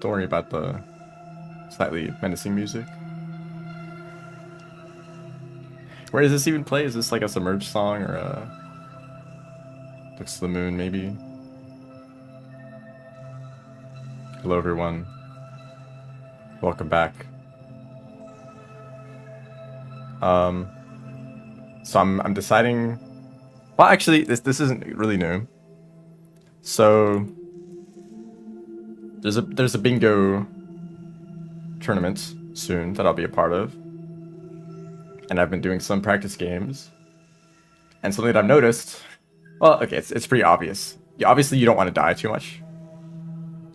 Don't worry about the slightly menacing music. Where does this even play? Is this like a submerged song or a Looks to the Moon maybe? Hello everyone. Welcome back. So I'm deciding. Well, actually, this isn't really new. So there's a bingo tournament soon that I'll be a part of, and I've been doing some practice games. And something that I've noticed, well, okay, it's pretty obvious. Obviously, you don't want to die too much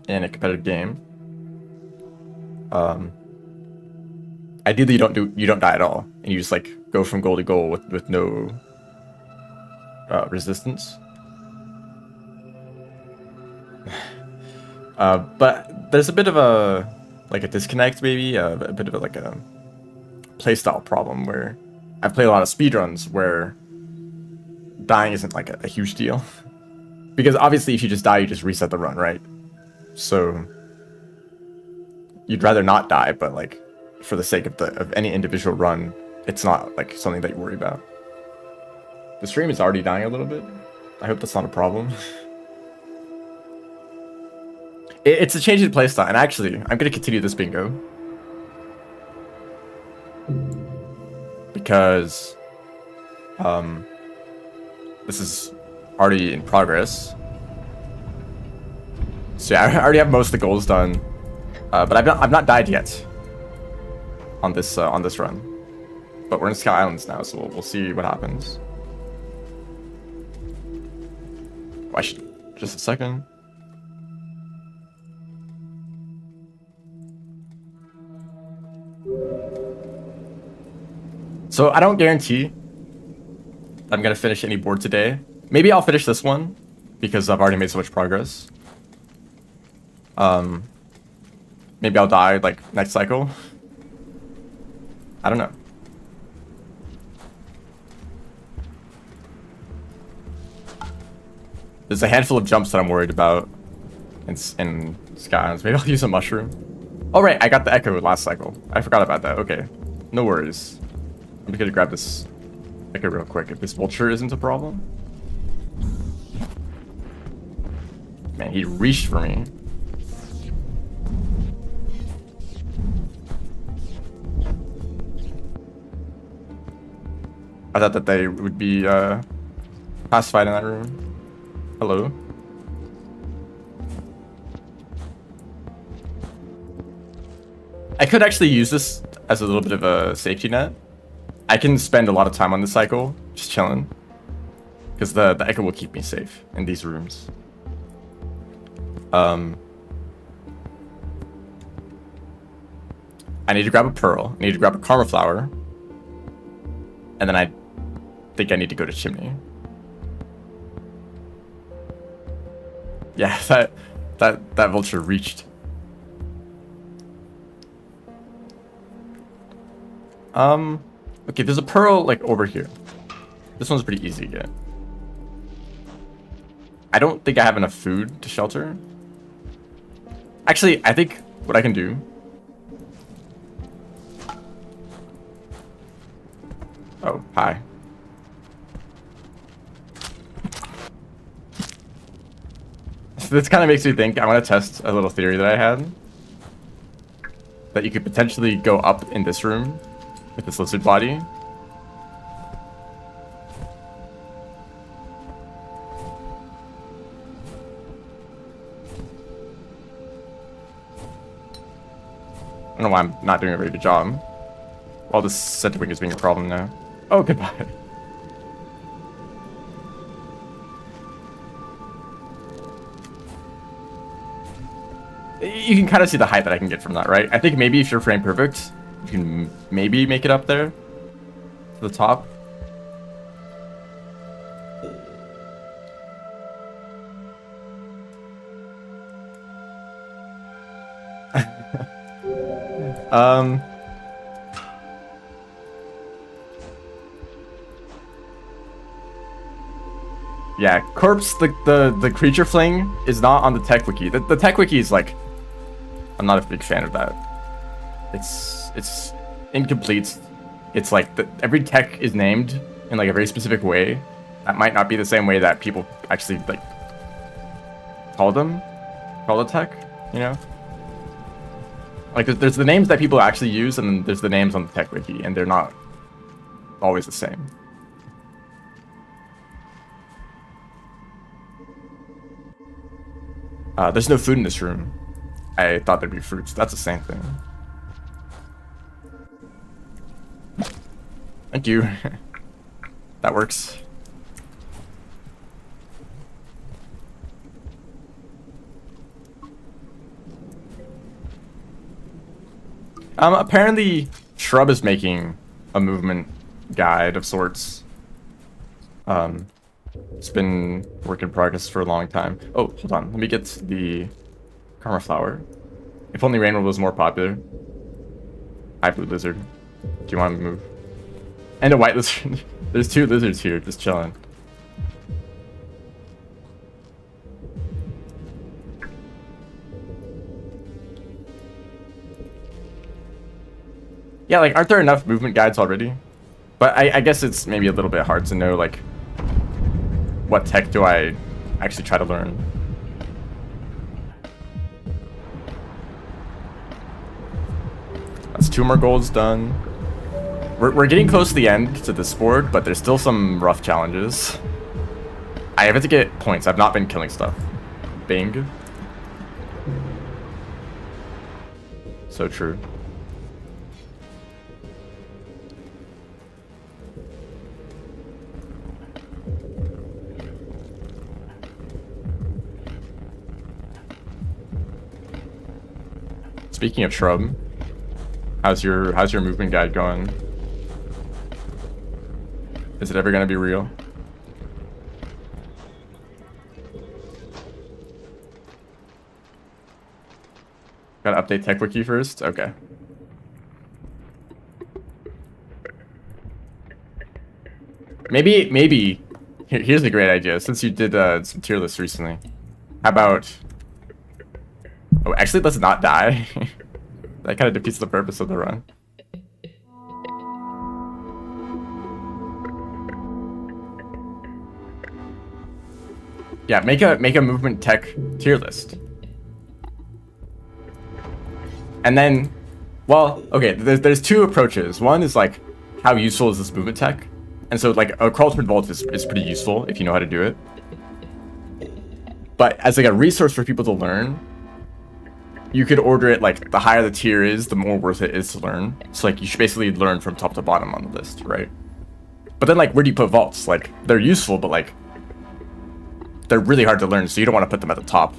in a competitive game. Ideally, you don't die at all, and you just like go from goal to goal with no resistance. But there's a bit of a disconnect, maybe a bit of a playstyle problem where I've played a lot of speedruns where dying isn't like a huge deal, because obviously if you just die, you just reset the run, right? So you'd rather not die, but like for the sake of any individual run, it's not like something that you worry about. The stream is already dying a little bit. I hope that's not a problem. It's a change in playstyle, and actually, I'm gonna continue this bingo because this is already in progress. So yeah, I already have most of the goals done, but I've not died yet on this run. But we're in Sky Islands now, so we'll see what happens. Oh, I should just a second. So I don't guarantee I'm gonna finish any board today. Maybe I'll finish this one because I've already made so much progress. Maybe I'll die like next cycle. I don't know. There's a handful of jumps that I'm worried about in Sky Islands. Maybe I'll use a mushroom. Oh right, I got the echo last cycle. I forgot about that. Okay, no worries. I'm gonna grab this echo real quick if this vulture isn't a problem. Man, he reached for me. I thought that they would be pacified in that room. Hello. I could actually use this as a little bit of a safety net. I can spend a lot of time on this cycle just chilling, because the echo will keep me safe in these rooms. I need to grab a pearl. I need to grab a karma flower, and then I think I need to go to chimney. Yeah, that vulture reached. Okay, there's a pearl like over here. This one's pretty easy to get. I don't think I have enough food to shelter. Actually, I think what I can do. Oh, hi. This kind of makes me think I want to test a little theory that I had. That you could potentially go up in this room with this lizard body. I don't know why I'm not doing a very good job. Well, this center wing is being a problem now. Oh, goodbye. You can kind of see the height that I can get from that, right? I think maybe if you're frame perfect, you can maybe make it up there to the top. Yeah, corpse, the creature fling is not on the tech wiki. The tech wiki is like I'm not a big fan of that. It's incomplete. It's like every tech is named in like a very specific way. That might not be the same way that people actually like call the tech, you know? Like there's the names that people actually use, and then there's the names on the tech wiki, and they're not always the same. There's no food in this room. I thought there'd be fruits. That's the same thing. Thank you. That works. Apparently Shrub is making a movement guide of sorts. It's been work in progress for a long time. Oh, hold on. Let me get the Karma Flower. If only Rainbow was more popular. Hi, Blue Lizard. Do you want to move? And a White Lizard. There's 2 lizards here, just chilling. Yeah, like, aren't there enough movement guides already? But I guess it's maybe a little bit hard to know, like, what tech do I actually try to learn? That's 2 more golds done. We're getting close to the end to this board, but there's still some rough challenges. I have to get points. I've not been killing stuff. Bing. So true. Speaking of Shrub, how's your movement guide going? Is it ever gonna be real? Gotta update tech wiki first? Okay. Maybe here's a great idea. Since you did some tier lists recently, how about? Oh, actually, let's not die. That kind of defeats the purpose of the run. Yeah, make a movement tech tier list. And then, well, okay, there's 2 approaches. One is like, how useful is this movement tech? And so like a crawl toward vault is pretty useful if you know how to do it. But as like a resource for people to learn, you could order it like the higher the tier is, the more worth it is to learn. So like you should basically learn from top to bottom on the list, right? But then like where do you put vaults? Like they're useful, but like they're really hard to learn, so you don't want to put them at the top.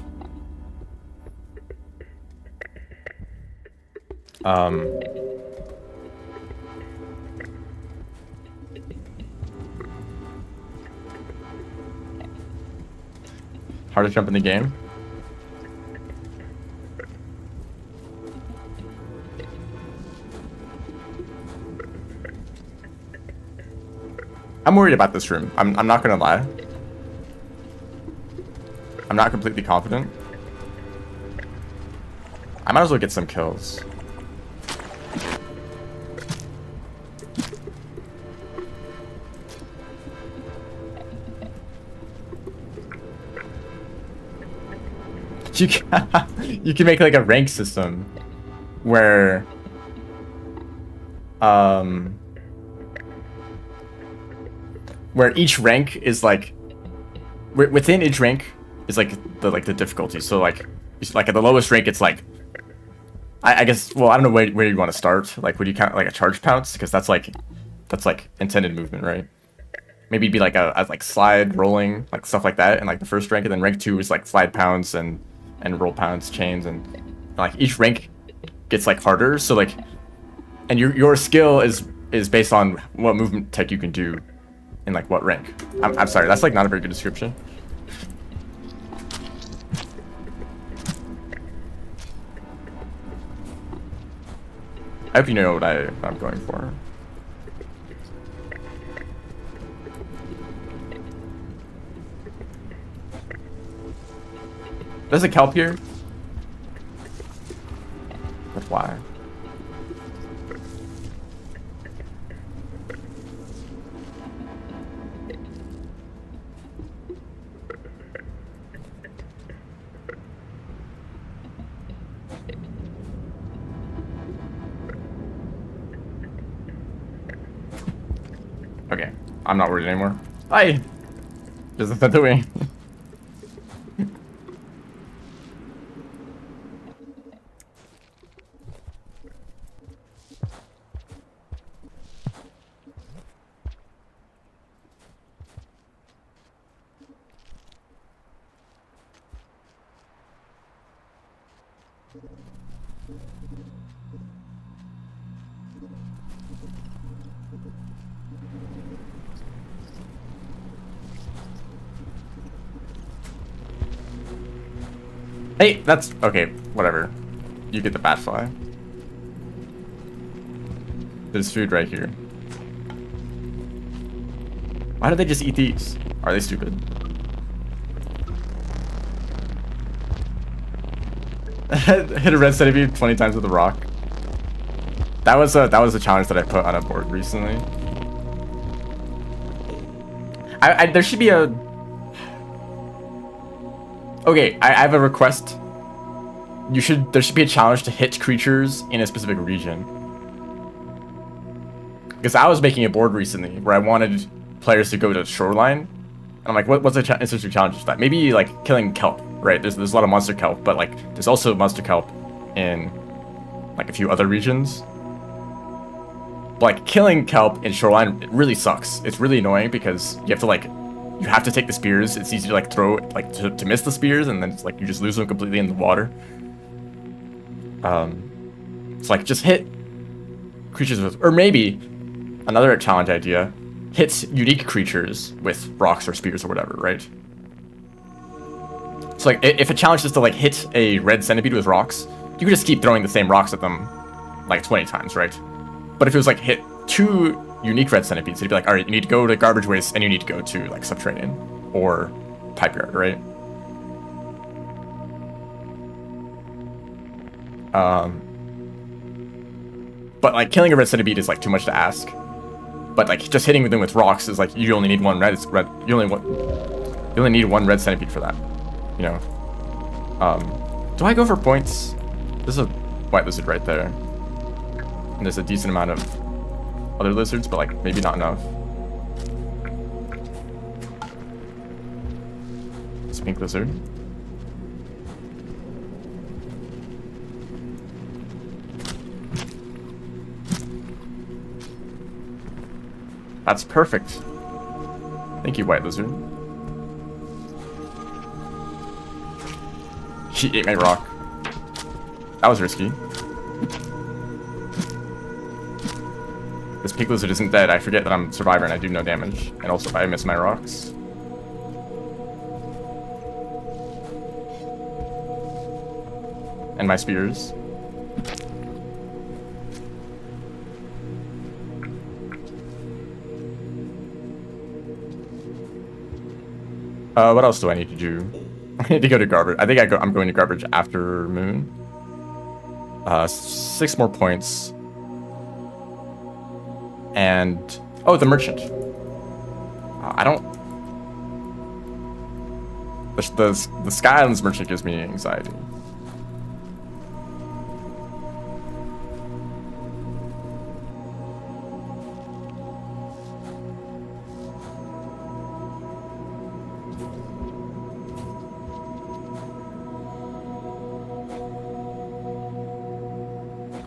Hard to jump in the game. I'm worried about this room. I'm not gonna lie. I'm not completely confident. I might as well get some kills. You can make like a rank system where each rank is like within each rank is like the difficulty. So like at the lowest rank it's like I guess, well, I don't know where you want to start. Like would you count like a charge pounce, because that's like intended movement, right? Maybe it'd be like a like slide, rolling, like stuff like that, and like the first rank, and then rank 2 is like slide pounce and roll pounce, chains, and like each rank gets like harder. So like, and your skill is based on what movement tech you can do in like what rank. I'm sorry, that's like not a very good description. I hope you know what I'm going for. There's a kelp here. Okay, I'm not worried anymore. Bye! Just the way. Hey, that's okay. Whatever. You get the bat fly. There's food right here. Why do they just eat these? Are they stupid? Hit a red centipede 20 times with a rock. That was a challenge that I put on a board recently. There should be a. Okay, I have a request. There should be a challenge to hit creatures in a specific region. Because I was making a board recently where I wanted players to go to shoreline. And I'm like, what's the interesting challenge for that? Maybe like killing kelp, right? There's a lot of monster kelp, but like there's also monster kelp in like a few other regions. But like killing kelp in shoreline, it really sucks. It's really annoying because you have to take the spears. It's easy to like throw like to miss the spears, and then it's like you just lose them completely in the water. It's like just hit creatures with, or maybe another challenge idea, hits unique creatures with rocks or spears or whatever, right? So like if a challenge is to like hit a red centipede with rocks, you could just keep throwing the same rocks at them like 20 times, right? But if it was like hit 2 unique red centipedes, it'd be like, all right, you need to go to garbage waste and you need to go to like subterranean or pipe yard, right? But like killing a red centipede is like too much to ask. But like just hitting them with rocks is like you only need one red. You only need 1 red centipede for that. You know. Do I go for points? There's a white lizard right there, and there's a decent amount of other lizards, but like maybe not enough. It's a pink lizard. That's perfect. Thank you, white lizard. She ate my rock. That was risky. This pink lizard isn't dead. I forget that I'm a survivor and I do no damage. And also I miss my rocks. And my spears. What else do I need to do? I need to go to garbage. I think I'm going to garbage after moon. 6 more points. And oh, the merchant. I don't. The sky on this merchant gives me anxiety.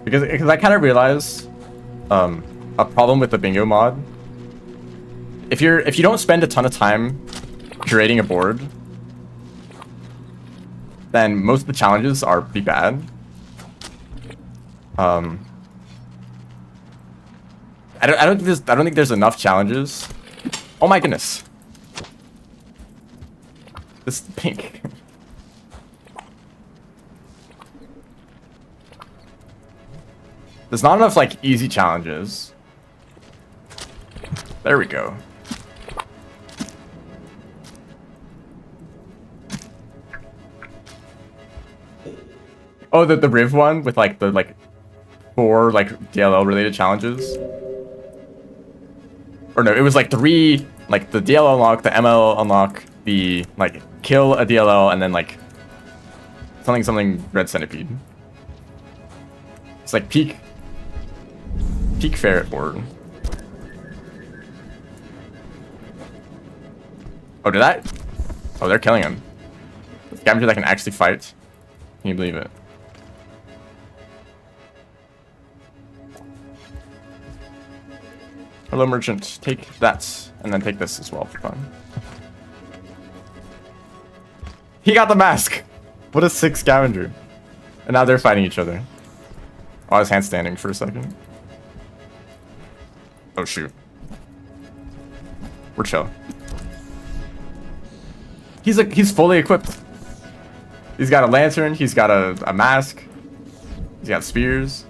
Because I kind of realize a problem with the bingo mod. If you don't spend a ton of time curating a board, then most of the challenges are pretty bad. I don't think there's enough challenges. Oh my goodness. This is pink. There's not enough, like, easy challenges. There we go. Oh, the Riv one with, like, the, like, 4, like, DLL-related challenges? Or no, it was, like, 3, like, the DLL unlock, the ML unlock, the, like, kill a DLL, and then, like, something red centipede. It's, like, peak ferret board. Oh, did that? Oh, they're killing him. The scavenger that can actually fight. Can you believe it? Hello, merchant. Take that, and then take this as well for fun. He got the mask! What a sick scavenger. And now they're fighting each other. Oh, I was handstanding for a second. Oh, shoot. We're chill. He's fully equipped. He's got a lantern, he's got a mask. He's got spears.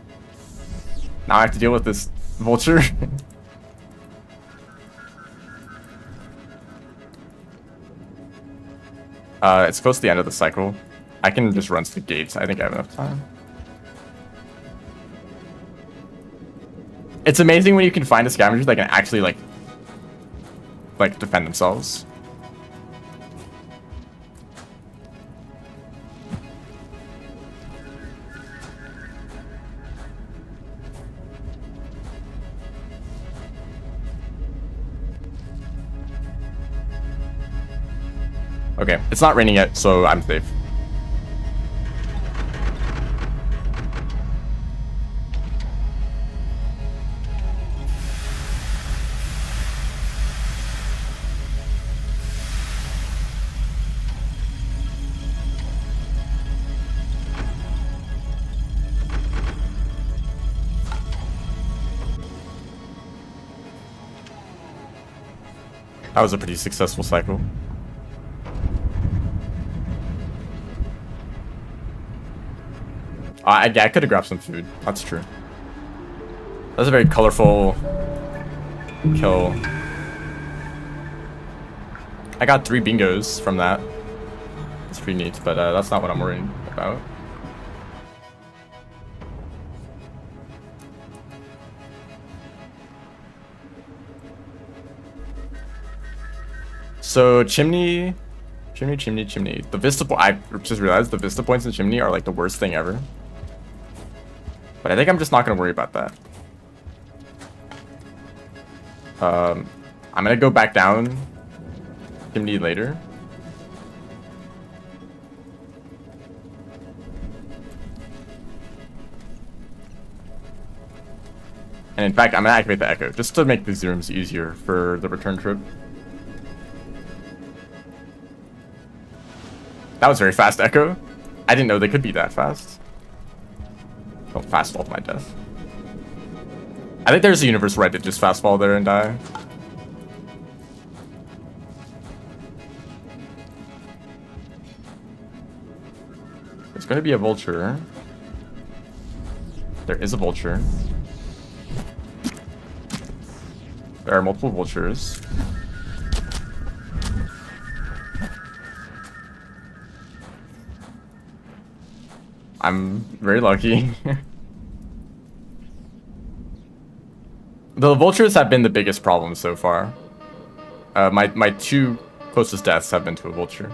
Now I have to deal with this vulture. It's close to the end of the cycle. I can just run to the gates. I think I have enough time. It's amazing when you can find a scavenger that can actually like defend themselves. Okay, it's not raining yet, so I'm safe. That was a pretty successful cycle. I could have grabbed some food. That's true. That was a very colorful kill. I got 3 bingos from that. It's pretty neat, but that's not what I'm worried about. So chimney. The vista I just realized the vista points in chimney are like the worst thing ever. But I think I'm just not gonna worry about that. I'm gonna go back down chimney later. And in fact, I'm gonna activate the echo just to make these rooms easier for the return trip. That was very fast echo. I didn't know they could be that fast. Don't fast fall to my death. I think there's a universe where I did just fast fall there and die. There's gonna be a vulture. There is a vulture. There are multiple vultures. I'm very lucky. The vultures have been the biggest problem so far. My 2 closest deaths have been to a vulture.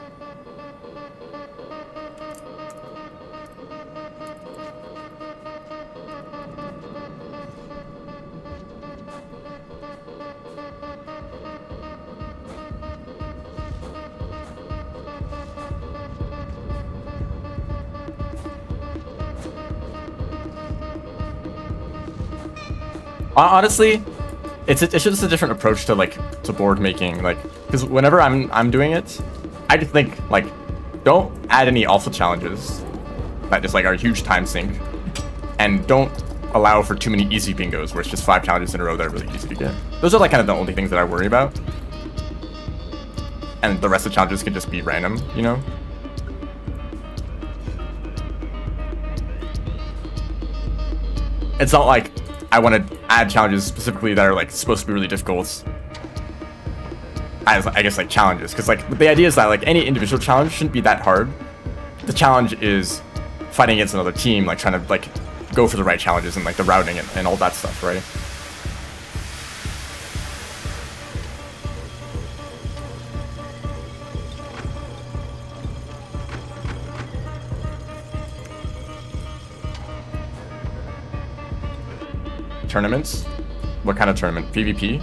Honestly, it's just a different approach to board making, because whenever I'm doing it, I just think don't add any alpha challenges that just are a huge time sink, and don't allow for too many easy bingos where it's just 5 challenges in a row that are really easy to get. Those are kind of the only things that I worry about, and the rest of the challenges can just be random, you know. It's not like I want to add challenges specifically that are supposed to be really difficult as I guess challenges, because the idea is that any individual challenge shouldn't be that hard. The challenge is fighting against another team, trying to go for the right challenges and the routing and all that stuff, right? Tournaments? What kind of tournament? PvP?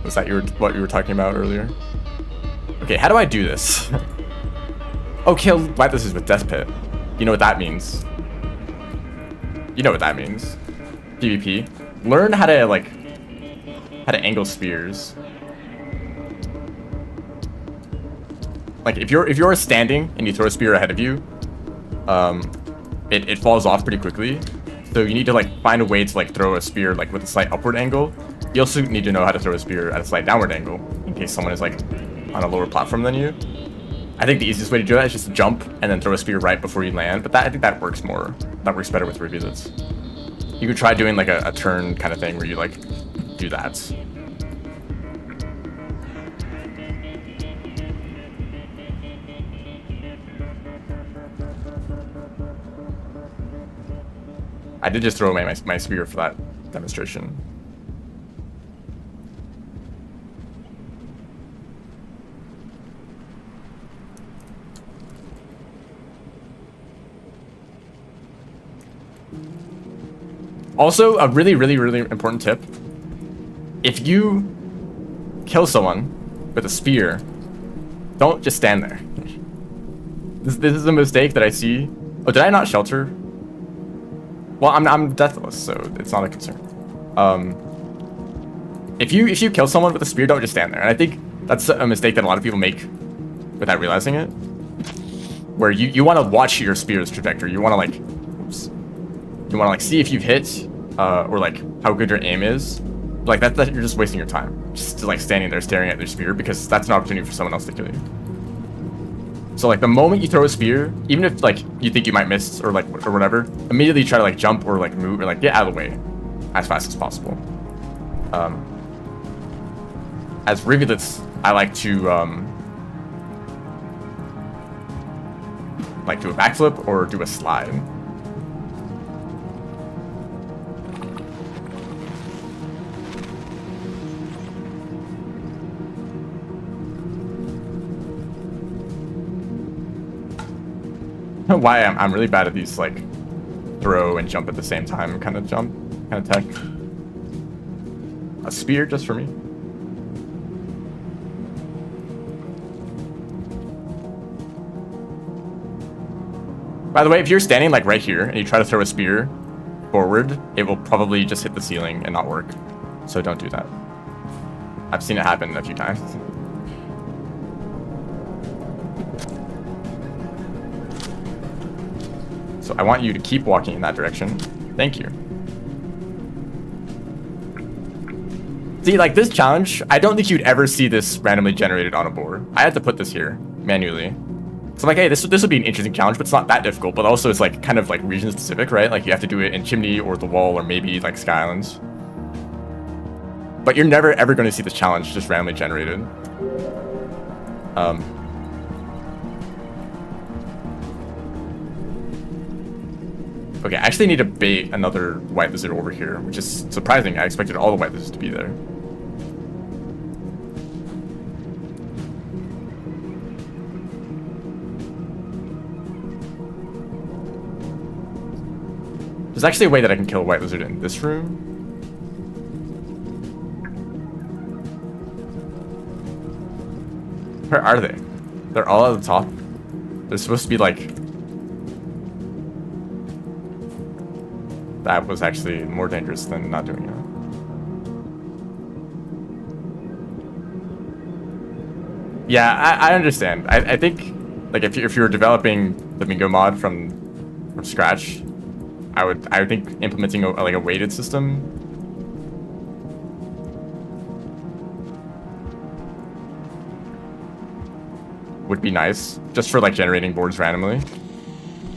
Was that what you were talking about earlier? Okay, how do I do this? Oh, kill Deathless with Death Pit. You know what that means. You know what that means. PvP. Learn how to, like, how to angle spears. Like, if you're standing and you throw a spear ahead of you, it falls off pretty quickly. So you need to, like, find a way to, like, throw a spear, like, with a slight upward angle. You also need to know how to throw a spear at a slight downward angle in case someone is, like, on a lower platform than you. I think the easiest way to do that is just to jump and then throw a spear right before you land, but I think that works more. That works better with Rivulets. You could try doing, like, a turn kind of thing where you, like, do that. I did just throw away my spear for that demonstration. Also, a really, really, really important tip. If you kill someone with a spear, don't just stand there. This is a mistake that I see. Oh, did I not shelter? Well, I'm deathless, so it's not a concern. If you kill someone with a spear, don't just stand there. And I think that's a mistake that a lot of people make without realizing it. Where you want to watch your spear's trajectory. You want to like, oops. You want to like see if you've hit, or like how good your aim is. Like that you're just wasting your time, just like standing there staring at their spear, because that's an opportunity for someone else to kill you. So like the moment you throw a spear, even if like you think you might miss or like or whatever, immediately try to like jump or like move or like get out of the way as fast as possible. As Rivulets, I like to like do a backflip or do a slide. Why I'm really bad at these like throw and jump at the same time kind of tech. A spear just for me. By the way, if you're standing like right here and you try to throw a spear forward, it will probably just hit the ceiling and not work. So don't do that. I've seen it happen a few times. So I want you to keep walking in that direction. Thank you. See, like this challenge, I don't think you'd ever see this randomly generated on a board. I had to put this here manually. So I'm like, hey, this would be an interesting challenge, but it's not that difficult. But also it's like kind of like region specific, right? Like you have to do it in Chimney or the Wall or maybe like Sky Islands. But you're never ever going to see this challenge just randomly generated. Okay, I actually need to bait another white lizard over here, which is surprising. I expected all the white lizards to be there. There's actually a way that I can kill a white lizard in this room. Where are they? They're all at the top. They're supposed to be like... That was actually more dangerous than not doing it. Yeah, I understand. I think like if you're developing the Bingo mod from scratch, I would think implementing like a weighted system would be nice, just for like generating boards randomly.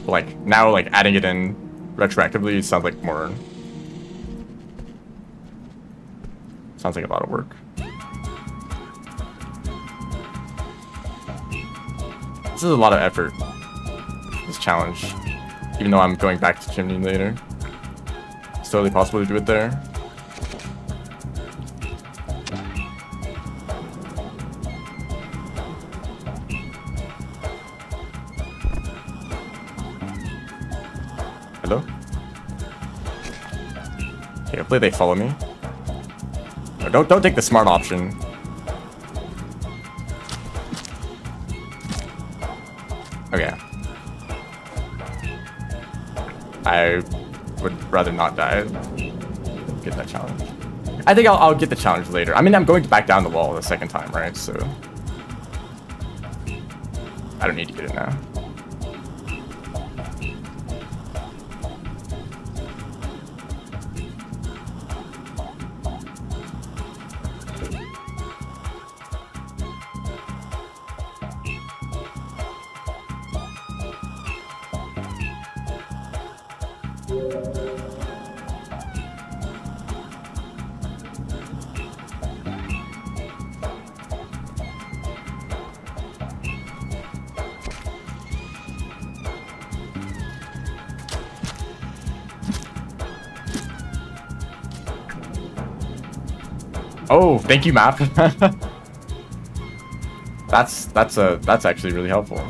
But, like now, like adding it in retroactively sounds like a lot of work. This is a lot of effort, this challenge, even though I'm going back to Chimney later. It's totally possible to do it there. Hello? Okay, hopefully they follow me. No, don't take the smart option. Okay. I would rather not die. Get that challenge. I think I'll get the challenge later. I mean, I'm going to back down the wall the second time, right? So I don't need to get it now. Oh, thank you, map. That's actually really helpful.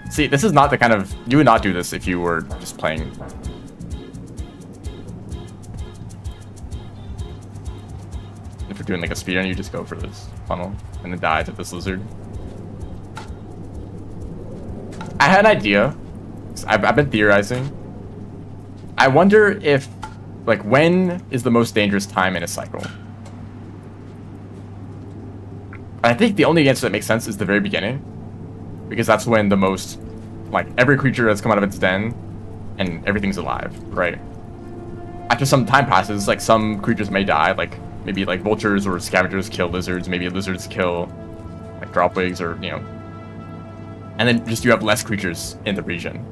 See, this is not the kind of, you would not do this if you were just playing. If you're doing like a speedrun, you just go for this funnel and then die to this lizard. I had an idea. I've been theorizing. I wonder if, like, when is the most dangerous time in a cycle? I think the only answer that makes sense is the very beginning, because that's when the most, like, every creature has come out of its den and everything's alive, right? After some time passes, like, some creatures may die, like maybe like vultures or scavengers kill lizards, maybe lizards kill like dropwigs, or you know, and then just you have less creatures in the region.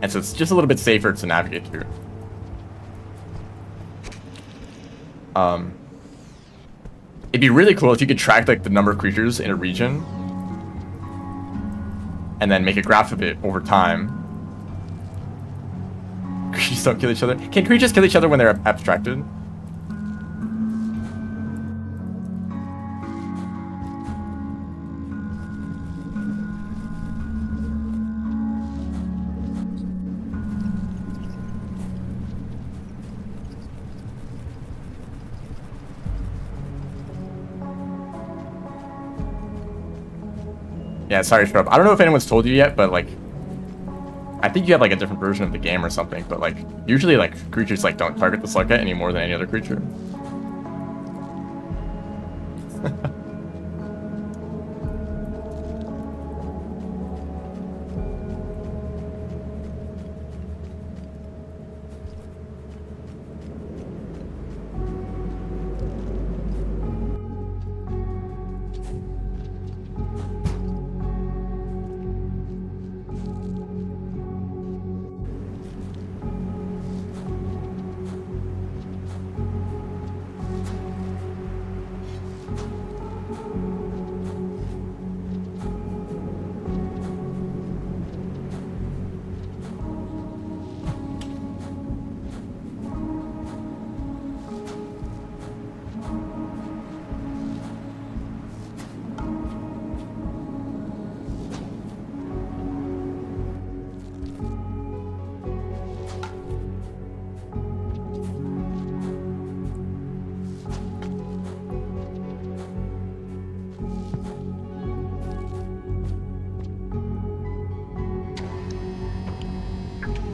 And so it's just a little bit safer to navigate through. It'd be really cool if you could track like the number of creatures in a region and then make a graph of it over time. Creatures don't kill each other. Can creatures kill each other when they're abstracted? Yeah, sorry, Shrub. I don't know if anyone's told you yet, but like, I think you have like a different version of the game or something. But like, usually like creatures like don't target the slugget any more than any other creature.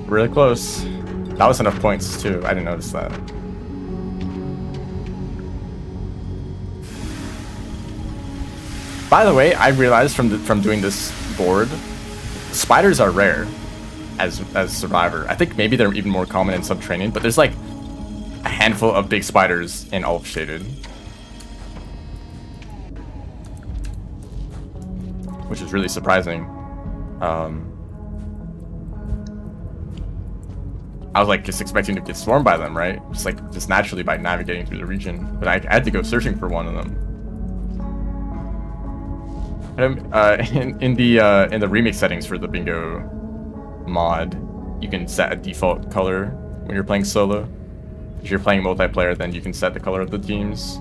Really close. That was enough points too. I didn't notice that. By the way, I realized from doing this board, spiders are rare as Survivor. I think maybe they're even more common in Subterranean, but there's like a handful of big spiders in Ulf Shaded, which is really surprising. I was like just expecting to get swarmed by them, right? Just naturally by navigating through the region, but I had to go searching for one of them. In the remix settings for the bingo mod, you can set a default color when you're playing solo. If you're playing multiplayer, then you can set the color of the teams.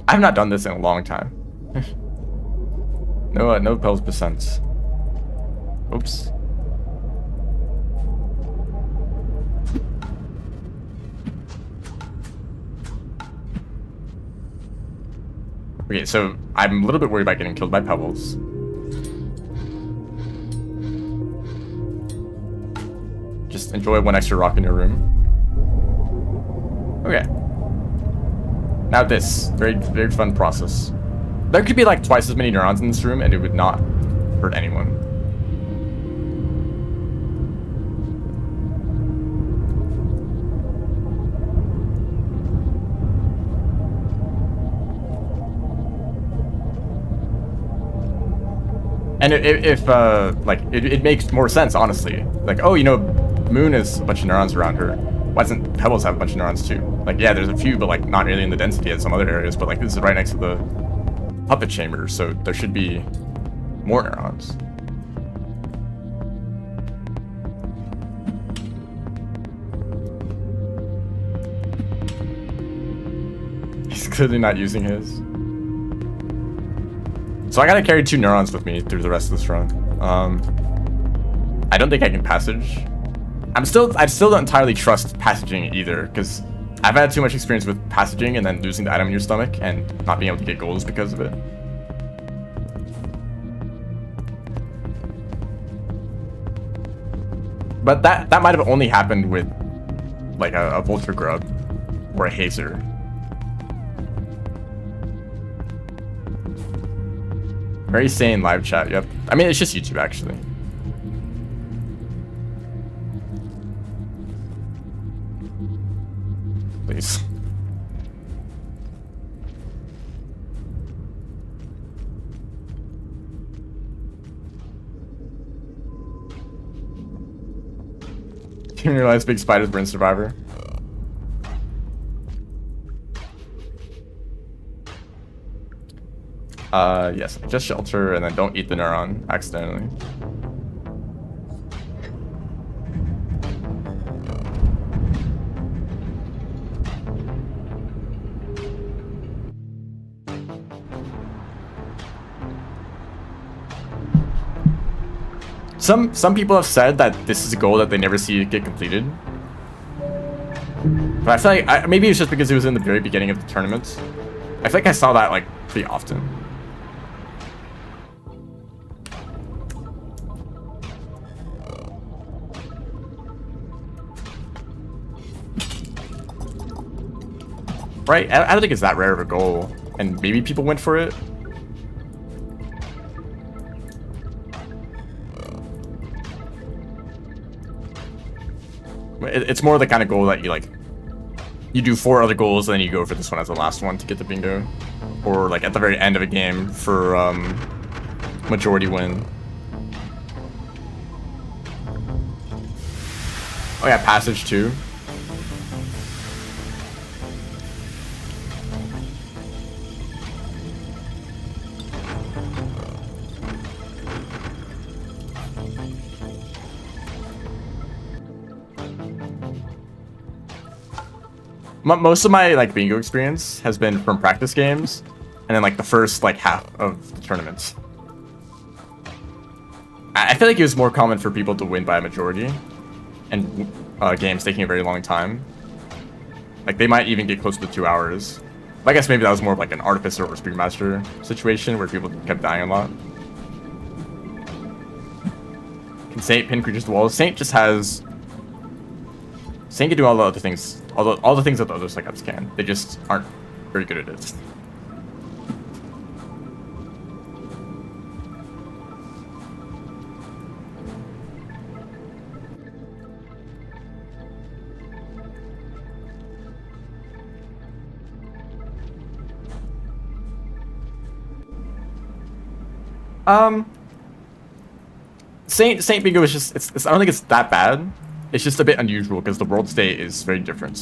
I've not done this in a long time. No Pebbles percent. Oops. Okay, so I'm a little bit worried about getting killed by Pebbles. Just enjoy one extra rock in your room. Okay. Now this. Very fun process. There could be like twice as many neurons in this room and it would not hurt anyone. And it makes more sense, honestly. Like, oh, you know, Moon is a bunch of neurons around her. Why doesn't Pebbles have a bunch of neurons too? Like, yeah, there's a few, but like not really in the density as some other areas. But like, this is right next to the puppet chamber, so there should be more neurons. He's clearly not using his. So I gotta carry 2 neurons with me through the rest of this run. I don't think I can passage. I still don't entirely trust passaging either, because I've had too much experience with passaging and then losing the item in your stomach and not being able to get goals because of it. But that might have only happened with like a vulture grub or a hazer. Very sane live chat, yep. I mean, it's just YouTube, actually. Please. Didn't realize big spiders were in Survivor. Yes, just shelter and then don't eat the neuron accidentally. Some people have said that this is a goal that they never see get completed. But I feel like, maybe it's just because it was in the very beginning of the tournament. I feel like I saw that like pretty often. Right? I don't think it's that rare of a goal, and maybe people went for it. It's more the kind of goal that you do 4 other goals and then you go for this one as the last one to get the bingo, or like at the very end of a game for majority win. Oh yeah, passage too. Most of my like bingo experience has been from practice games, and then like the first like half of the tournaments. I feel like it was more common for people to win by a majority, and games taking a very long time. Like they might even get close to 2 hours. I guess maybe that was more of like an Artificer or Spearmaster situation where people kept dying a lot. Can Saint pin creatures to walls? Saint just has... Saint can do all the other things, all the things that the other psychops can. They just aren't very good at it. Saint Bingo is just, I don't think it's that bad. It's just a bit unusual because the world state is very different.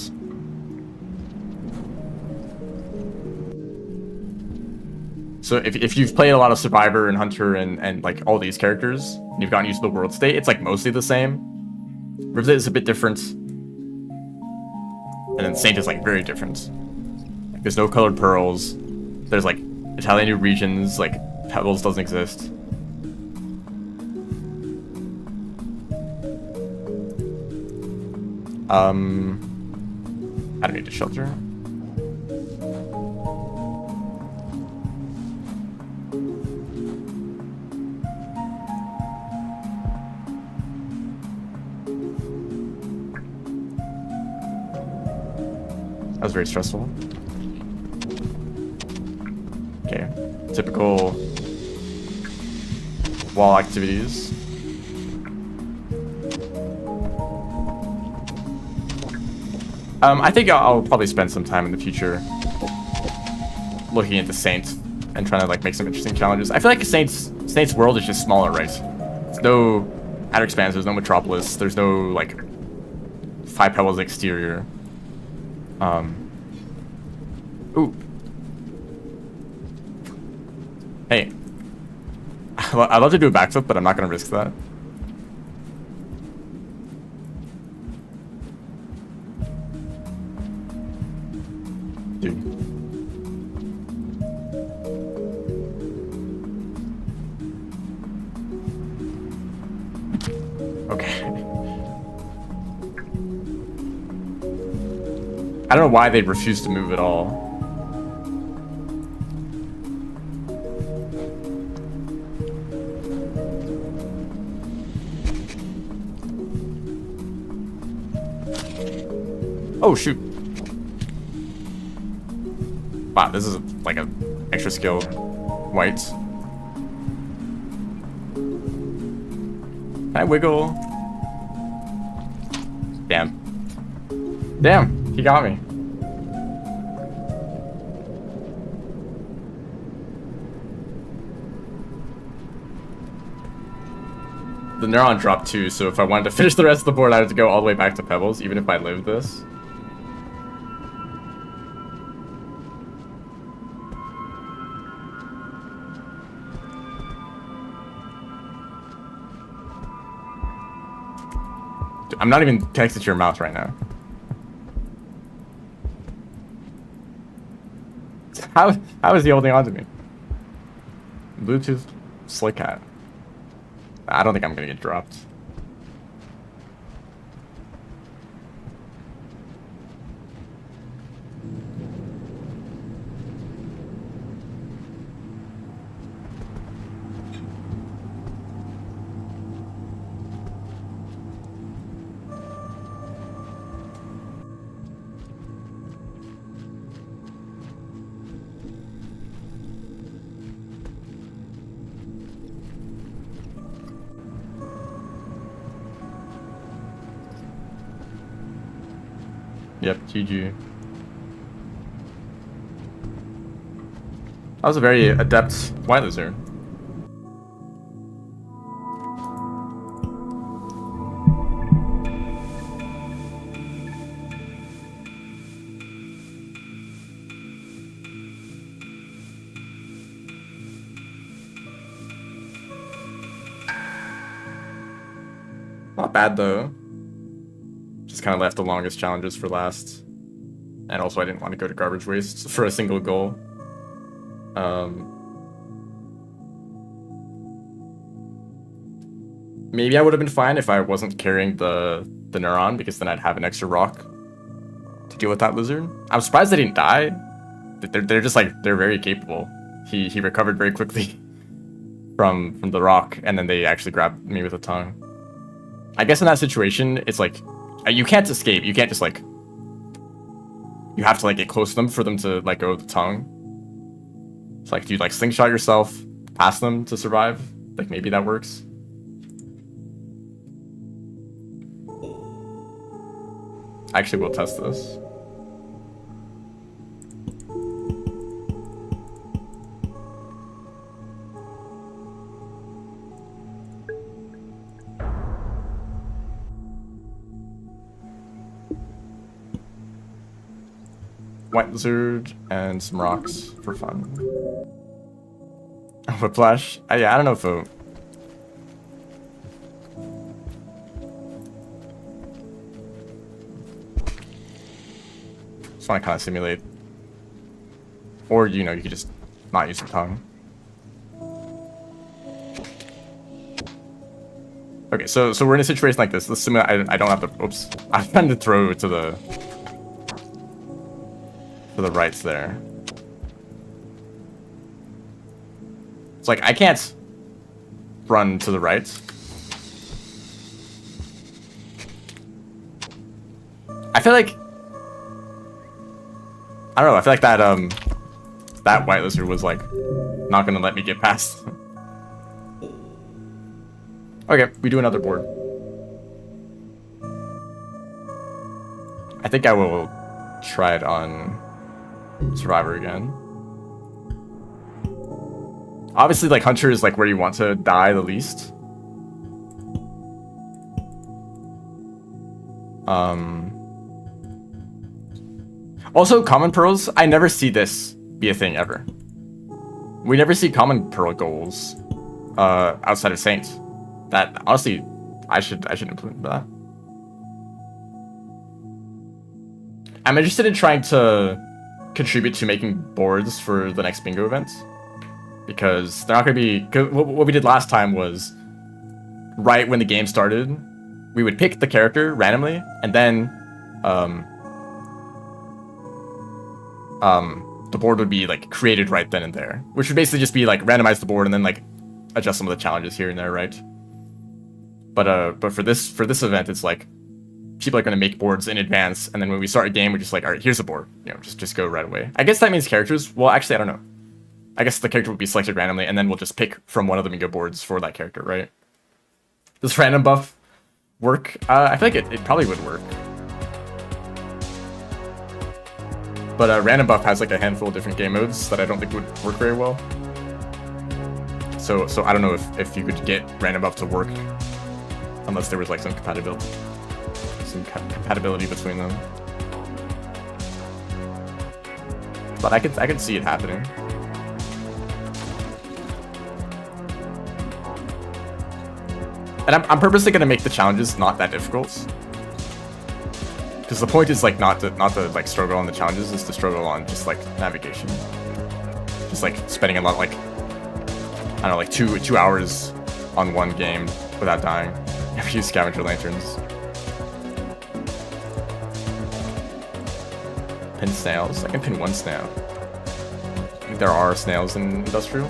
So if you've played a lot of Survivor and Hunter and like all these characters, and you've gotten used to the world state, it's like mostly the same. Rivet is a bit different. And then Saint is like very different. Like, there's no colored pearls. There's like Italian new regions, like Pebbles doesn't exist. I don't need to shelter. That was very stressful. Okay, typical wall activities. I think I'll probably spend some time in the future looking into Saint and trying to like make some interesting challenges. I feel like Saint's world is just smaller, right? There's no outer expanse, there's no metropolis, there's no like 5 pebbles exterior. Ooh. Hey. I'd love to do a backflip, but I'm not gonna risk that. Dude. Okay. I don't know why they refuse to move at all. Oh shoot. Wow, this is like a extra skill. White. Can I wiggle? Damn. Damn, he got me. The neuron dropped too, so if I wanted to finish the rest of the board, I had to go all the way back to Pebbles, even if I lived this. I'm not even connected to your mouse right now. How is he holding on to me? Bluetooth slick hat. I don't think I'm gonna get dropped. Yep, GG. That was a very adept white lizard. Not bad though. Just kind of left the longest challenges for last. And also I didn't want to go to garbage waste for a single goal. Maybe I would have been fine if I wasn't carrying the neuron, because then I'd have an extra rock to deal with that lizard. I'm surprised they didn't die. They're just like, they're very capable. He recovered very quickly from the rock, and then they actually grabbed me with a tongue. I guess in that situation, it's like, you can't escape. You can't just like, you have to like get close to them for them to let go of the tongue. It's like, do you like slingshot yourself past them to survive? Like maybe that works. Actually, we'll test this. White lizard and some rocks for fun. Whiplash? Yeah, I don't know if just want to kind of simulate. Or, you know, you could just not use your tongue. Okay, so we're in a situation like this. Let's assume I don't have to. Oops, I'm trying to throw to the rights there. It's like I can't run to the right. I feel like I don't know. I feel like that white lizard was like not gonna let me get past. Okay, we do another board. I think I will try it on Survivor again. Obviously, like, Hunter is, like, where you want to die the least. Also, common pearls, I never see this be a thing, ever. We never see common pearl goals outside of Saint. That, honestly, I should implement that. I'm interested in trying to contribute to making boards for the next bingo event. Because they're not going to be... What we did last time was, right when the game started, we would pick the character randomly, and then the board would be like created right then and there. Which would basically just be like randomize the board and then like adjust some of the challenges here and there, right? But for this event, it's like people are going to make boards in advance, and then when we start a game, we're just like, all right, here's a board. You know, just go right away. I guess that means characters. Well, actually, I don't know. I guess the character would be selected randomly, and then we'll just pick from one of the bingo boards for that character, right? Does random buff work? I feel like it probably would work. But random buff has like a handful of different game modes that I don't think would work very well. So I don't know if you could get random buff to work unless there was like some compatibility between them. But I could see it happening. And I'm purposely gonna make the challenges not that difficult, because the point is like not to like struggle on the challenges, is to struggle on just like navigation, just like spending a lot, like I don't know, like two hours on one game without dying. If you use scavenger lanterns. Pin snails. I can pin one snail. I think there are snails in Industrial.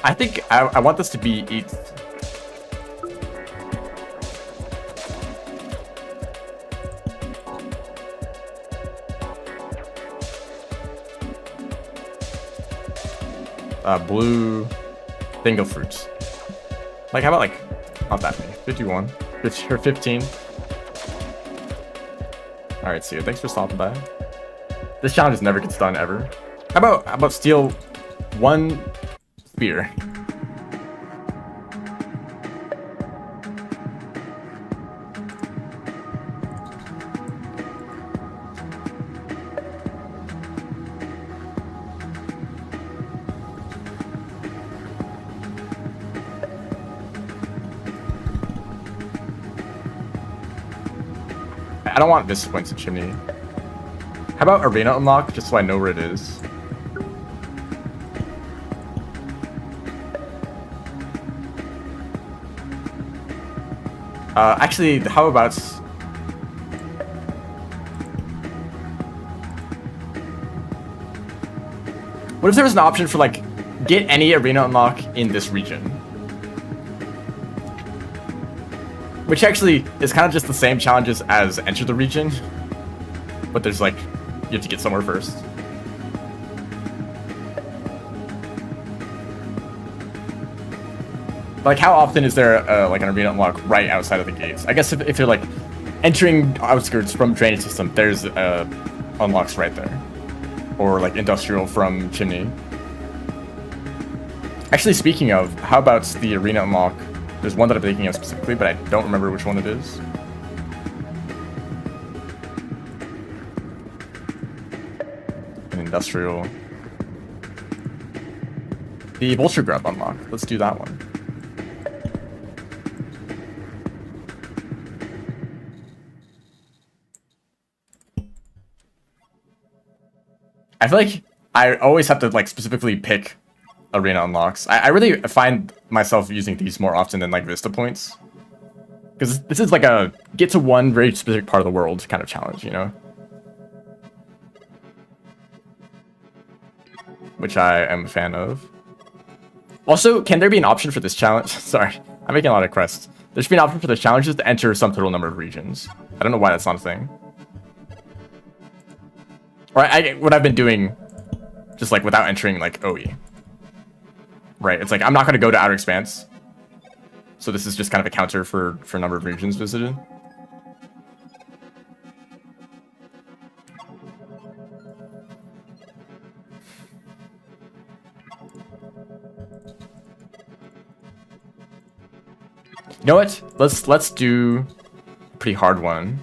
I think I want this to be blue bingo fruits. Like, how about like not that many? 51, 50, or 15. All right, see you. Thanks for stopping by. This challenge never gets done ever. How about steal one spear? I don't want this points of chimney. How about arena unlock, just so I know where it is? Actually, how about... What if there was an option for, like, get any arena unlock in this region? Which actually is kind of just the same challenges as enter the region. But there's, like, you have to get somewhere first. Like, how often is there like an arena unlock right outside of the gates? I guess if you're like entering outskirts from drainage system, there's unlocks right there, or like industrial from chimney. Actually, speaking of, how about the arena unlock? There's one that I'm thinking of specifically, but I don't remember which one it is. industrial. The vulture grub unlock. Let's do that one. I feel like I always have to like specifically pick arena unlocks. I really find myself using these more often than like Vista points. Because this is like a get to one very specific part of the world kind of challenge, you know? Which I am a fan of. Also, can there be an option for this challenge? Sorry, I'm making a lot of quests. There should be an option for this challenge just to enter some total number of regions. I don't know why that's not a thing. Or what I've been doing, just like without entering like OE. Right, it's like I'm not going to go to Outer Expanse. So this is just kind of a counter for number of regions visited. You know what? Let's do a pretty hard one.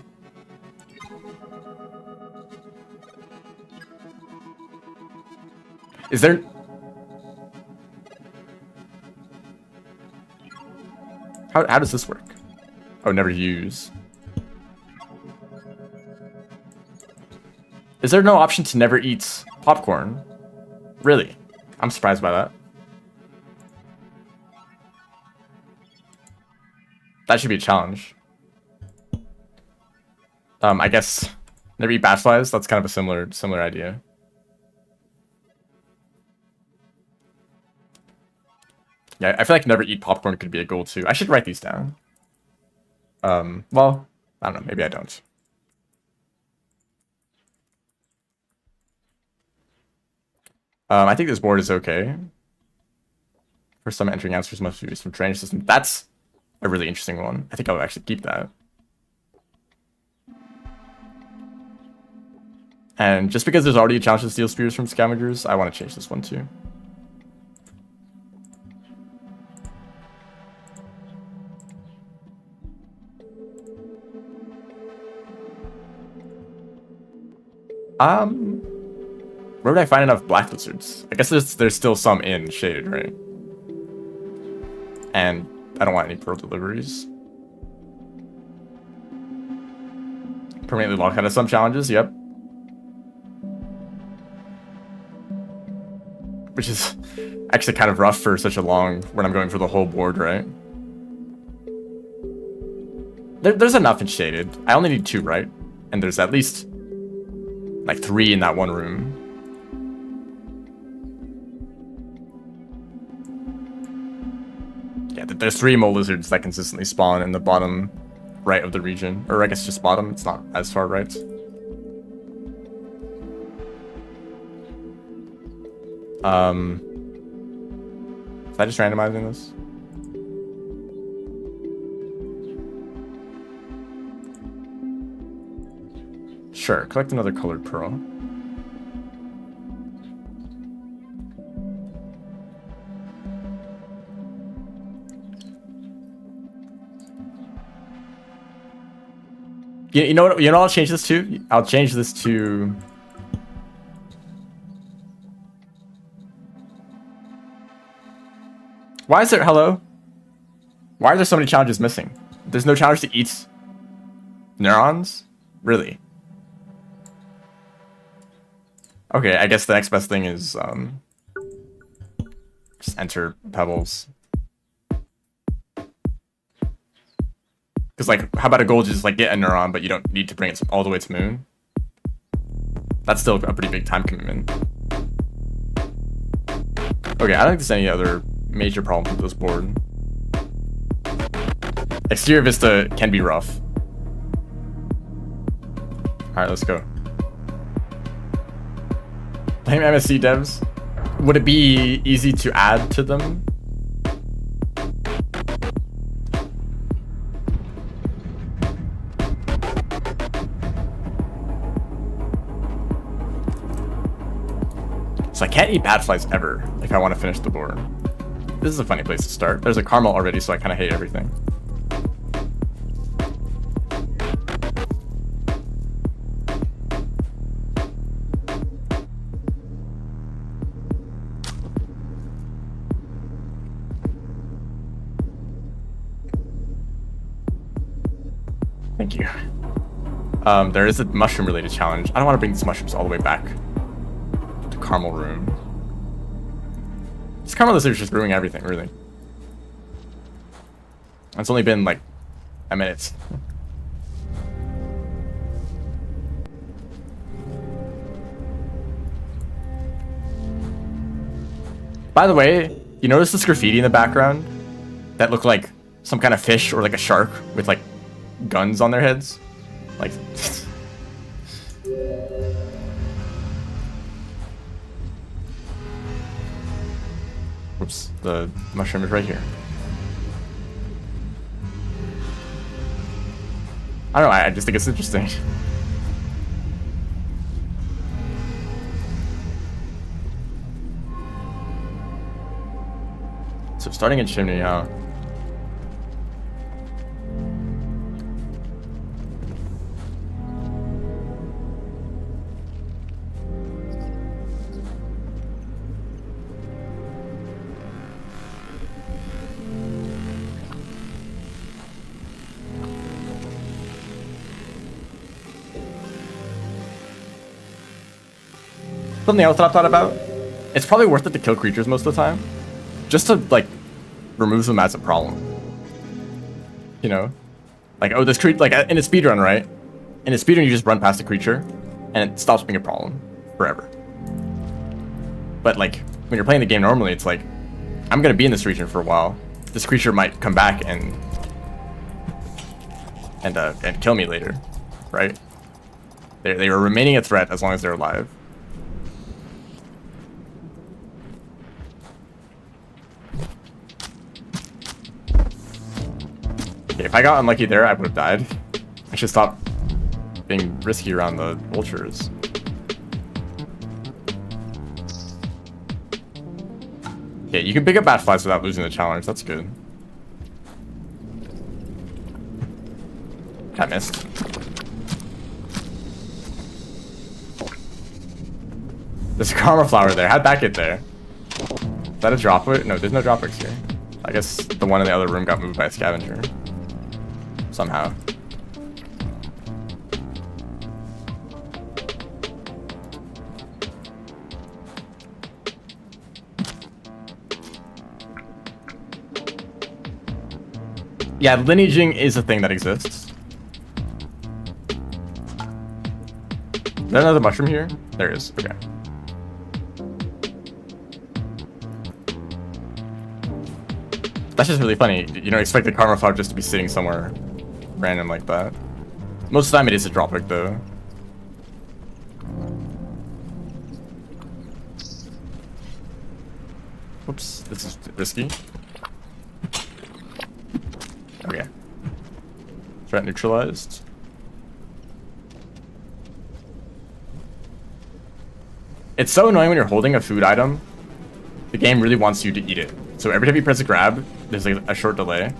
Is there... How does this work? Oh, never use. Is there no option to never eat popcorn? Really? I'm surprised by that. That should be a challenge. I guess never eat bat flies. That's kind of a similar idea. Yeah, I feel like never eat popcorn could be a goal too. I should write these down. Well, I don't know. Maybe I don't. I think this board is okay. First time entering answers must be used from drainage system. That's a really interesting one. I think I'll actually keep that. And just because there's already a challenge to steal spears from scavengers, I want to change this one too. Where would I find enough black lizards? I guess there's still some in shaded, right? And I don't want any pearl deliveries. Permanently locked out of some challenges, yep. Which is actually kind of rough for such a long, when I'm going for the whole board, right? There's enough in shaded. I only need 2, right? And there's at least like 3 in that one room. Yeah, there's 3 mole lizards that consistently spawn in the bottom right of the region. Or I guess just bottom, it's not as far right. Is that just randomizing this? Sure, collect another colored pearl. You know what? You know what I'll change this to? I'll change this to... Why is there... Hello? Why are there so many challenges missing? There's no challenge to eat neurons? Really? Okay, I guess the next best thing is just enter pebbles. Because, like, how about a goal just, like, get a neuron, but you don't need to bring it all the way to moon? That's still a pretty big time commitment. Okay, I don't think there's any other major problems with this board. Exterior Vista can be rough. Alright, let's go. Blame MSC devs. Would it be easy to add to them? So I can't eat bat flies ever if I want to finish the board. This is a funny place to start. There's a caramel already, so I kind of hate everything. Thank you. There is a mushroom-related challenge. I don't want to bring these mushrooms all the way back to Caramel Room. This Caramel is just ruining everything, really. It's only been like a minute. By the way, you notice this graffiti in the background that look like some kind of fish or like a shark with like guns on their heads? Like... Oops, the mushroom is right here. I don't know, I just think it's interesting. So starting in Chimney, huh? Something else that I've thought about, it's probably worth it to kill creatures most of the time, just to like remove them as a problem. You know, like, oh, this creature, like in a speedrun, right? In a speedrun, you just run past a creature, and it stops being a problem forever. But like when you're playing the game normally, it's like, I'm gonna be in this region for a while. This creature might come back and kill me later, right? They were remaining a threat as long as they're alive. Okay, if I got unlucky there, I would have died. I should stop being risky around the vultures. Okay, you can pick up bat flies without losing the challenge. That's good. I missed. There's a karma flower there. How'd that get there? Is that a droplet? No, there's no droplets here. I guess the one in the other room got moved by a scavenger. Somehow. Yeah, lineaging is a thing that exists. Is there another mushroom here? There is. Okay. That's just really funny. You don't expect the karma flower just to be sitting somewhere random like that. Most of the time it is a drop pick though. Whoops, this is risky. Okay. Threat neutralized. It's so annoying when you're holding a food item. The game really wants you to eat it. So every time you press a grab, there's like a short delay.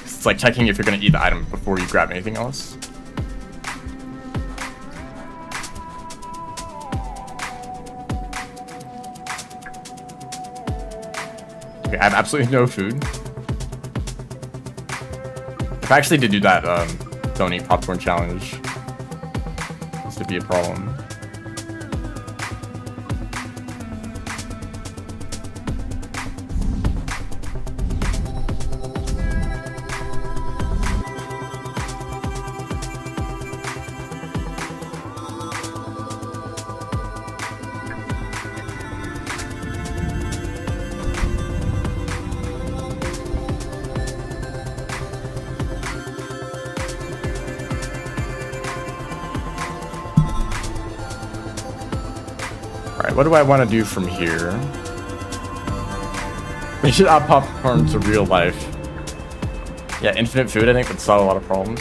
It's like checking if you're gonna eat the item before you grab anything else. Okay, I have absolutely no food. If I actually did do that don't eat popcorn challenge, this would be a problem. What do I want to do from here? We should add popcorn to real life. Yeah, infinite food, I think would solve a lot of problems.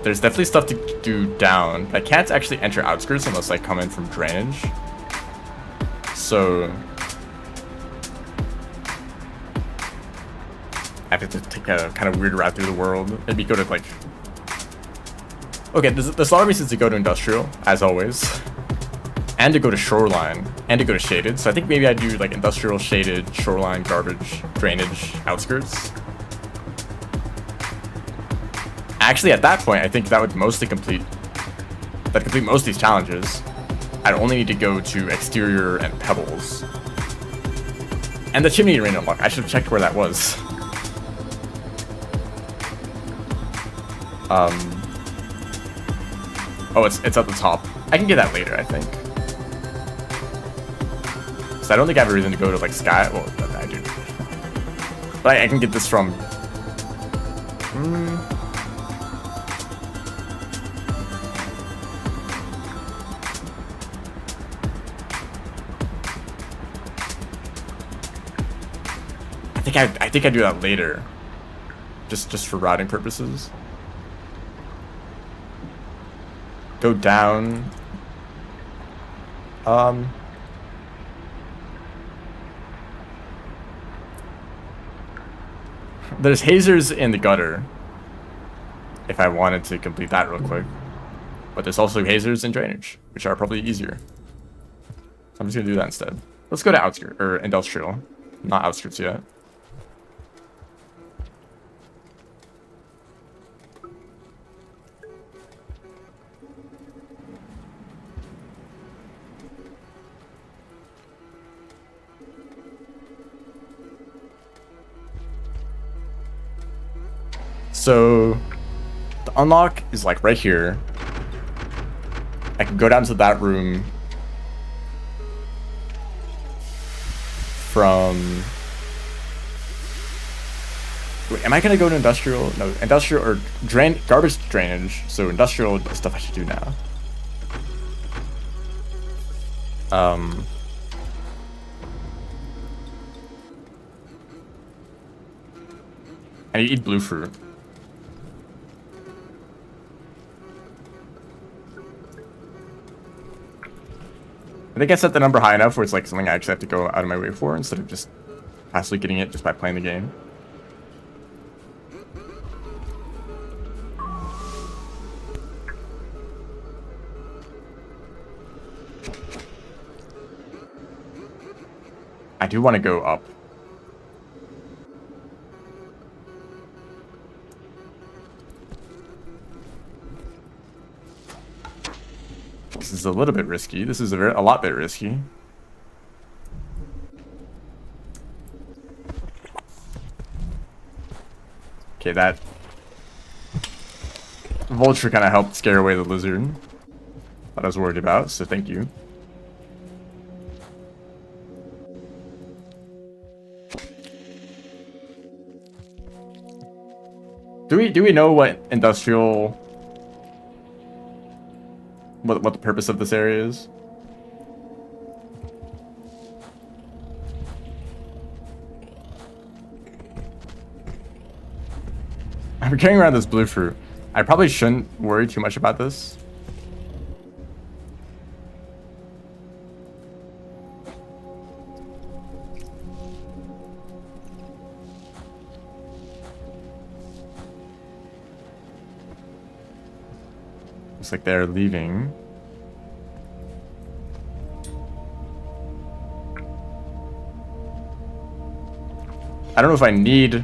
There's definitely stuff to do down. I can't actually enter outskirts unless I come in from drainage. So I have to take a kind of weird route through the world. Maybe go to like... Okay, the slaughter means is to go to industrial, as always. and to go to shoreline, and to go to shaded. So I think maybe I do like industrial, shaded, shoreline, garbage, drainage, outskirts. Actually, at that point, I think that would mostly complete most of these challenges. I'd only need to go to exterior and pebbles. And the chimney arena unlock. I should have checked where that was. Oh, it's at the top. I can get that later, I think. So I don't think I have a reason to go to like sky. Well, I do. But I can get this from. I think I do that later. Just for routing purposes. Go down. There's hazers in the gutter. If I wanted to complete that real quick. But there's also hazers in drainage, which are probably easier. So I'm just gonna do that instead. Let's go to outskirts or industrial. Not outskirts yet. So the unlock is like right here. I can go down to that room from. Wait, am I gonna go to industrial? No, industrial or garbage drainage. So industrial stuff I should do now. I need to eat blue fruit. I think I set the number high enough where it's like something I actually have to go out of my way for instead of just passively getting it just by playing the game. I do want to go up. This is a little bit risky. This is a lot bit risky. Okay, that vulture kind of helped scare away the lizard that I was worried about, so thank you. Do we know what industrial what the purpose of this area is? I'm carrying around this blue fruit. I probably shouldn't worry too much about this. Looks like they're leaving. I don't know if I need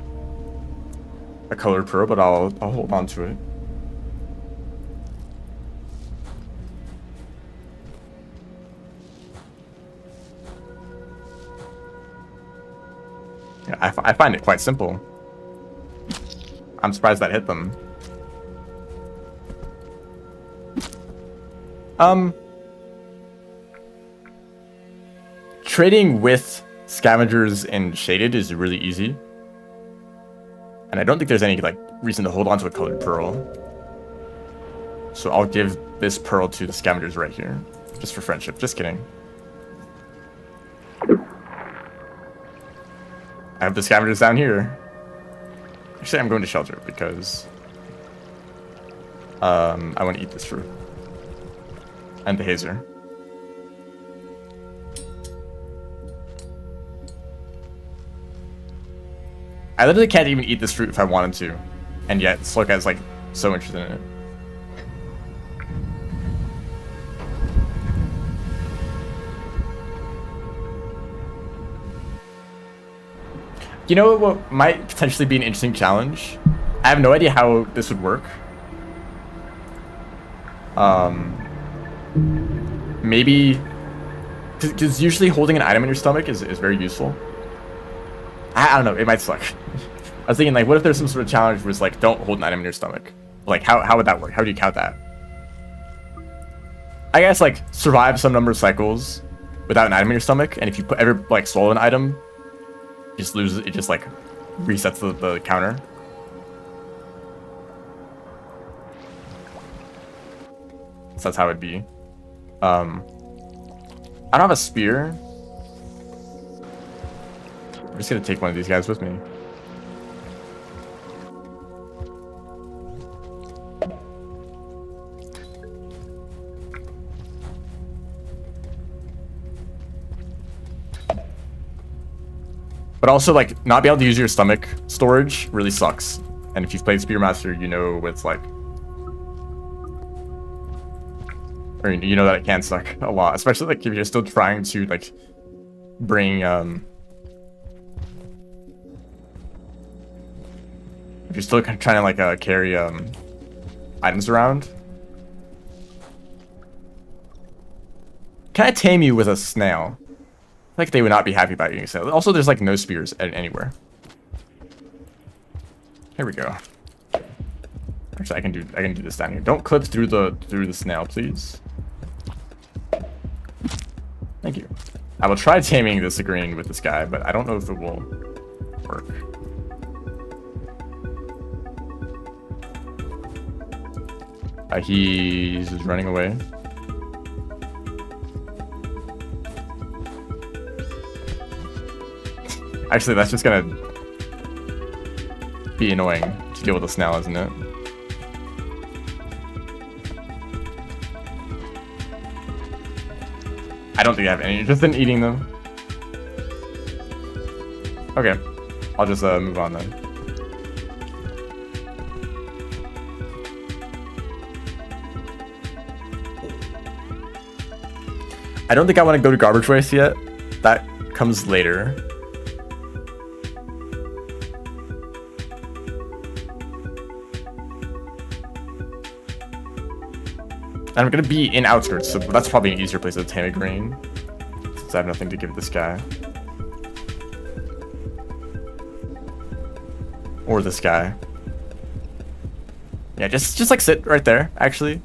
a colored pearl, but I'll hold on to it. Yeah, I find it quite simple. I'm surprised that hit them. Trading with scavengers in shaded is really easy. And I don't think there's any like reason to hold on to a colored pearl. So I'll give this pearl to the scavengers right here. Just for friendship. Just kidding. I have the scavengers down here. Actually, I'm going to shelter because I want to eat this fruit. And the hazer. I literally can't even eat this fruit if I wanted to. And yet, Sloka is like so interested in it. You know what might potentially be an interesting challenge? I have no idea how this would work. Maybe because usually holding an item in your stomach is very useful. I don't know, it might suck. I was thinking, like, what if there's some sort of challenge where it's like, don't hold an item in your stomach? Like, how would that work? How do you count that? I guess, like, survive some number of cycles without an item in your stomach, and if you ever, like, swallow an item, you just lose it, just, like, resets the counter. So that's how it'd be. I don't have a spear. I'm just gonna take one of these guys with me. But also, like, not being able to use your stomach storage really sucks. And if you've played Spearmaster, you know what it's like. Or you know that it can suck a lot, especially like if you're still trying to like bring if you're still trying to like carry items around. Can I tame you with a snail? Like they would not be happy about you. So also, there's like no spears anywhere. Here we go. Actually, I can do this down here. Don't clip through the snail, please. Thank you. I will try taming this green with this guy, but I don't know if it will work. He's just running away. Actually, that's just gonna be annoying to deal with a snail, isn't it? I don't think I have any interest in eating them. Okay, I'll just move on then. I don't think I want to go to garbage waste yet. That comes later. And I'm gonna be in outskirts, so that's probably an easier place to tame a green, since I have nothing to give this guy. Or this guy. Yeah, just like sit right there, actually.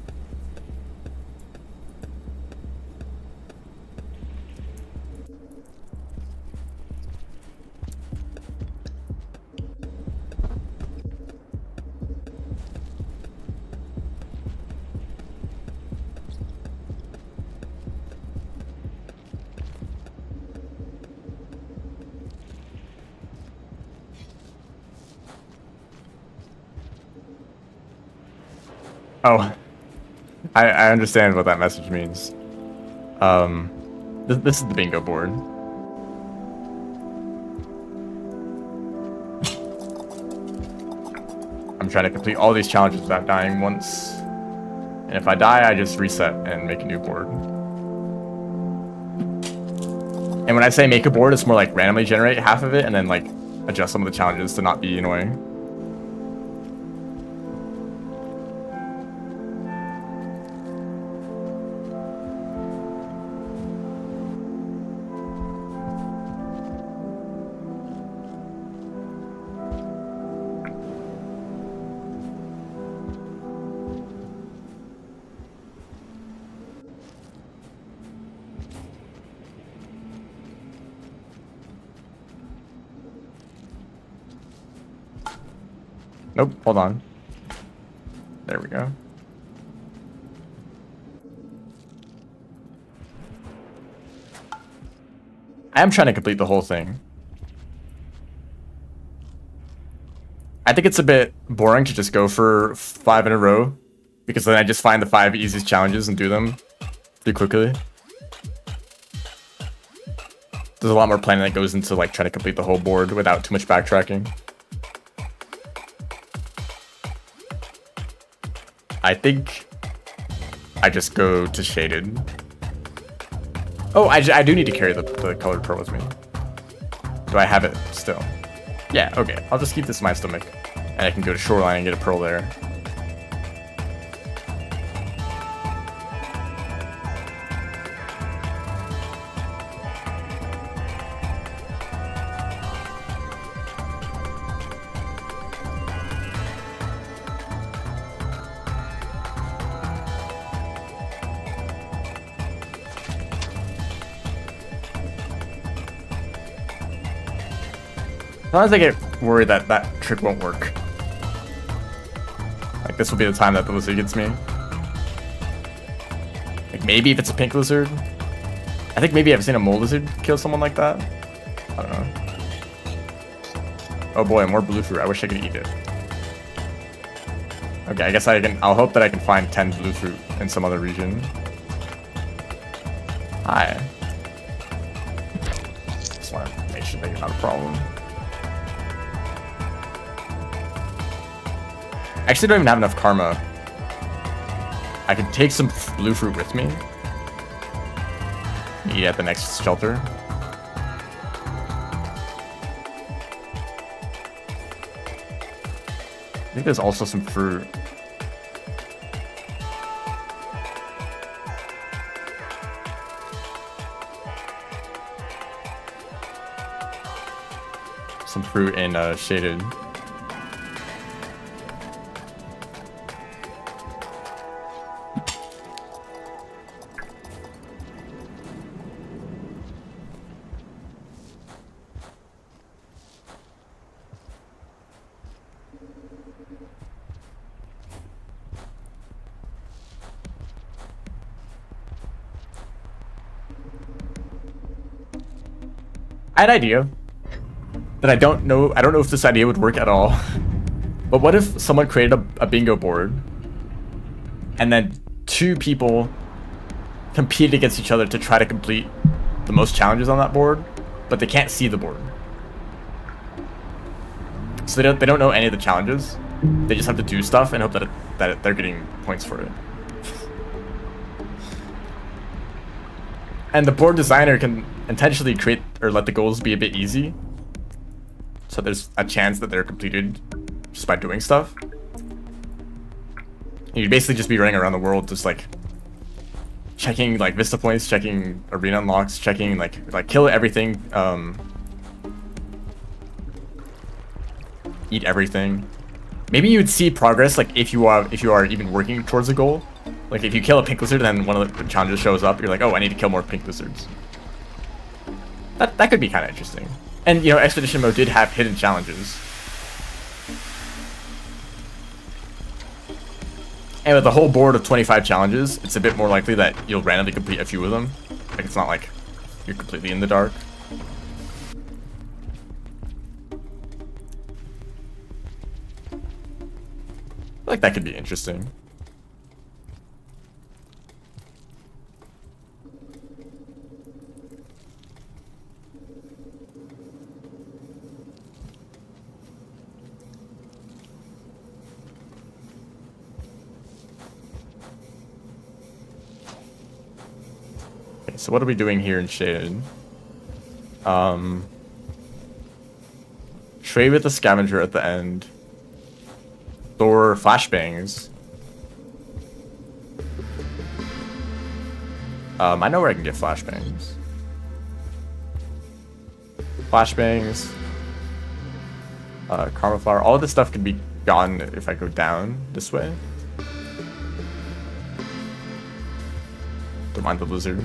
Oh, I understand what that message means. This is the bingo board. I'm trying to complete all these challenges without dying once. And if I die, I just reset and make a new board. And when I say make a board, it's more like randomly generate half of it and then like adjust some of the challenges to not be annoying. Nope, hold on. There we go. I am trying to complete the whole thing. I think it's a bit boring to just go for 5 in a row, because then I just find the 5 easiest challenges and do them pretty quickly. There's a lot more planning that goes into like trying to complete the whole board without too much backtracking. I think I just go to shaded. Oh, I do need to carry the colored pearl with me. Do I have it still? Yeah, okay. I'll just keep this in my stomach. And I can go to Shoreline and get a pearl there. Sometimes I get worried that that trick won't work. Like, this will be the time that the lizard gets me. Like, maybe if it's a pink lizard. I think maybe I've seen a mole lizard kill someone like that. I don't know. Oh boy, more blue fruit. I wish I could eat it. Okay, I guess I'll hope that I can find 10 blue fruit in some other region. Hi. Just want to make sure that you're not a problem. I actually don't even have enough karma. I can take some blue fruit with me. Eat at the next shelter. I think there's also some fruit. Some fruit in shaded. I had an idea that I don't know if this idea would work at all. But what if someone created a bingo board and then 2 people competed against each other to try to complete the most challenges on that board, but they can't see the board. So they don't know any of the challenges. They just have to do stuff and hope that they're getting points for it. And the board designer can intentionally create or let the goals be a bit easy, so there's a chance that they're completed just by doing stuff. And you'd basically just be running around the world just like checking like vista points, checking arena unlocks, checking like kill everything, eat everything. Maybe you'd see progress like if you are even working towards a goal. Like if you kill a pink lizard and then one of the challenges shows up, you're like, oh, I need to kill more pink lizards. That could be kind of interesting. And you know, Expedition Mode did have hidden challenges. And with the whole board of 25 challenges, it's a bit more likely that you'll randomly complete a few of them. Like it's not like you're completely in the dark. I feel like that could be interesting. So what are we doing here in Shaded? Trade with the scavenger at the end. Store flashbangs. I know where I can get flashbangs. Flashbangs. Karma flower. All of this stuff can be gotten if I go down this way. Don't mind the lizard.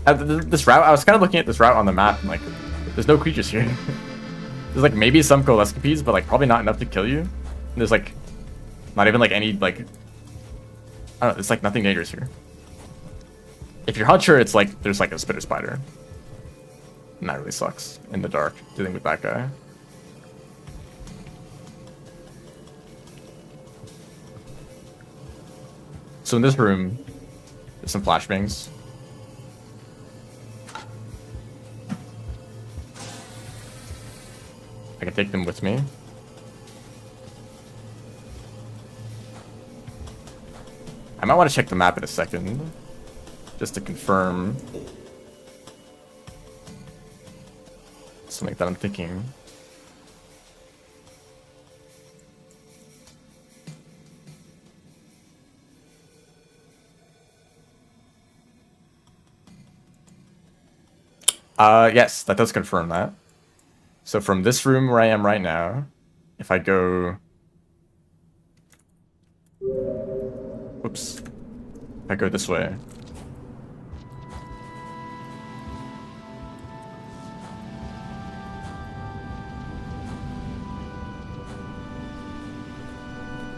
This route, I was kind of looking at this route on the map, and like, there's no creatures here. There's like maybe some Coalescapedes, but like probably not enough to kill you. And there's like, not even like any like, I don't know, it's like nothing dangerous here. If you're Hunter, it's like, there's like a spitter spider. And that really sucks in the dark, dealing with that guy. So in this room, there's some flashbangs. I can take them with me. I might want to check the map in a second, just to confirm something that I'm thinking. Yes, that does confirm that. So from this room where I am right now, if I go... Oops. If I go this way...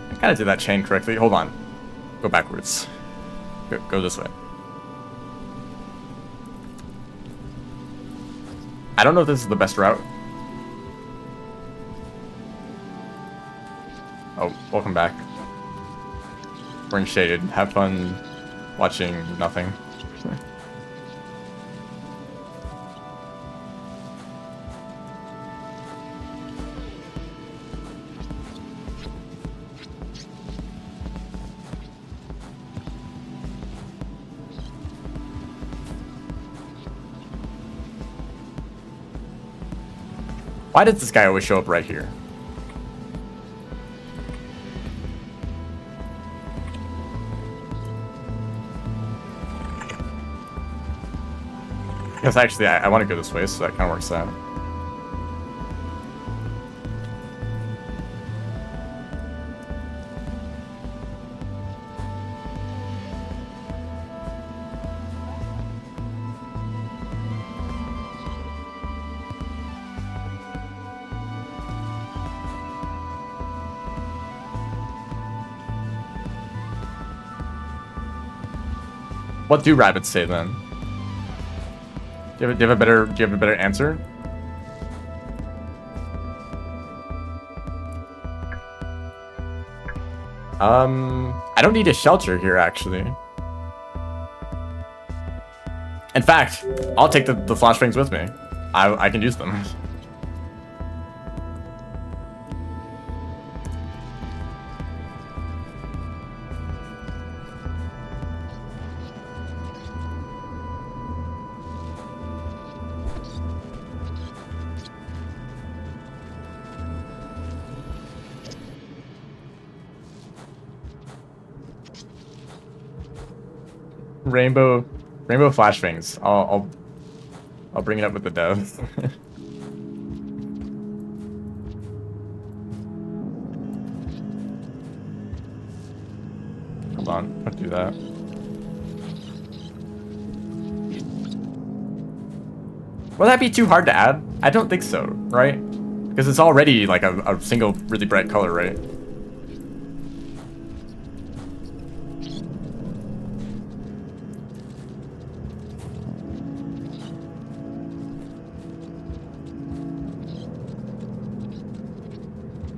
I kind of did that chain correctly. Hold on. Go backwards. Go this way. I don't know if this is the best route. Oh, welcome back. We're in Shaded. Have fun watching nothing. Why does this guy always show up right here? Because actually, I want to go this way, so that kind of works out. What do rabbits say then? Do you have a better answer? I don't need a shelter here actually. In fact, I'll take the flashbangs with me. I can use them. Rainbow flashbangs. I'll bring it up with the dev. Hold on, I'll do that. Will that be too hard to add? I don't think so, right? Because it's already like a single really bright color, right?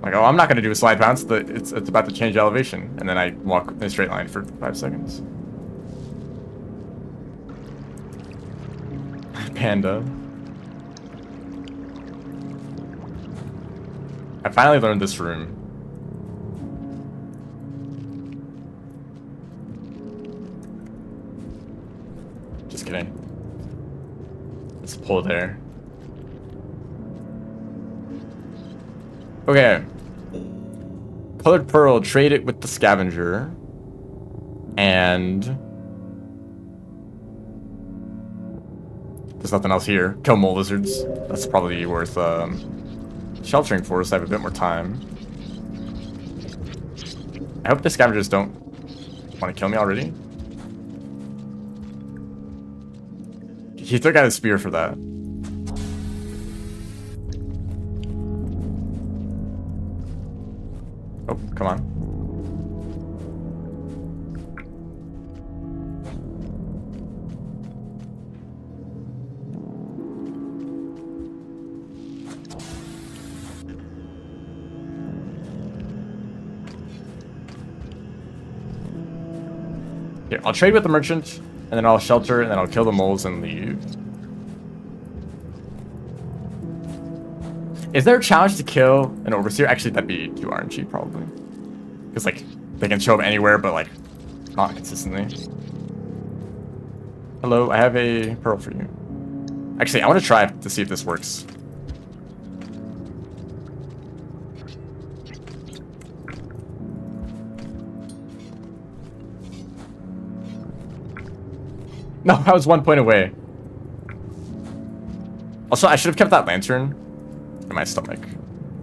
Like, oh, I'm not gonna do a slide bounce. It's about to change elevation, and then I walk in a straight line for 5 seconds. Panda. I finally learned this room. Just kidding. Let's pull there. Okay. Colored pearl, trade it with the scavenger. And there's nothing else here. Kill mole lizards. That's probably worth sheltering for, so I have a bit more time. I hope the scavengers don't want to kill me already. He took out his spear for that. Oh, come on. Here, I'll trade with the merchant, and then I'll shelter, and then I'll kill the moles and leave. Is there a challenge to kill an overseer? Actually, that'd be too RNG, probably. Because, like, they can show up anywhere, but, like, Not consistently. Hello, I have a pearl for you. Actually, I want to try to see if this works. No, I was 1 point away. Also, I should have kept that lantern in my stomach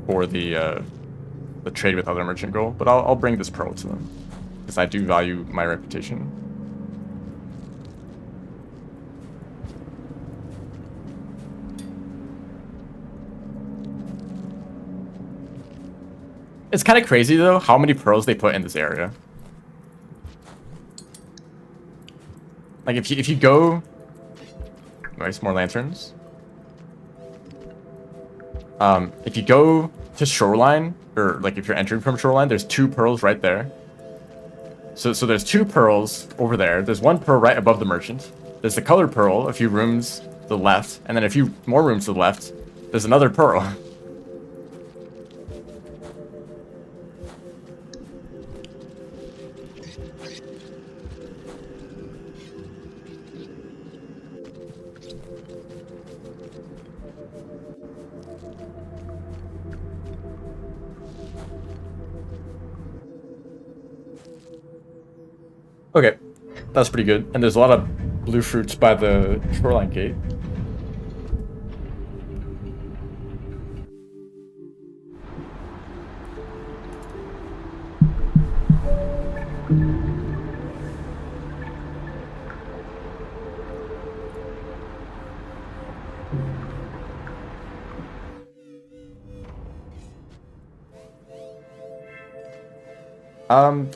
for the trade with other merchant goal, but I'll bring this pearl to them because I do value my reputation. It's kind of crazy though how many pearls they put in this area. Like if you go, nice, more lanterns. If you go to shoreline, or like if you're entering from shoreline, there's 2 pearls right there. So there's 2 pearls over there. There's 1 pearl right above the merchant. There's the colored pearl a few rooms to the left, and then a few more rooms to the left. There's another pearl. Okay, that's pretty good. And there's a lot of blue fruits by the shoreline gate.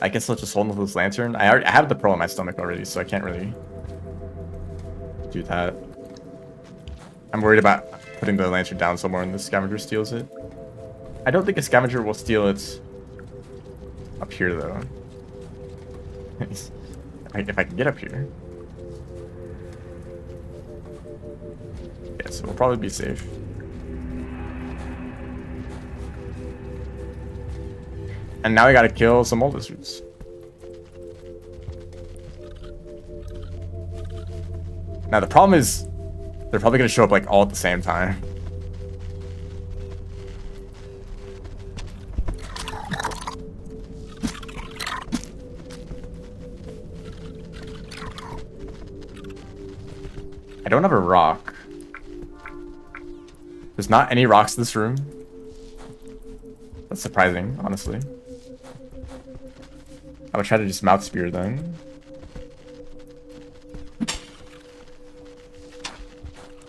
I guess I'll just hold on to this lantern. I have the pearl in my stomach already, so I can't really do that. I'm worried about putting the lantern down somewhere and the scavenger steals it. I don't think a scavenger will steal it up here, though. If I can get up here. Yes, it will probably be safe. And now I gotta kill some old lizards. Now the problem is, they're probably gonna show up like all at the same time. I don't have a rock. There's not any rocks in this room. That's surprising, honestly. I would try to just mouth spear then.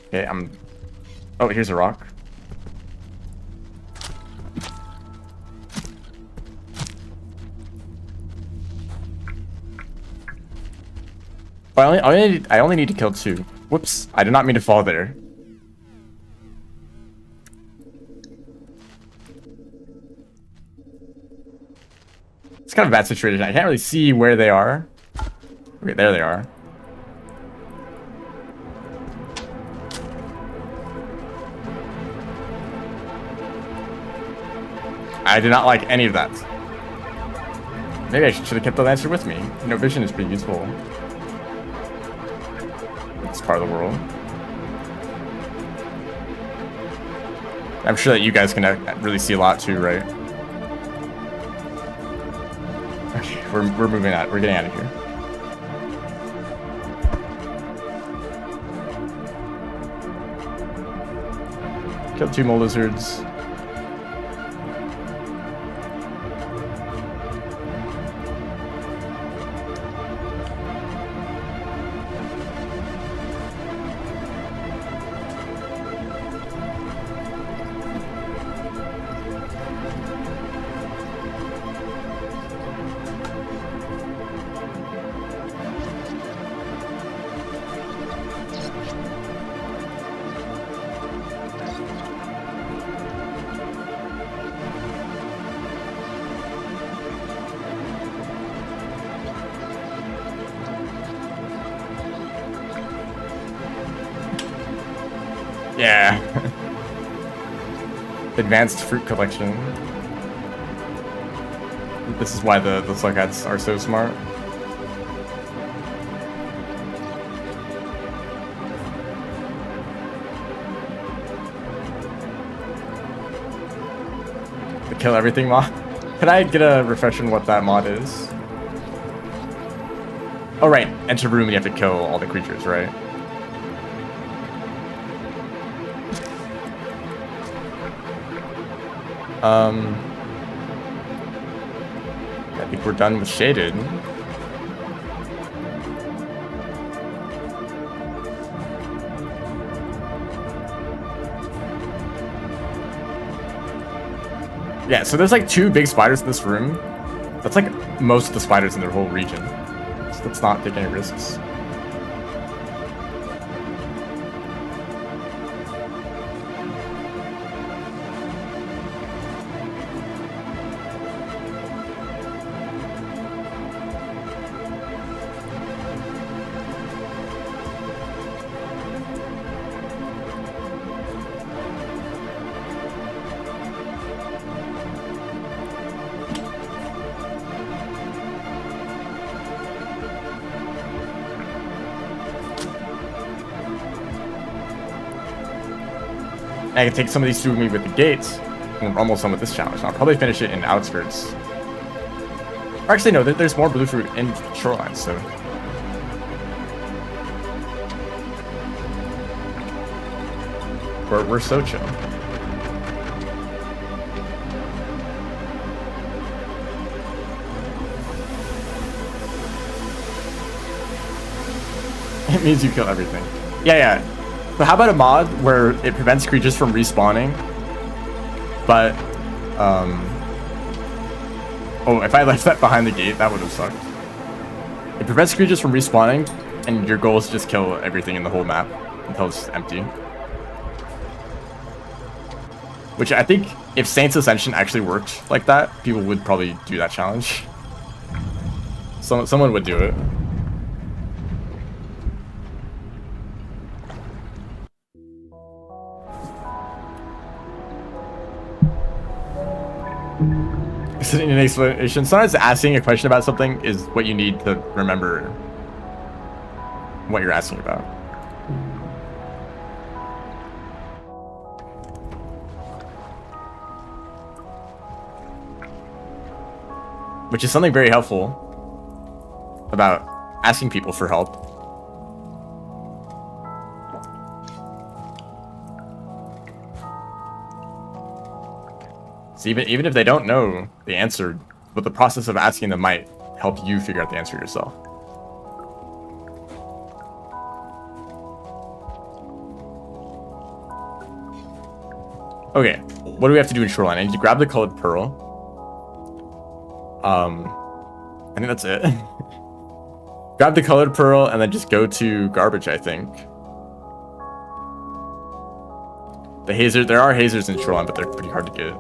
Okay, oh, here's a rock. I only need to kill 2. Whoops, I did not mean to fall there. It's kind of a bad situation. I can't really see where they are. Okay, there they are. I did not like any of that. Maybe I should have kept the lancer with me. You know, vision is pretty useful. It's part of the world. I'm sure that you guys can really see a lot too, right? Okay, we're moving out. We're getting out of here. Killed 2 more lizards. Yeah. Advanced fruit collection. This is why the slugheads are so smart. kill everything mod. Could I get a refresher on what that mod is? Oh, right. Enter room and you have to kill all the creatures, right? I think we're done with shaded. Yeah, so there's like 2 big spiders in this room. That's like most of the spiders in their whole region. So let's not take any risks. I can take some of these through me with the gates, and we're almost done with this challenge. I'll probably finish it in outskirts. Or actually, no, there's more blue fruit in shoreline, so. We're so chill. It means you kill everything. Yeah. But how about a mod where it prevents creatures from respawning? But, oh, if I left that behind the gate, that would have sucked. It prevents creatures from respawning, and your goal is to just kill everything in the whole map until it's empty. Which I think, if Saints Ascension actually worked like that, people would probably do that challenge. Someone would do it. An explanation. Sometimes asking a question about something is what you need to remember what you're asking about. Which is something very helpful about asking people for help. So even if they don't know the answer, but the process of asking them might help you figure out the answer yourself. Okay, what do we have to do in shoreline? I need to grab the colored pearl. I think that's it. Grab the colored pearl and then just go to garbage, I think. The hazer, there are hazers in shoreline, but they're pretty hard to get.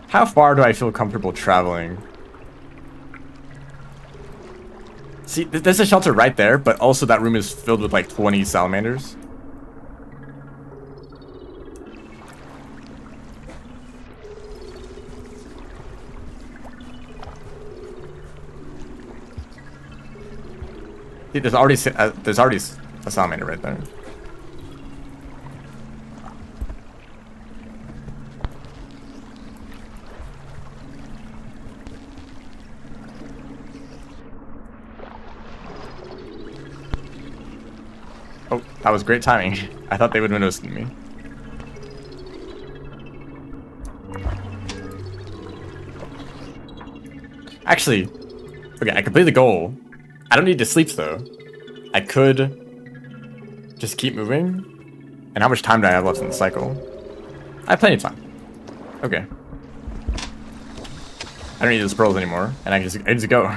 How far do I feel comfortable traveling? See, there's a shelter right there, but also that room is filled with like 20 salamanders. See, there's already a salamander right there. Oh, that was great timing. I thought they would have noticed me. Actually, okay, I complete the goal. I don't need to sleep though. I could just keep moving. And how much time do I have left in the cycle? I have plenty of time. Okay. I don't need those pearls anymore, and I just go.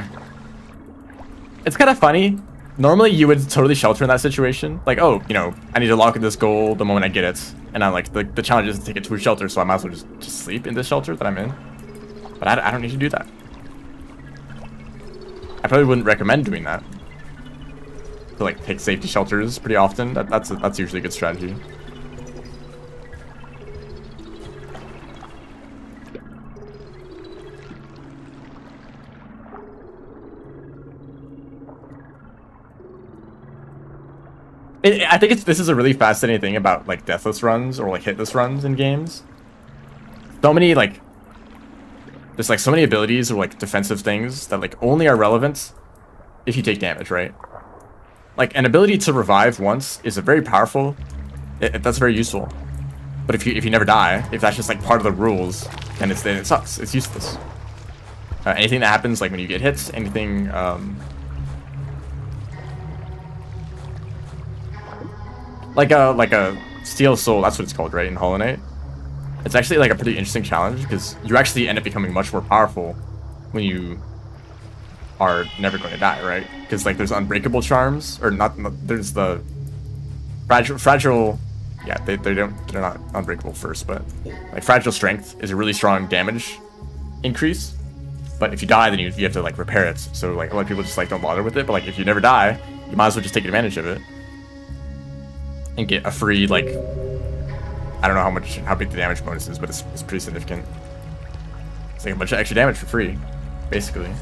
It's kind of funny. Normally, you would totally shelter in that situation. Like, oh, you know, I need to lock in this goal the moment I get it. And I'm like, the challenge is to take it to a shelter, so I might as well just sleep in this shelter that I'm in. But I don't need to do that. I probably wouldn't recommend doing that. To like take safety shelters pretty often. That's usually a good strategy. I think this is a really fascinating thing about like deathless runs or like hitless runs in games. So many like there's like so many abilities or like defensive things that like only are relevant if you take damage, right? Like an ability to revive once is a very powerful. That's very useful. But if you never die, if that's just like part of the rules, then it sucks. It's useless. Anything that happens like when you get hit, anything. Like a Steel Soul, that's what it's called, right, in Hollow Knight. It's actually like a pretty interesting challenge because you actually end up becoming much more powerful when you are never going to die, right? Because like there's unbreakable charms, or not. There's the fragile. Yeah, they're not unbreakable first, but like fragile strength is a really strong damage increase. But if you die, then you have to like repair it. So like a lot of people just like don't bother with it. But like if you never die, you might as well just take advantage of it. And get a free, like, I don't know how big the damage bonus is, but it's pretty significant. It's like a bunch of extra damage for free, basically. You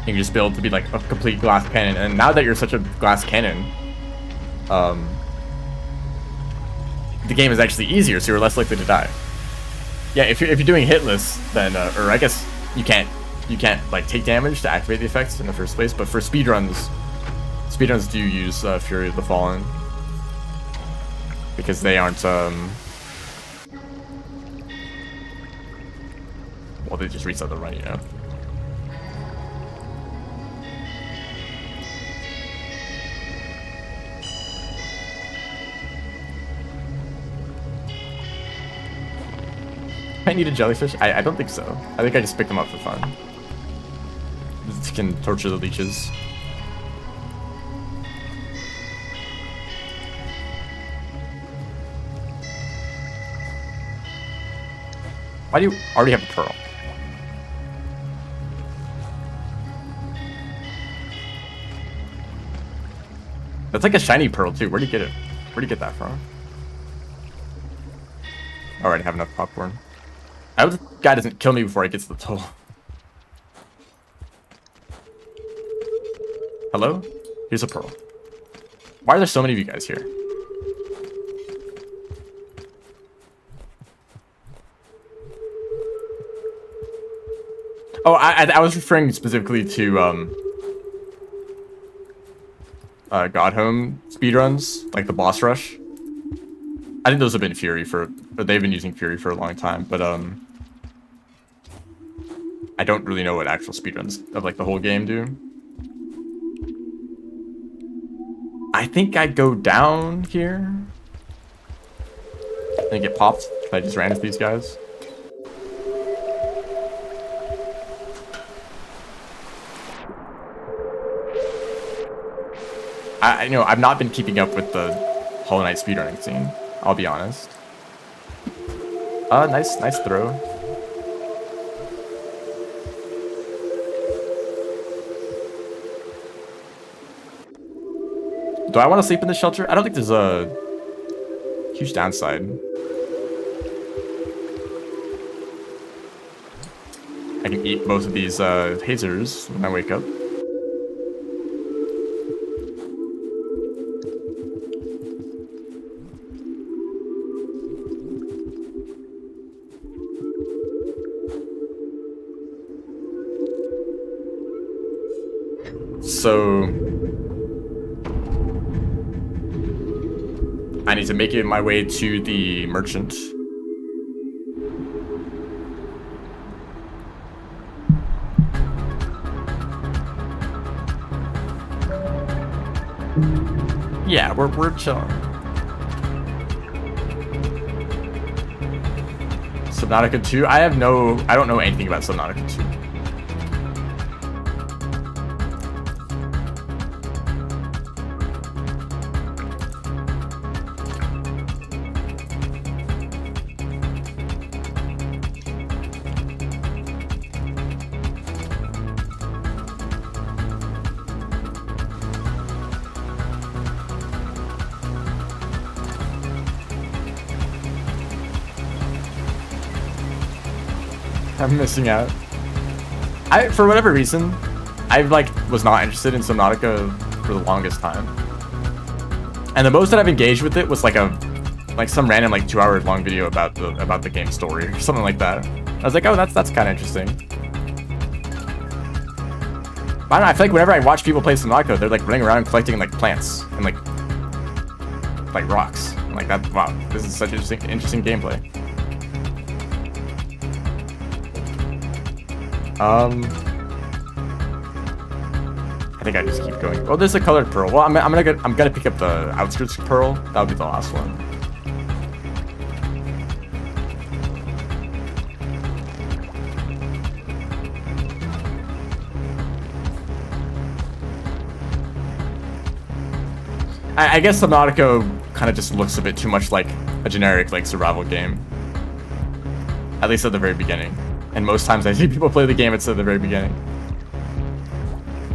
can just build to be like a complete glass cannon, and now that you're such a glass cannon, the game is actually easier, so you're less likely to die. Yeah, if you're doing hitless, then or I guess you can't like take damage to activate the effects in the first place, but for speedruns do use Fury of the Fallen. Because they aren't, well, they just reset the run, you know? I need a jellyfish? I don't think so. I think I just picked them up for fun. This can torture the leeches. Why do you already have a pearl? That's like a shiny pearl too. Where'd you get it? Where'd you get that from? Alright, I have enough popcorn. I hope the guy doesn't kill me before he gets the toll. Hello? Here's a pearl. Why are there so many of you guys here? Oh, I was referring specifically to Godhome speedruns, like the boss rush. I think those have been they've been using Fury for a long time, but I don't really know what actual speedruns of like the whole game do. I think I'd go down here and get popped if I just ran into these guys. You know, I've not been keeping up with the Hollow Knight speedrunning scene, I'll be honest. Nice throw. Do I want to sleep in the shelter? I don't think there's a huge downside. I can eat both of these hazers when I wake up. So I need to make it my way to the merchant. Yeah, we're chilling. Subnautica 2? I don't know anything about Subnautica 2. I'm missing out. For whatever reason, I was not interested in Subnautica for the longest time. And the most that I've engaged with it was like some random 2 hour long video about the game story or something like that. I was like, oh, that's kind of interesting. I don't know, I feel like whenever I watch people play Subnautica, they're running around collecting plants and like rocks. I'm like, that, wow, this is such interesting gameplay. I think I just keep going. Oh, there's a colored pearl. Well, I'm gonna pick up the outskirts pearl. That'll be the last one. I guess Subnautica kind of just looks a bit too much like a generic survival game. At least at the very beginning. And most times I see people play the game, it's at the very beginning.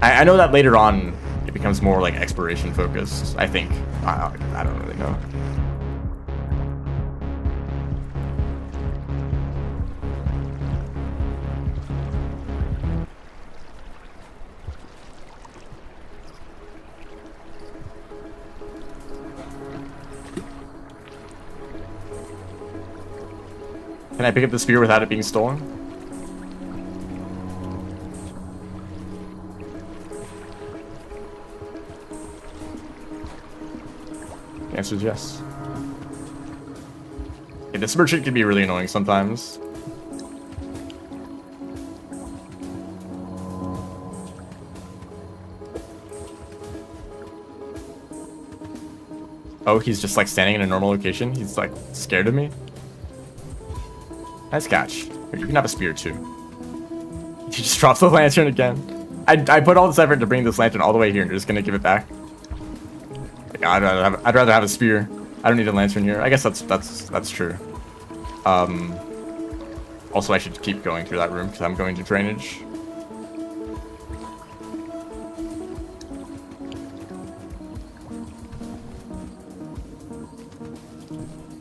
I know that later on it becomes more exploration focused, I think. I don't really know. Can I pick up the spear without it being stolen? The answer is yes. Okay, this merchant can be really annoying sometimes. Oh, he's just standing in a normal location? He's scared of me? Nice catch. Here, you can have a spear too. He just drops the lantern again. I put all this effort to bring this lantern all the way here and you're just gonna give it back? I'd rather have a spear. I don't need a lantern here. I guess that's true. Also, I should keep going through that room because I'm going to drainage.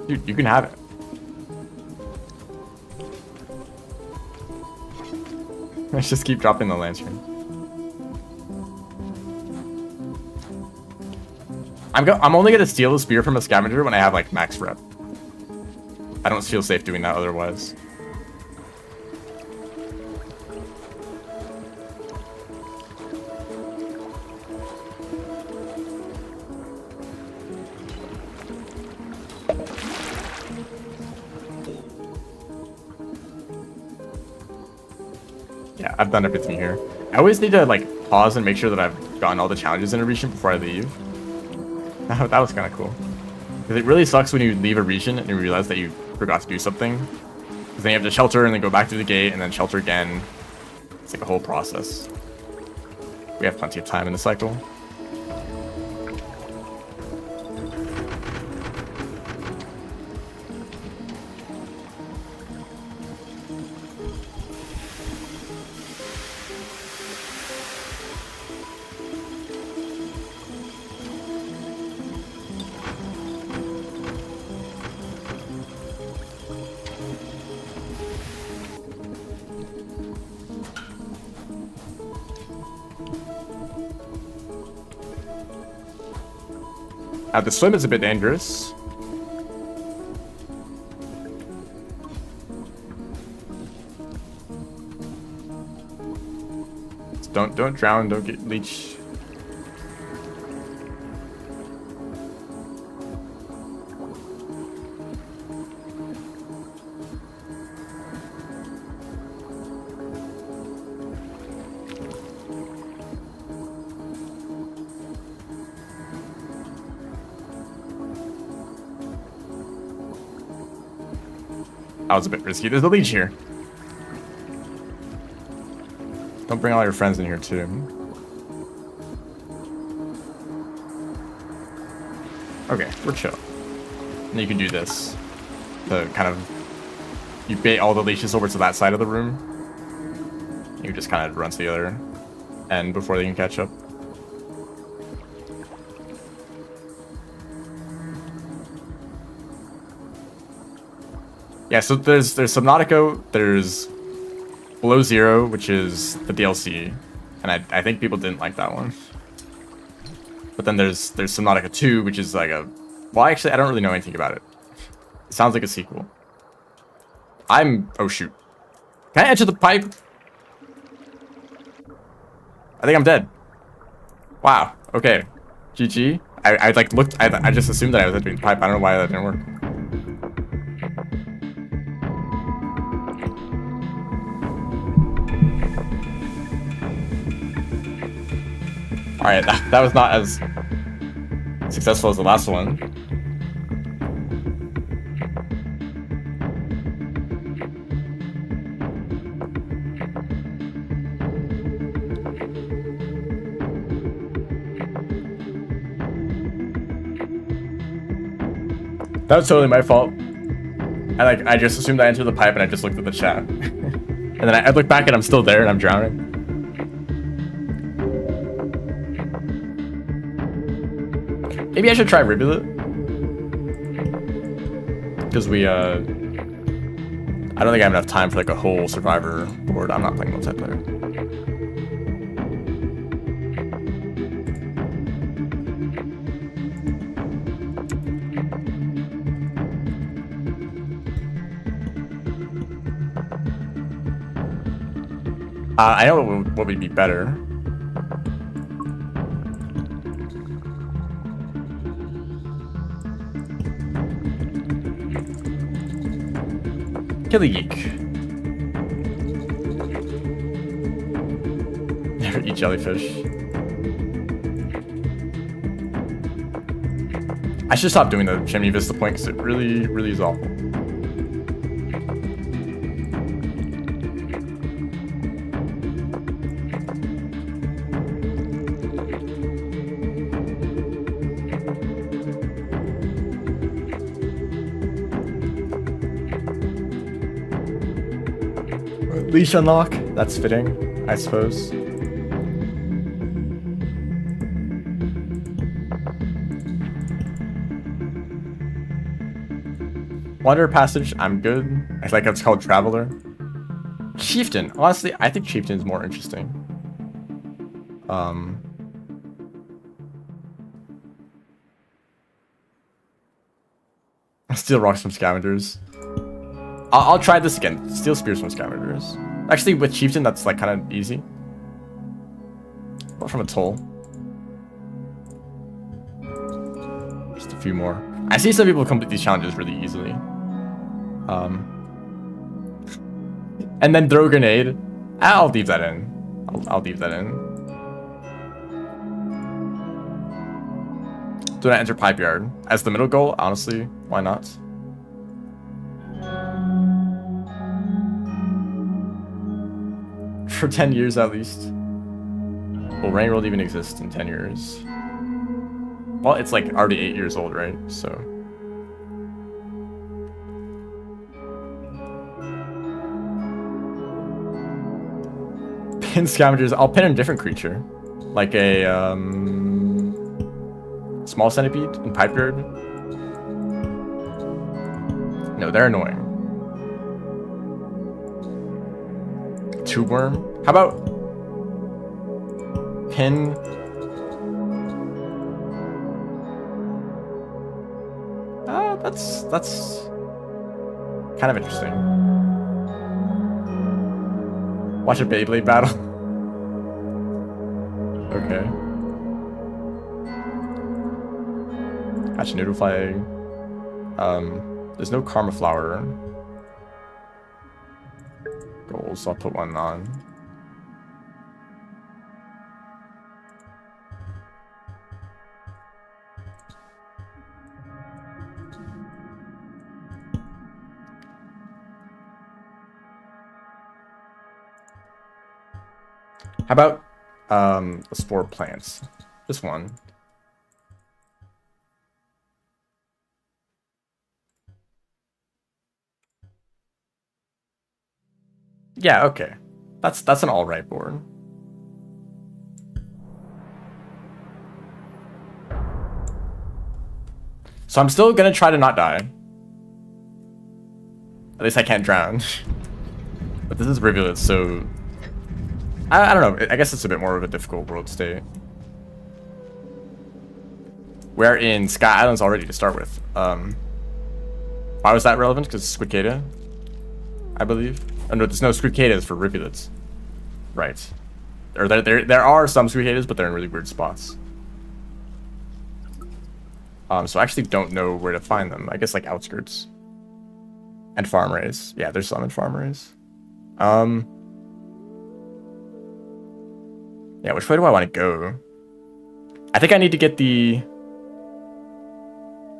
Dude, you can have it. Let's just keep dropping the lantern. I'm only gonna steal the spear from a scavenger when I have max rep. I don't feel safe doing that otherwise. Yeah, I've done everything here. I always need to pause and make sure that I've gotten all the challenges in a region before I leave. That was kind of cool. Because it really sucks when you leave a region and you realize that you forgot to do something. Because then you have to shelter and then go back to the gate and then shelter again. It's a whole process. We have plenty of time in the cycle. The swim is a bit dangerous. Don't drown, don't get leech. That was a bit risky. There's a leech here. Don't bring all your friends in here too. Okay, we're chill. And you can do this. To kind of... You bait all the leeches over to that side of the room. You just kind of run to the other end before they can catch up. Yeah, so there's Subnautica, there's Below Zero, which is the DLC, and I think people didn't like that one. But then there's Subnautica 2, which is like a... Well, actually, I don't really know anything about it. It sounds like a sequel. Oh, shoot. Can I enter the pipe? I think I'm dead. Wow. Okay. GG. I like looked... I just assumed that I was entering the pipe. I don't know why that didn't work. Alright, that was not as successful as the last one. That was totally my fault. I just assumed I entered the pipe and I just looked at the chat. And then I looked back and I'm still there and I'm drowning. Maybe I should try Rivulet. Because I don't think I have enough time for like a whole survivor board. I'm not playing multiplayer. I know what would be better. Kill a geek. Never eat jellyfish. I should stop doing the chimney vista point because it really, really is awful. Leash unlock? That's fitting, I suppose. Wander Passage, I'm good. I like it's called Traveler. Chieftain, honestly, I think Chieftain is more interesting. Steal rocks from scavengers. I'll try this again. Steal spears from scavengers. Actually, with Chieftain, that's like kind of easy. What from a toll? Just a few more. I see some people complete these challenges really easily. And then throw a grenade. I'll leave that in. I'll leave that in. Do not enter pipe yard. As the middle goal, honestly, why not? For 10 years at least. Will Rain World even exist in 10 years? Well, it's like already 8 years old, right? So. Pin scavengers. I'll pin a different creature. Like a small centipede in pipe yard. No, they're annoying. Tube worm. How about pin? That's kind of interesting. Watch a Beyblade battle. Okay. Hatch a noodle flag. There's no karma flower. Goals, so I'll put one on. How about spore plants? Just one. Yeah, okay. That's an alright board. So I'm still gonna try to not die. At least I can't drown. But this is Rivulet, so I don't know. I guess it's a bit more of a difficult world state. We're in Sky Islands already to start with. Why was that relevant? Because Squidcada, I believe. Oh no, there's no Squidcadas for rivulets. Right. Or there are some Squidcadas, but they're in really weird spots. So I actually don't know where to find them. I guess like outskirts. And farm rays. Yeah, there's some in farm rays. Yeah, which way do I want to go? I think I need to get the...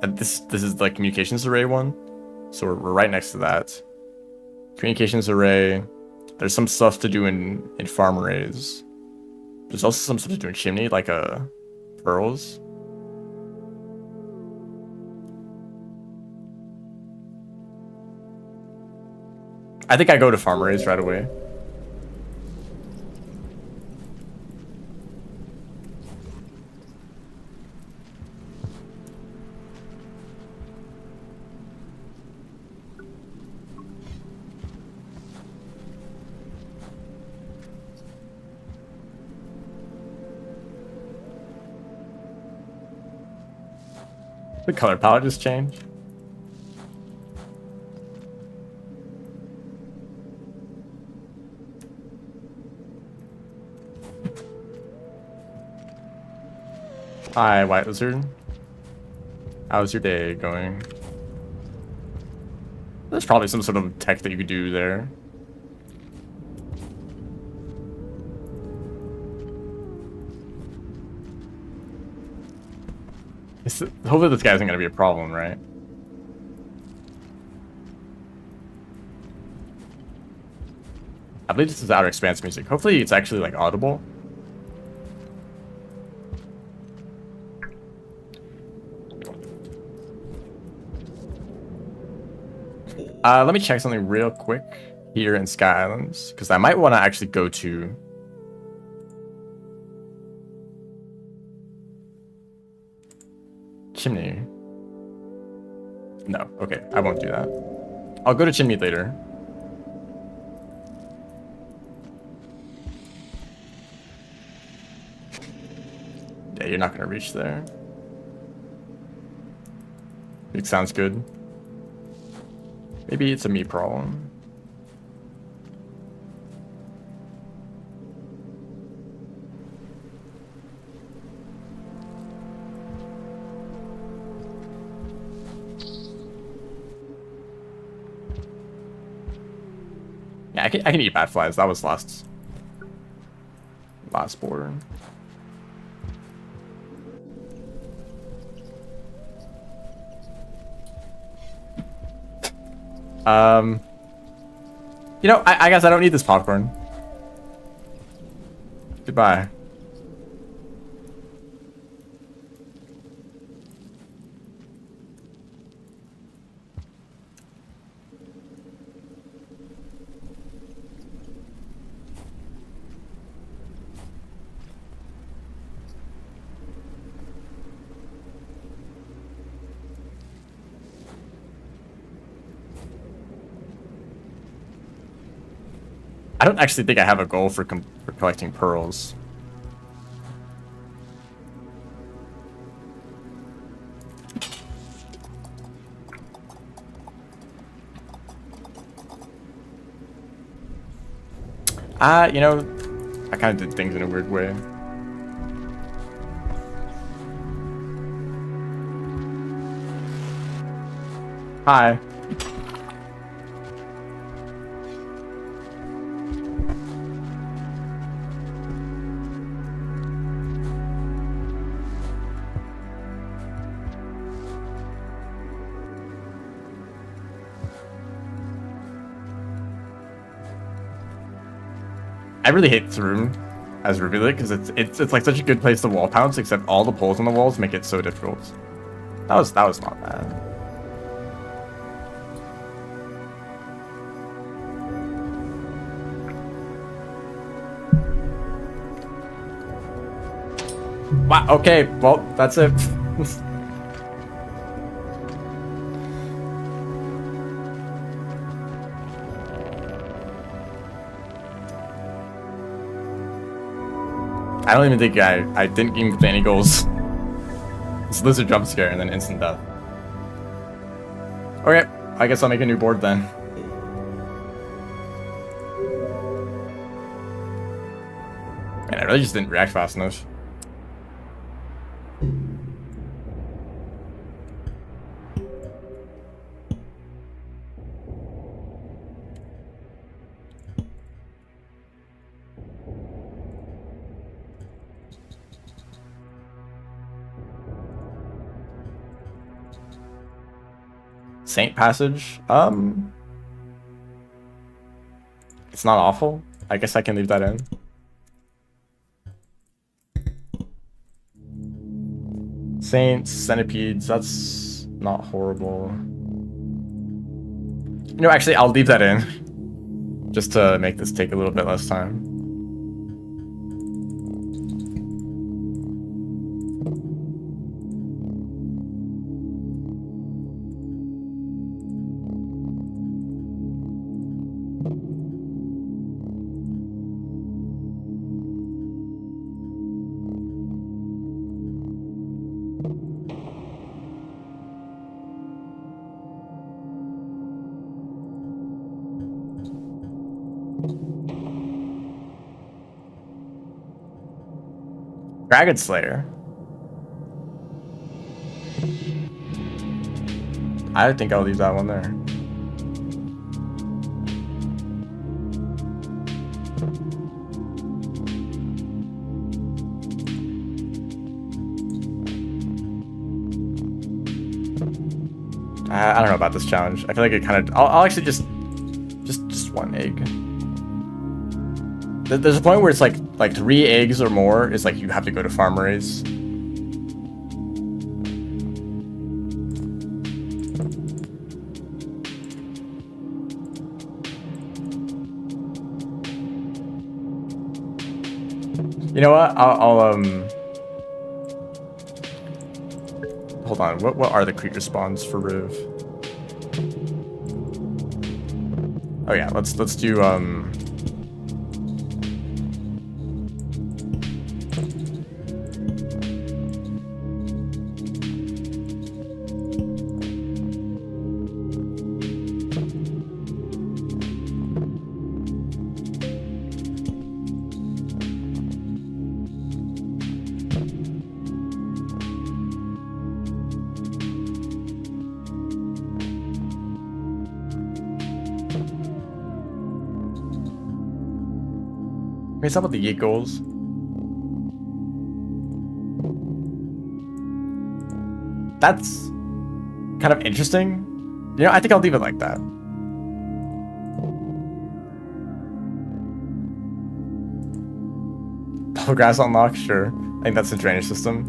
This is like communications array one. So we're right next to that. Communications array. There's some stuff to do in farm arrays. There's also some stuff to do in chimney, like pearls. I think I go to farm arrays right away. The color palette just changed. Hi, White Lizard. How's your day going? There's probably some sort of tech that you could do there. Hopefully this guy isn't going to be a problem, right? I believe this is Outer Expanse music. Hopefully it's actually like audible. Let me check something real quick here in Sky Islands, because I might want to actually go to... Chimney. No, okay, I won't do that. I'll go to Chimney later. Yeah, you're not going to reach there. It sounds good. Maybe it's a me problem. Yeah, I can eat bat flies. That was last board. You know, I guess I don't need this popcorn. Goodbye. I don't actually think I have a goal for collecting pearls. You know, I kind of did things in a weird way. Hi. I really hate this room. as Rivulet because it's like such a good place to wall pounce, except all the poles on the walls make it so difficult. That was not bad. Wow. Okay. Well, that's it. I don't even think I didn't even complete any goals. This lizard jump scare and then instant death. Okay, I guess I'll make a new board then. Man, I really just didn't react fast enough. Saint Passage. It's not awful. I guess I can leave that in. Saints, Centipedes, that's not horrible. You know, actually, I'll leave that in. Just to make this take a little bit less time. Dragon Slayer. I think I'll leave that one there. I don't know about this challenge. I feel like it kind of. I'll actually just one egg. There's a point where it's like 3 eggs or more is like you have to go to farm raise. You know what? I'll hold on. What are the creature spawns for Riv? Oh yeah, let's do It's about the Yeet goals. That's kind of interesting. You know, I think I'll leave it like that. Bubble grass unlock, sure. I think that's the drainage system.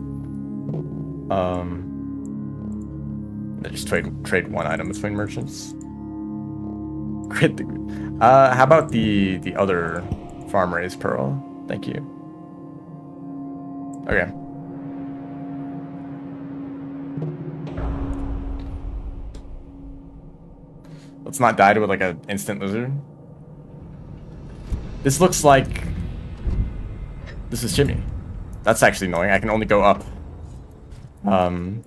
Just trade one item between merchants. Great. How about the other farm raised pearl? Thank you. Okay. Let's not die to like an instant lizard. This looks like this is chimney. That's actually annoying. I can only go up. Well,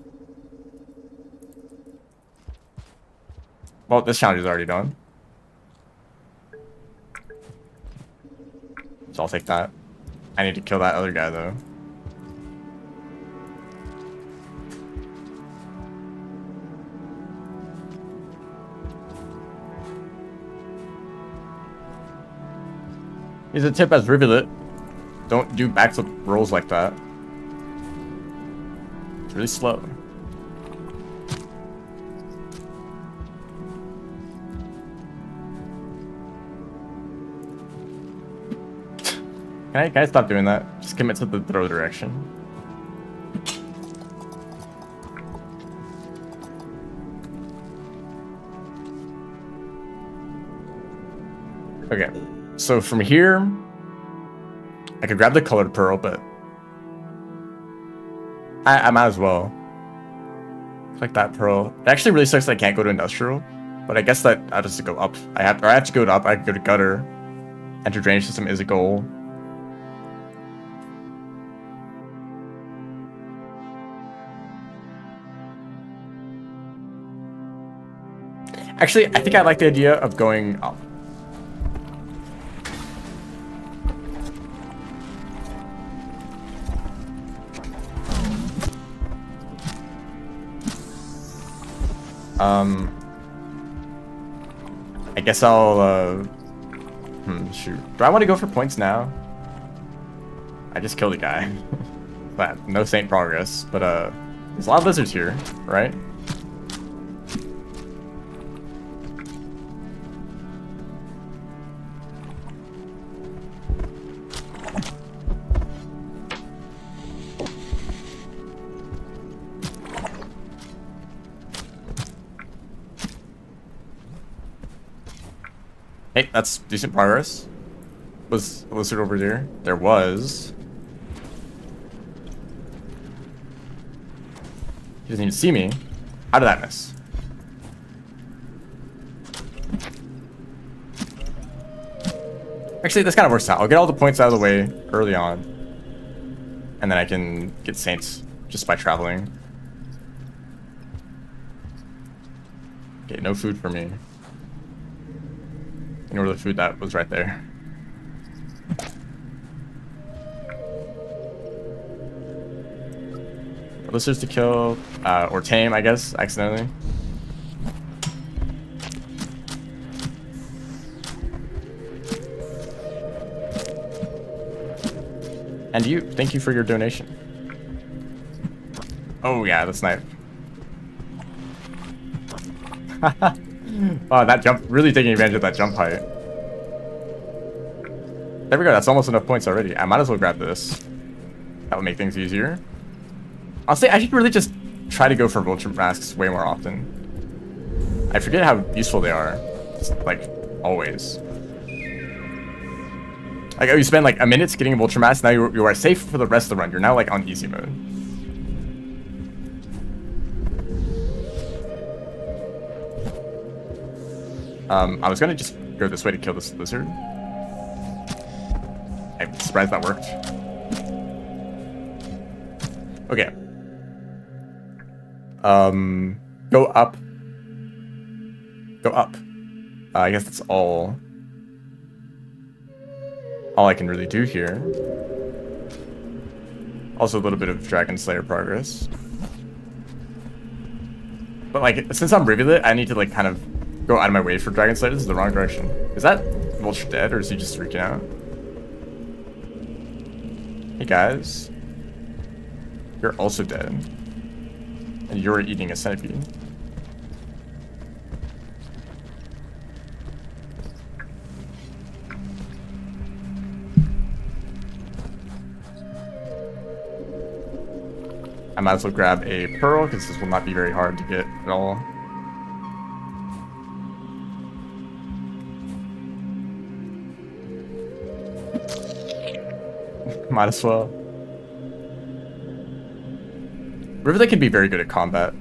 this challenge is already done. So I'll take that. I need to kill that other guy though. Here's a tip as Rivulet. Don't do backflip rolls like that. It's really slow. Can I stop doing that? Just commit to the throw direction. Okay, so from here, I could grab the colored pearl, but I might as well. Like that pearl. It actually really sucks that I can't go to industrial, but I guess that I'll just go up. I have to go up. I can go to gutter. Enter drainage system is a goal. Actually, I think I like the idea of going up. I guess I'll, shoot. Do I want to go for points now? I just killed a guy. But no saint progress, but, there's a lot of lizards here, right? Hey, that's decent progress. Was a lizard over there? There was. He doesn't even see me. How did that miss? Actually, this kind of works out. I'll get all the points out of the way early on. And then I can get saints just by traveling. Okay, no food for me. Ignore the food that was right there. Lizards to kill, or tame, I guess, accidentally. And you, thank you for your donation. Oh yeah, that's nice. Oh, that jump, really taking advantage of that jump height. There we go, that's almost enough points already. I might as well grab this. That would make things easier. Honestly, I should really just try to go for vulture masks way more often. I forget how useful they are. Just, like, always. Like, you spend like a minute getting a vulture mask, now you are safe for the rest of the run. You're now like on easy mode. I was gonna just go this way to kill this lizard. I'm surprised that worked. Okay. Go up. Go up. I guess that's all I can really do here. Also a little bit of Dragon Slayer progress. But like, since I'm Rivulet, I need to like kind of go out of my way for Dragon Slayer. This is the wrong direction. Is that Vulture dead, or is he just freaking out? Hey guys. You're also dead. And you're eating a centipede. I might as well grab a pearl, because this will not be very hard to get at all. Might as well. Rivulet can be very good at combat.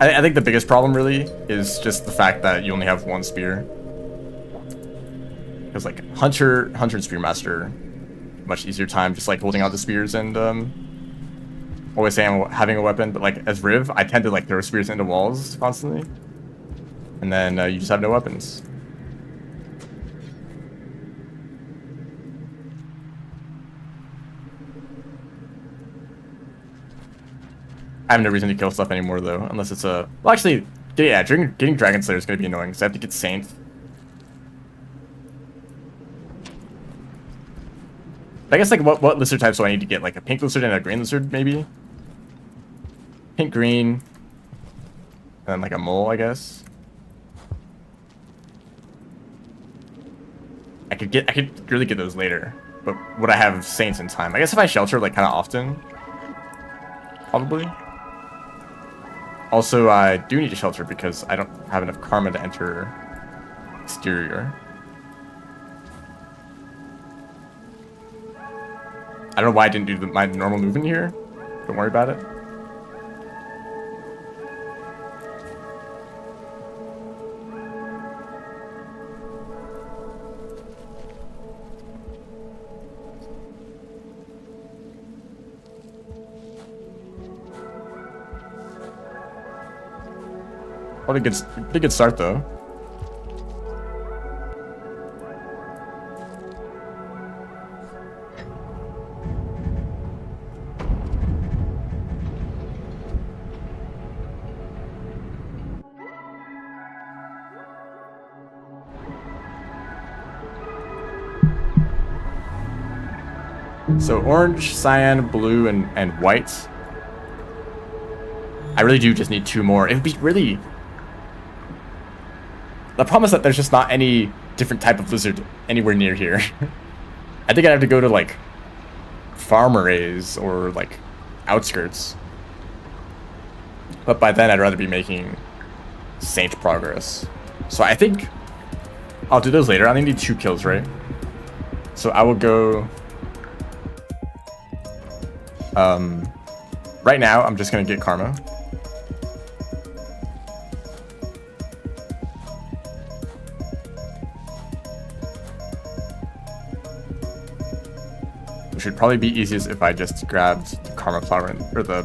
I think the biggest problem really is just the fact that you only have one spear. Because like Hunter and Spearmaster, much easier time just like holding out the spears and always saying having a weapon, but like as Riv, I tend to like throw spears into walls constantly. And then you just have no weapons. I have no reason to kill stuff anymore though, unless it's a... Well, actually, yeah, getting Dragon Slayer is going to be annoying, because I have to get Saint. I guess, like, what lizard types do I need to get? Like, a pink lizard and a green lizard, maybe? Pink, green. And then, like, a mole, I guess. I could really get those later. But would I have Saints in time? I guess if I shelter like kind of often, probably. Also, I do need to shelter because I don't have enough karma to enter exterior. I don't know why I didn't do my normal movement here. Don't worry about it. Probably pretty good start though. So orange, cyan, blue, and white. I really do just need 2 more. It would be really... The problem is that there's just not any different type of lizard anywhere near here. I think I'd have to go to, like, farm arrays or, like, outskirts. But by then, I'd rather be making Saint progress. So I think I'll do those later. I only need 2 kills, right? So I will go... right now, I'm just going to get karma. Which would probably be easiest if I just grabbed the karma flower or the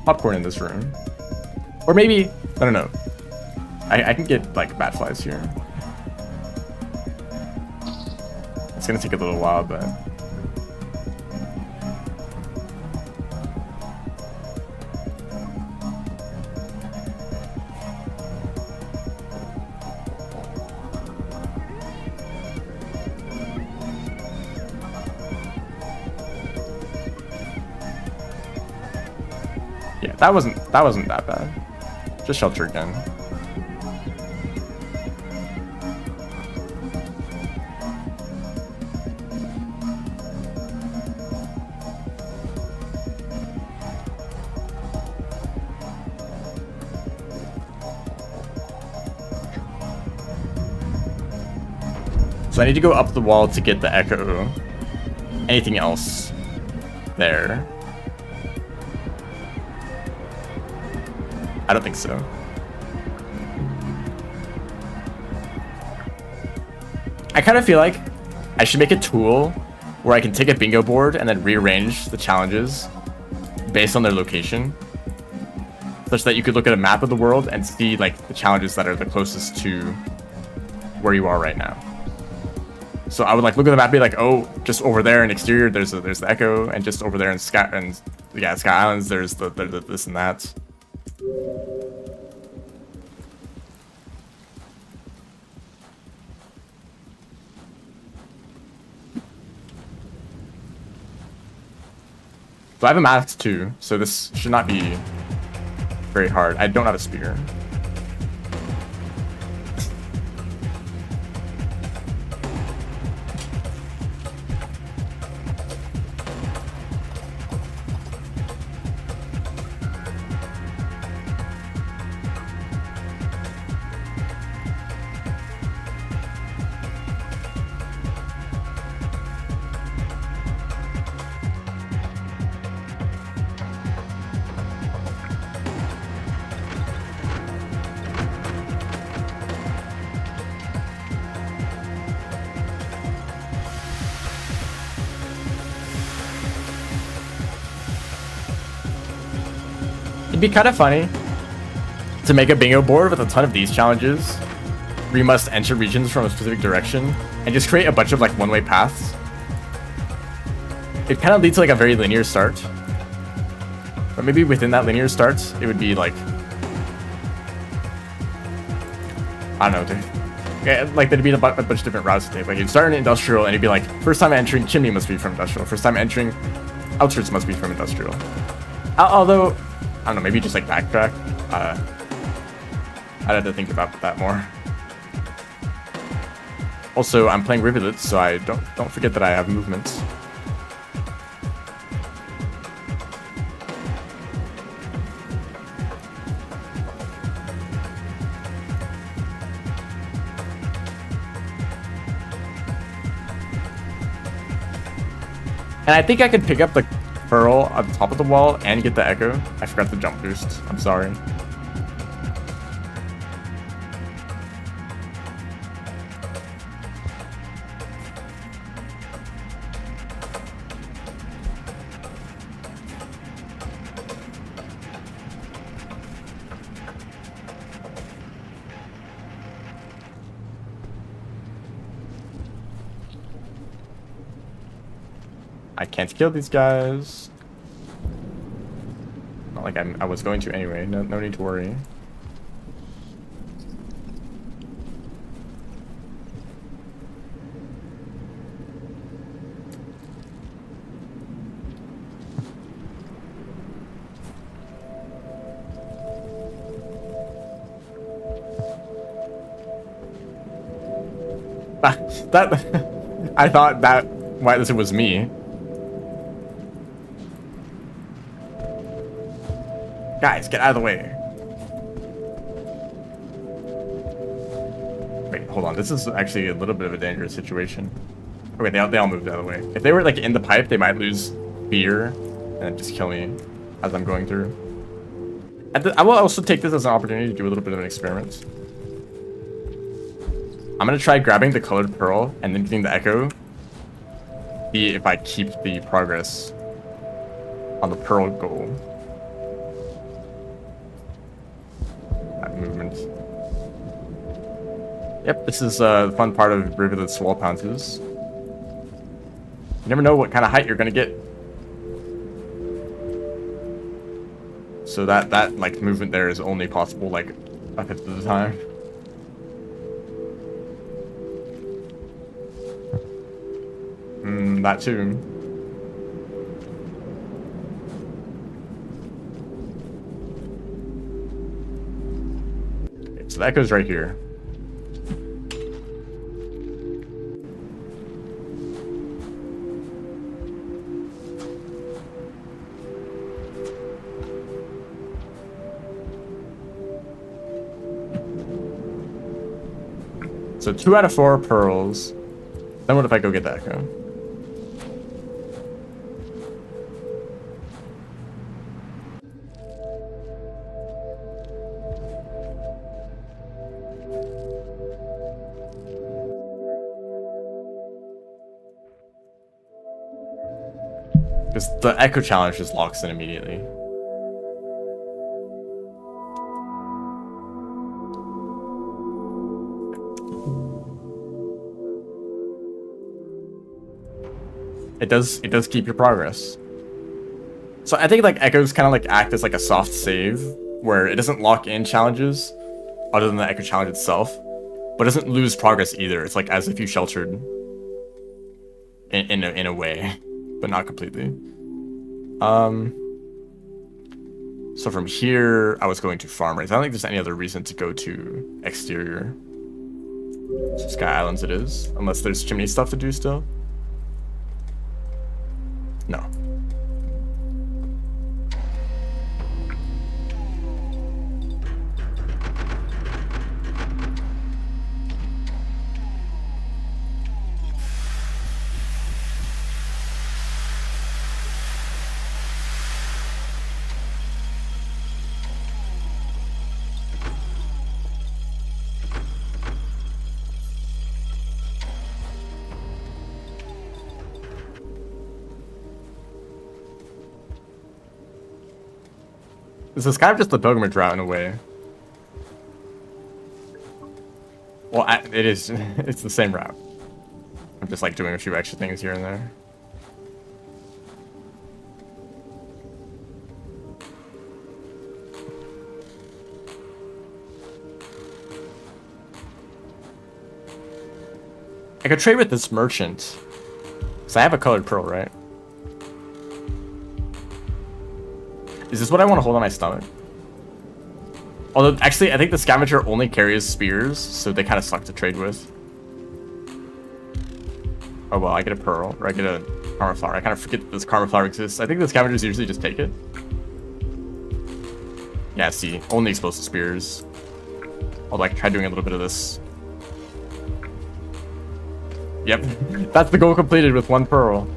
popcorn in this room. Or maybe, I don't know. I can get like bat flies here. It's gonna take a little while, but yeah, that wasn't that bad. Just shelter again. So I need to go up the wall to get the echo. Anything else there? I don't think so. I kind of feel like I should make a tool where I can take a bingo board and then rearrange the challenges based on their location, such that you could look at a map of the world and see like the challenges that are the closest to where you are right now. So I would like look at the map and be like, oh, just over there in exterior there's the echo, and just over there in Sky Islands there's the this and that. So I have a math too, so this should not be very hard. I don't have a spear. It'd be kind of funny to make a bingo board with a ton of these challenges where you must enter regions from a specific direction and just create a bunch of like one-way paths. It kind of leads to like a very linear start, but maybe within that linear start it would be like, I don't know, yeah, like there'd be a bunch of different routes to take. Like you'd start in industrial and you'd be like, first time entering chimney must be from industrial, first time entering outskirts must be from industrial. Although I don't know, maybe just like backtrack. I'd have to think about that more. Also, I'm playing Rivulets, so I don't forget that I have movements. And I think I could pick up the Pearl on top of the wall and get the Echo. I forgot the jump boost. I'm sorry. I can't kill these guys. Not like I was going to anyway. No need to worry. That I thought that why this was me. Guys, get out of the way. Wait, hold on. This is actually a little bit of a dangerous situation. Okay, they all moved out of the way. If they were like in the pipe, they might lose fear and just kill me as I'm going through. I will also take this as an opportunity to do a little bit of an experiment. I'm gonna try grabbing the colored pearl and then getting the echo. See if I keep the progress on the pearl goal. Movement. Yep, this is the fun part of Rivulet's wall pounces. You never know what kind of height you're gonna get. So that like movement there is only possible like a fifth of the time. That too. So that goes right here. So 2 out of 4 pearls. Then what if I go get the echo? Because the echo challenge just locks in immediately. It does keep your progress. So I think like echoes kind of like act as like a soft save where it doesn't lock in challenges other than the echo challenge itself, but doesn't lose progress either. It's like as if you sheltered in a way. But not completely. So from here, I was going to farm race. I don't think there's any other reason to go to exterior. So Sky Islands it is, unless there's chimney stuff to do still. No. This is kind of just the pilgrimage route in a way. Well, it is. It's the same route. I'm just like doing a few extra things here and there. I could trade with this merchant. Because I have a colored pearl, right? Is this what I want to hold on my stomach? Although, actually, I think the scavenger only carries spears, so they kind of suck to trade with. Oh well, I get a pearl, or I get a karma flower. I kind of forget that this karma flower exists. I think the scavengers usually just take it. Yeah, see, only explosive spears. Although I can try doing a little bit of this. Yep, that's the goal completed with 1 pearl.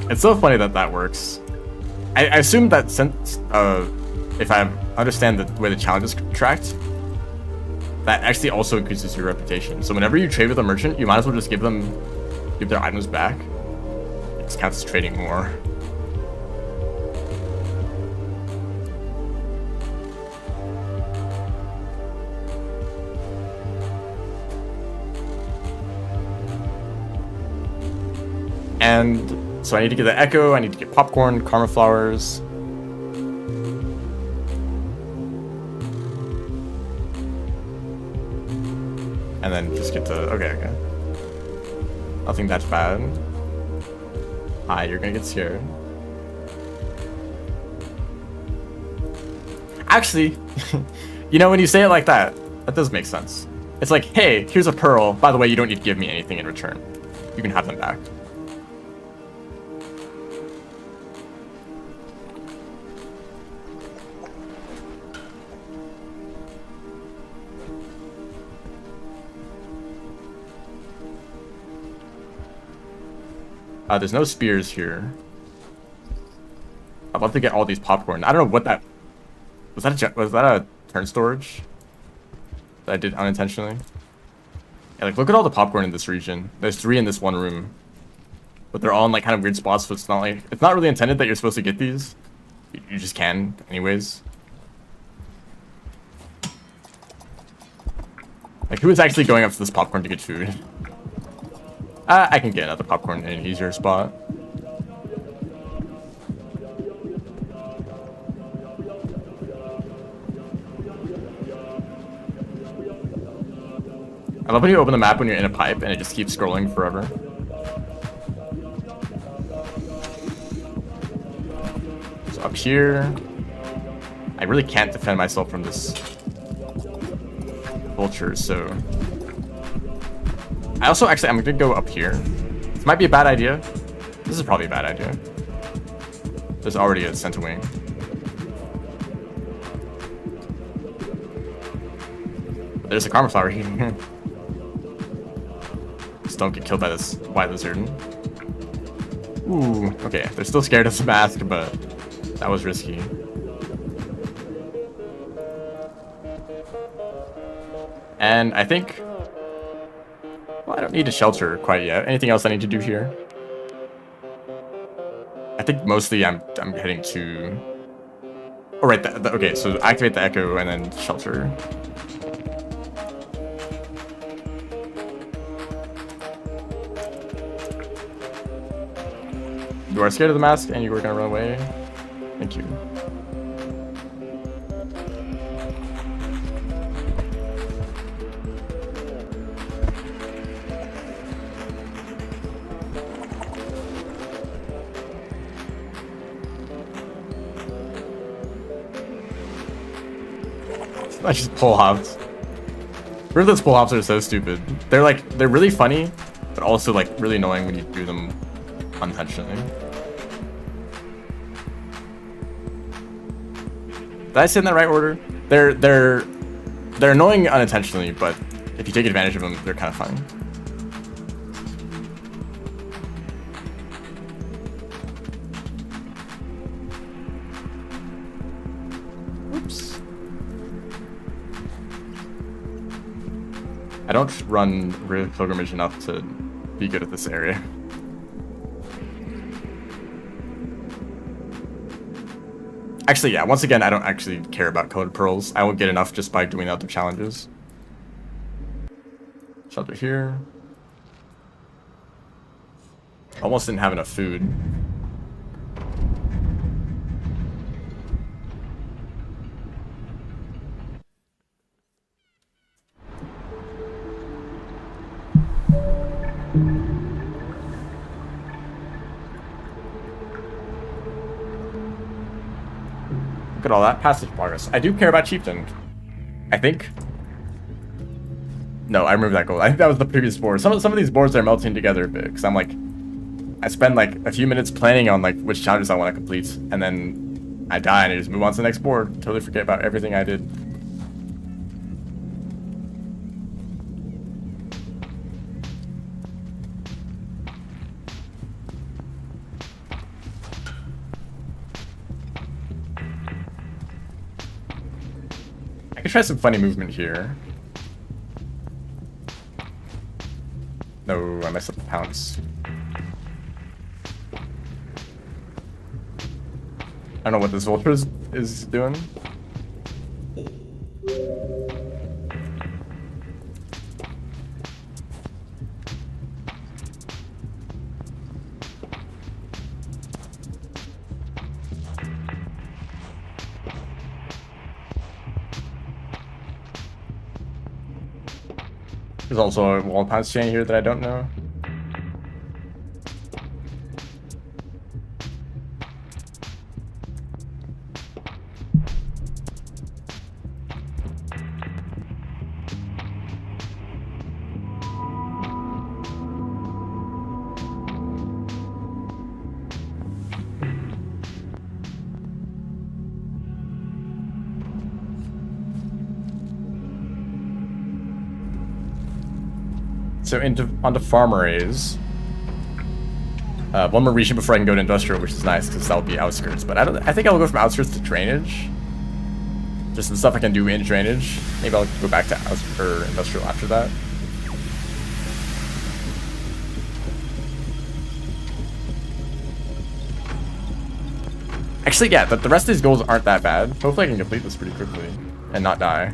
It's so funny that that works. I assume that since, if I understand the way the challenge is tracked, that actually also increases your reputation. So whenever you trade with a merchant, you might as well just give their items back. It just counts as trading more. And so I need to get the echo, I need to get popcorn, karma flowers. And then just get the, okay. Nothing that's bad. Hi, you're gonna get scared. Actually, you know, when you say it like that, that does make sense. It's like, hey, here's a pearl. By the way, you don't need to give me anything in return. You can have them back. There's no spears here. I'd love to get all these popcorn. I don't know what that was. Was that a turn storage that I did unintentionally? Yeah, like look at all the popcorn in this region. There's 3 in this one room, but they're all in like kind of weird spots. So it's not really intended that you're supposed to get these. You just can, anyways. Like who is actually going up to this popcorn to get food? I can get another popcorn in an easier spot. I love when you open the map when you're in a pipe and it just keeps scrolling forever. So up here, I really can't defend myself from this vulture, so... I also, actually, I'm gonna go up here. This might be a bad idea. This is probably a bad idea. There's already a center wing. But there's a karma flower here. Just don't get killed by this white lizard. Ooh, okay. They're still scared of the mask, but that was risky. And I think... well, I don't need a shelter quite yet. Anything else I need to do here? I think mostly I'm heading to... oh, right. Okay, so activate the echo and then shelter. You are scared of the mask and you were gonna run away. Thank you. I just pull hops. Ruthless pull hops are so stupid. They're really funny, but also like really annoying when you do them unintentionally. Did I say in that right order? They're annoying unintentionally, but if you take advantage of them, they're kind of fun. Oops. I don't run River Pilgrimage enough to be good at this area. Actually, yeah, once again, I don't actually care about colored pearls. I won't get enough just by doing the other challenges. Shelter here. Almost didn't have enough food. Look at all that passage progress. I do care about Chieftain. I think. No, I remember that gold. I think that was the previous board. Some of these boards are melting together a bit because I'm like, I spend like a few minutes planning on like which challenges I want to complete, and then I die and I just move on to the next board. Totally forget about everything I did. I could try some funny movement here. No, I messed up the pounce. I don't know what this vulture is doing. There's also a wall pounce chain here that I don't know. So onto farm arrays. One more region before I can go to industrial, which is nice because that'll be outskirts. But I think I'll go from outskirts to drainage. Just the stuff I can do in drainage. Maybe I'll go back to industrial after that. Actually, yeah, the rest of these goals aren't that bad. Hopefully I can complete this pretty quickly and not die.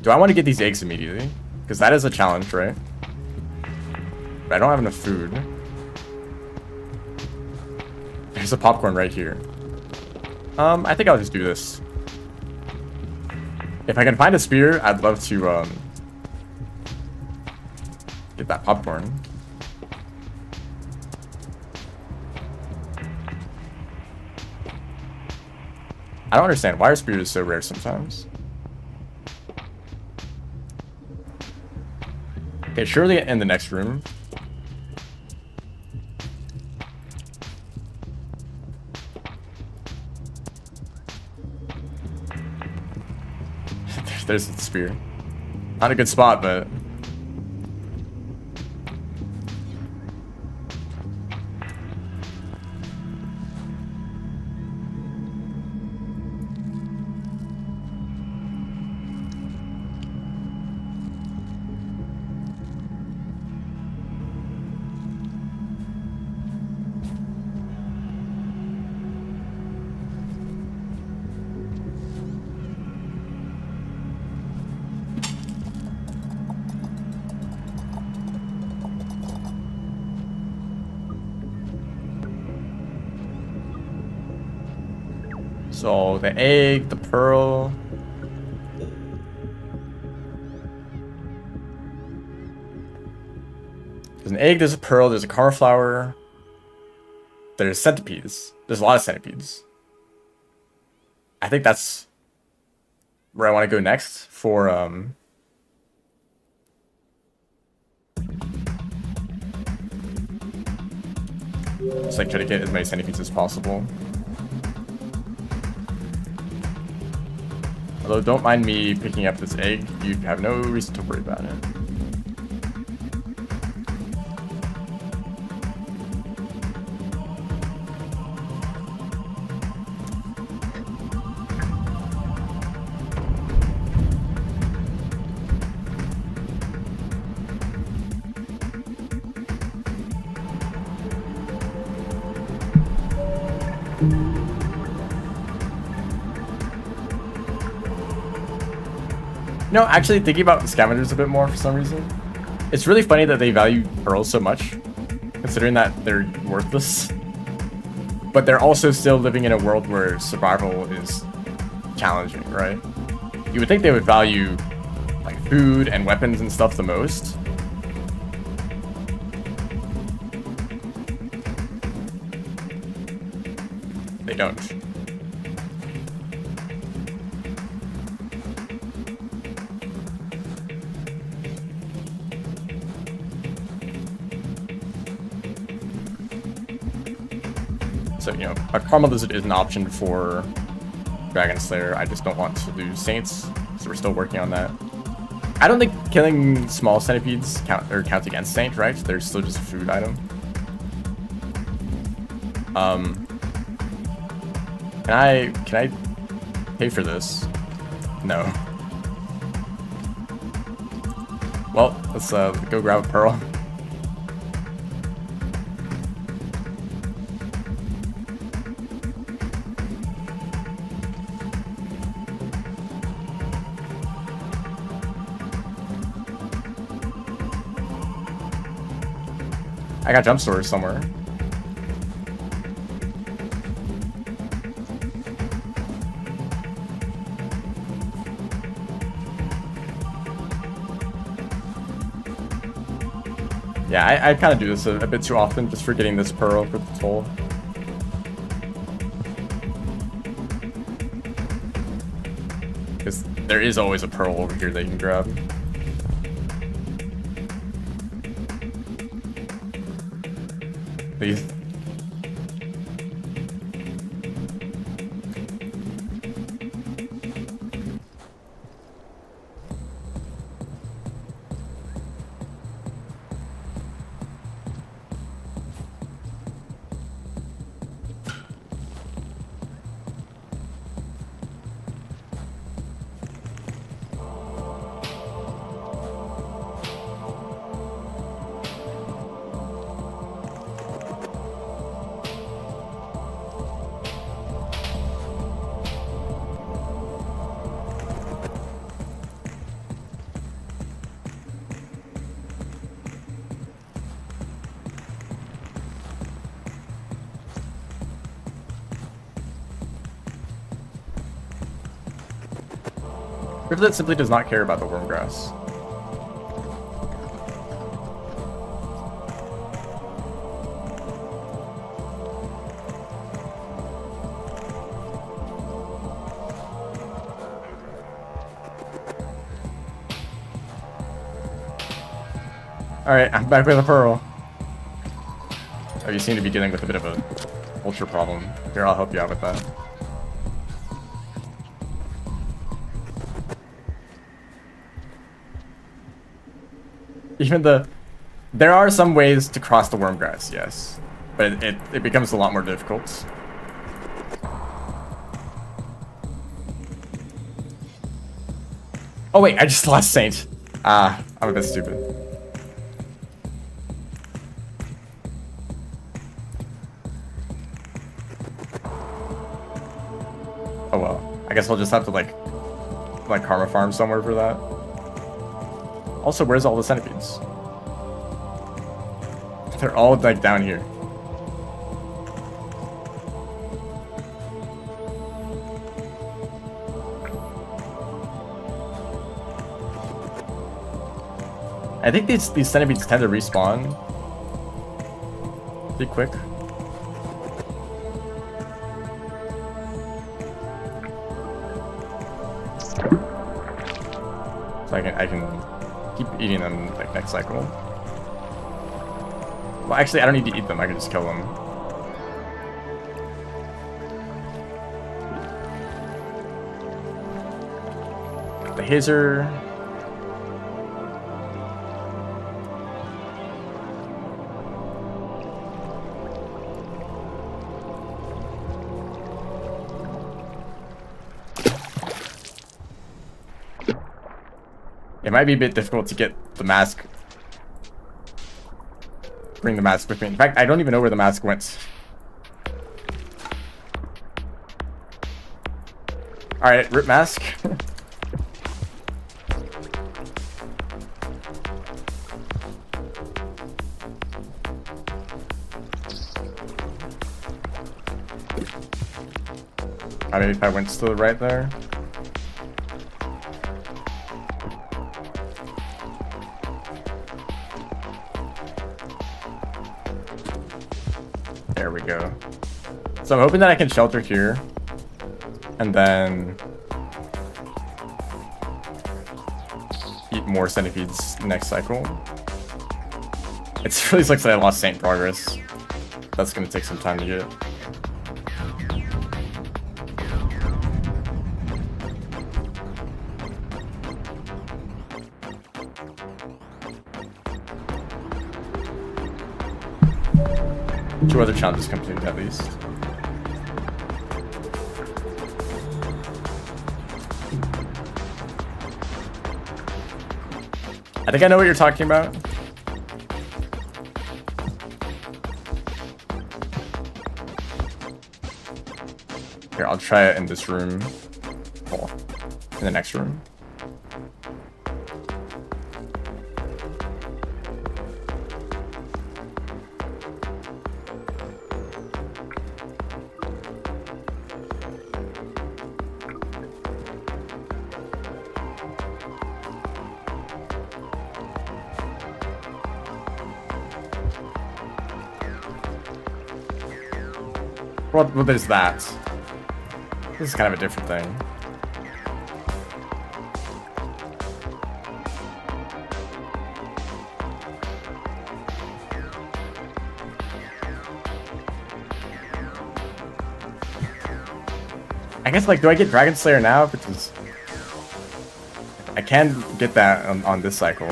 Do I want to get these eggs immediately? Because that is a challenge, right? But I don't have enough food. There's a popcorn right here. I think I'll just do this. If I can find a spear, I'd love to get that popcorn. I don't understand why are spears so rare sometimes. Okay, surely in the next room. There's the spear. Not a good spot, but... So, the egg, the pearl. There's an egg, there's a pearl, there's a cauliflower. There's centipedes. There's a lot of centipedes. I think that's where I want to go next for, just like try to get as many centipedes as possible. Although, don't mind me picking up this egg. You have no reason to worry about it. No, actually thinking about scavengers a bit more for some reason. It's really funny that they value pearls so much, considering that they're worthless. But they're also still living in a world where survival is challenging, right? You would think they would value like food and weapons and stuff the most. they don't. So, you know, a Karma Lizard is an option for Dragon Slayer. I just don't want to lose Saints, so we're still working on that. I don't think killing small centipedes counts against Saint, right? They're still just a food item. Can I pay for this? No. Well, let's go grab a pearl. I got jump swords somewhere. Yeah, I kind of do this a bit too often, just for getting this pearl for the toll. Because there is always a pearl over here that you can grab. These. Rivulet simply does not care about the worm grass. Alright, I'm back with a pearl. Oh, you seem to be dealing with a bit of a ultra problem. Here, I'll help you out with that. Even there are some ways to cross the worm grass, yes, but it becomes a lot more difficult. Oh wait, I just lost Saint. I'm a bit stupid. Oh well, I guess I'll just have to like karma farm somewhere for that. Also, where's all the centipedes? They're all like down here. I think these centipedes tend to respawn pretty quick. So I can keep eating them like next cycle. Well, actually, I don't need to eat them. I can just kill them. The Hazer. It might be a bit difficult to get the mask. Bring the mask with me. In fact, I don't even know where the mask went. Alright, rip mask. I mean, if I went to the right there. There we go. So I'm hoping that I can shelter here. And then eat more centipedes next cycle. It really sucks that I lost Saint Progress. That's gonna take some time to get. Two other challenges completed at least. I think I know what you're talking about. Here, I'll try it in this room. Oh, in the next room. What is that? This is kind of a different thing. I guess, like, do I get Dragon Slayer now? Because I can get that on this cycle.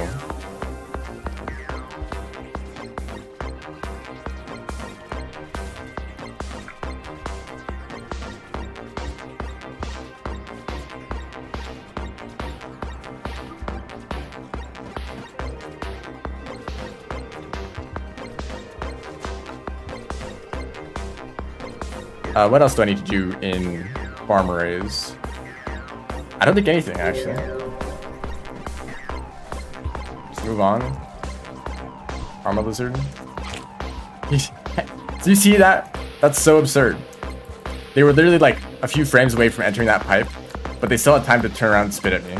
What else do I need to do in farm arrays? I don't think anything, actually. Just move on. Armor Lizard. Do you see that? That's so absurd. They were literally like a few frames away from entering that pipe, but they still had time to turn around and spit at me.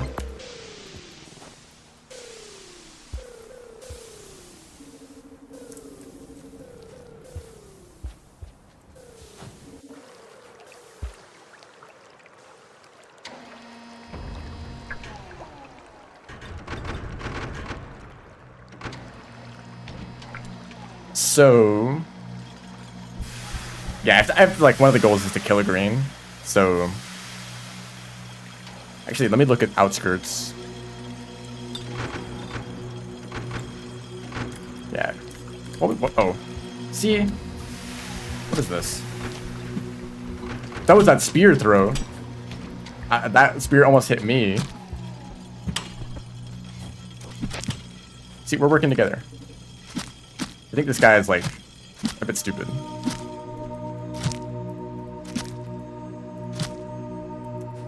So, yeah, I have like one of the goals is to kill a green. So, actually, let me look at outskirts. Yeah. Oh, see, what is this? That was that spear throw. That spear almost hit me. See, we're working together. I think this guy is like a bit stupid.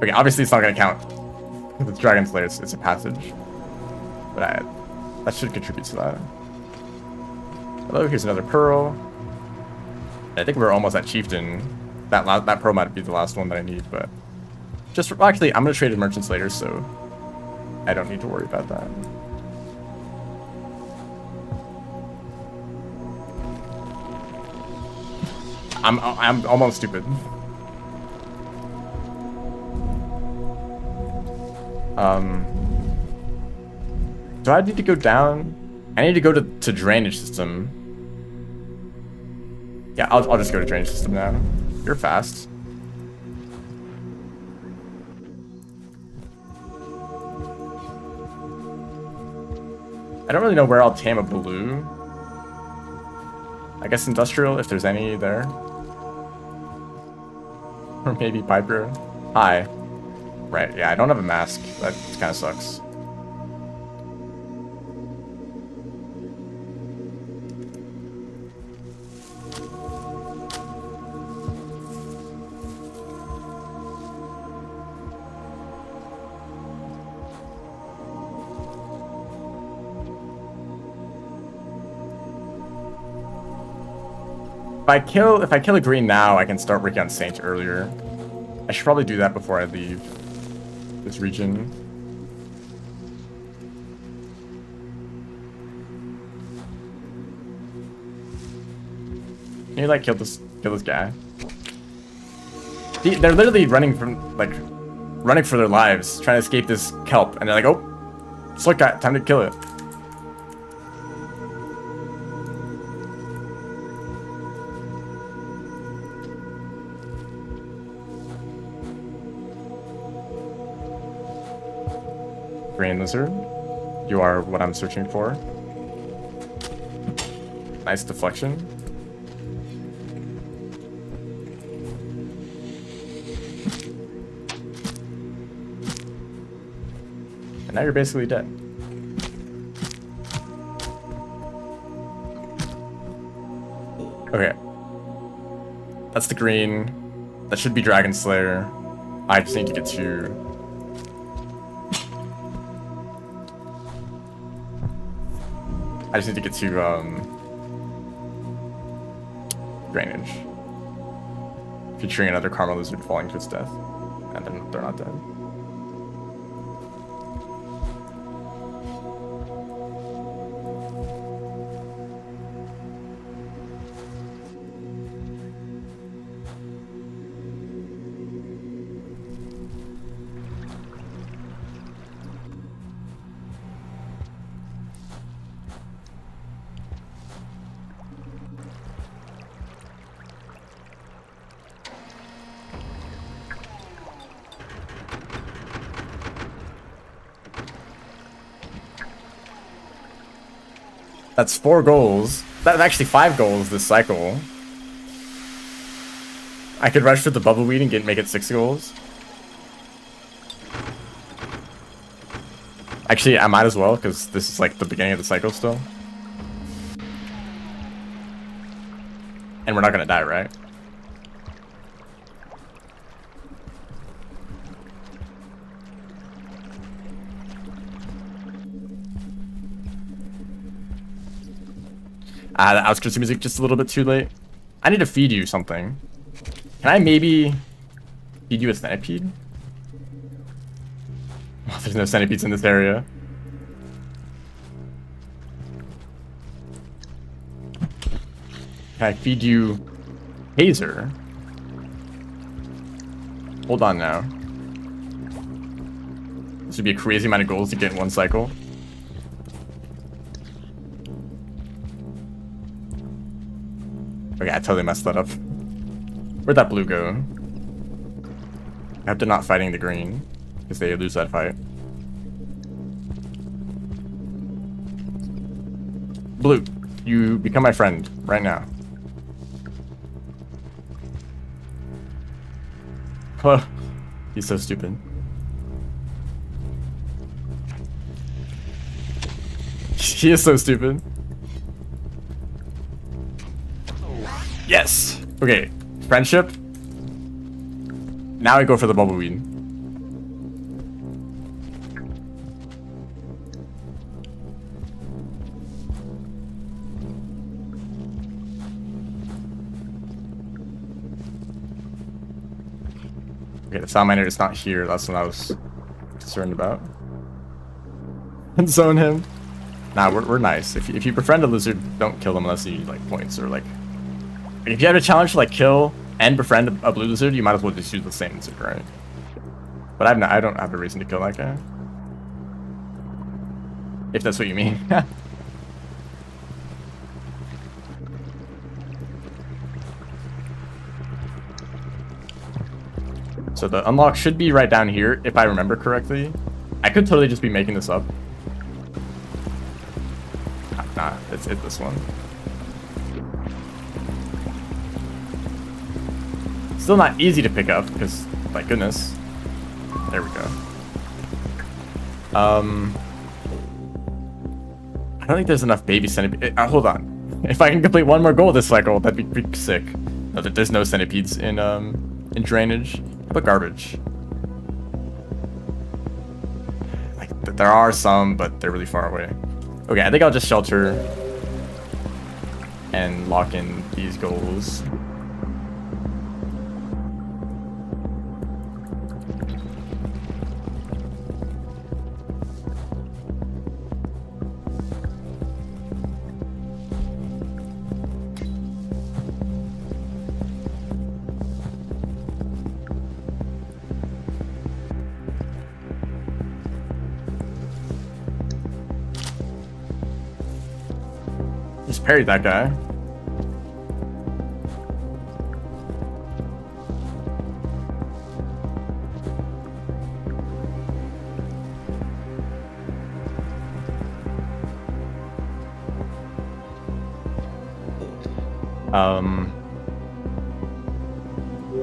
Okay, obviously it's not gonna count. With Dragon Slayer, it's a passage. But that should contribute to that. Hello, here's another pearl. I think we're almost at Chieftain. That pearl might be the last one that I need, but just actually, I'm gonna trade in merchants later, so I don't need to worry about that. I'm almost stupid. Do I need to go down? I need to go to drainage system. Yeah, I'll just go to drainage system now. You're fast. I don't really know where I'll tame a blue. I guess industrial, if there's any there. Or maybe Piper. Hi. Right, yeah, I don't have a mask. That kind of sucks. If I kill a green now, I can start working on Saint earlier. I should probably do that before I leave this region. Can you like kill this guy? They're literally running for their lives, trying to escape this kelp, and they're like, oh, slick guy, time to kill it. Green lizard, you are what I'm searching for. Nice deflection. And now you're basically dead. Okay. That's the green. That should be Dragon Slayer. I just need to get to... I just need to get to, drainage. Featuring another Karma Lizard falling to its death. And then they're not dead. That's 4 goals. That's actually 5 goals this cycle. I could rush for the bubble weed and make it 6 goals. Actually, I might as well, because this is like the beginning of the cycle still. And we're not gonna die, right? The outskirts of music just a little bit too late. I need to feed you something. Can I maybe feed you a centipede? Oh, there's no centipedes in this area. Can I feed you Hazer? Hold on now. This would be a crazy amount of goals to get in one cycle. Okay, I totally messed that up. Where'd that blue go? I hope they're not fighting the green, because they lose that fight. Blue, you become my friend right now. Hello. He's so stupid. He is so stupid. Yes! Okay, friendship. Now I go for the bubble weed. Okay, the sound miner is not here. That's what I was concerned about. And zone him. Nah, we're nice. If you befriend a lizard, don't kill them unless you need like points or like. If you have a challenge to like kill and befriend a blue lizard, you might as well just use the same lizard, right? But I don't have a reason to kill that guy. If that's what you mean. So the unlock should be right down here, if I remember correctly. I could totally just be making this up. Nah, it's this one. Still not easy to pick up, because, my goodness. There we go. I don't think there's enough baby centipede. Hold on. If I can complete one more goal this cycle, that'd be pretty sick. No, there's no centipedes in drainage. How about garbage? Like, there are some, but they're really far away. Okay, I think I'll just shelter and lock in these goals. parried that guy.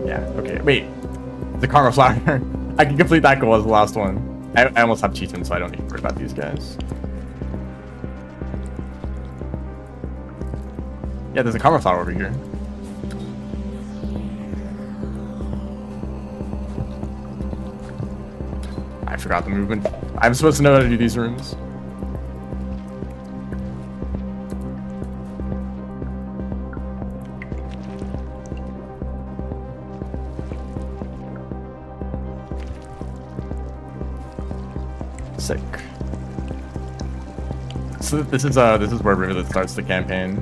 Yeah, okay, wait. The Congo Flower. I can complete that goal as the last one. I almost have chieftain, so I don't need to worry about these guys. Yeah, there's a Congo Flower over here. I forgot the movement. I'm supposed to know how to do these rooms. Sick. So this is where Rivulet starts the campaign.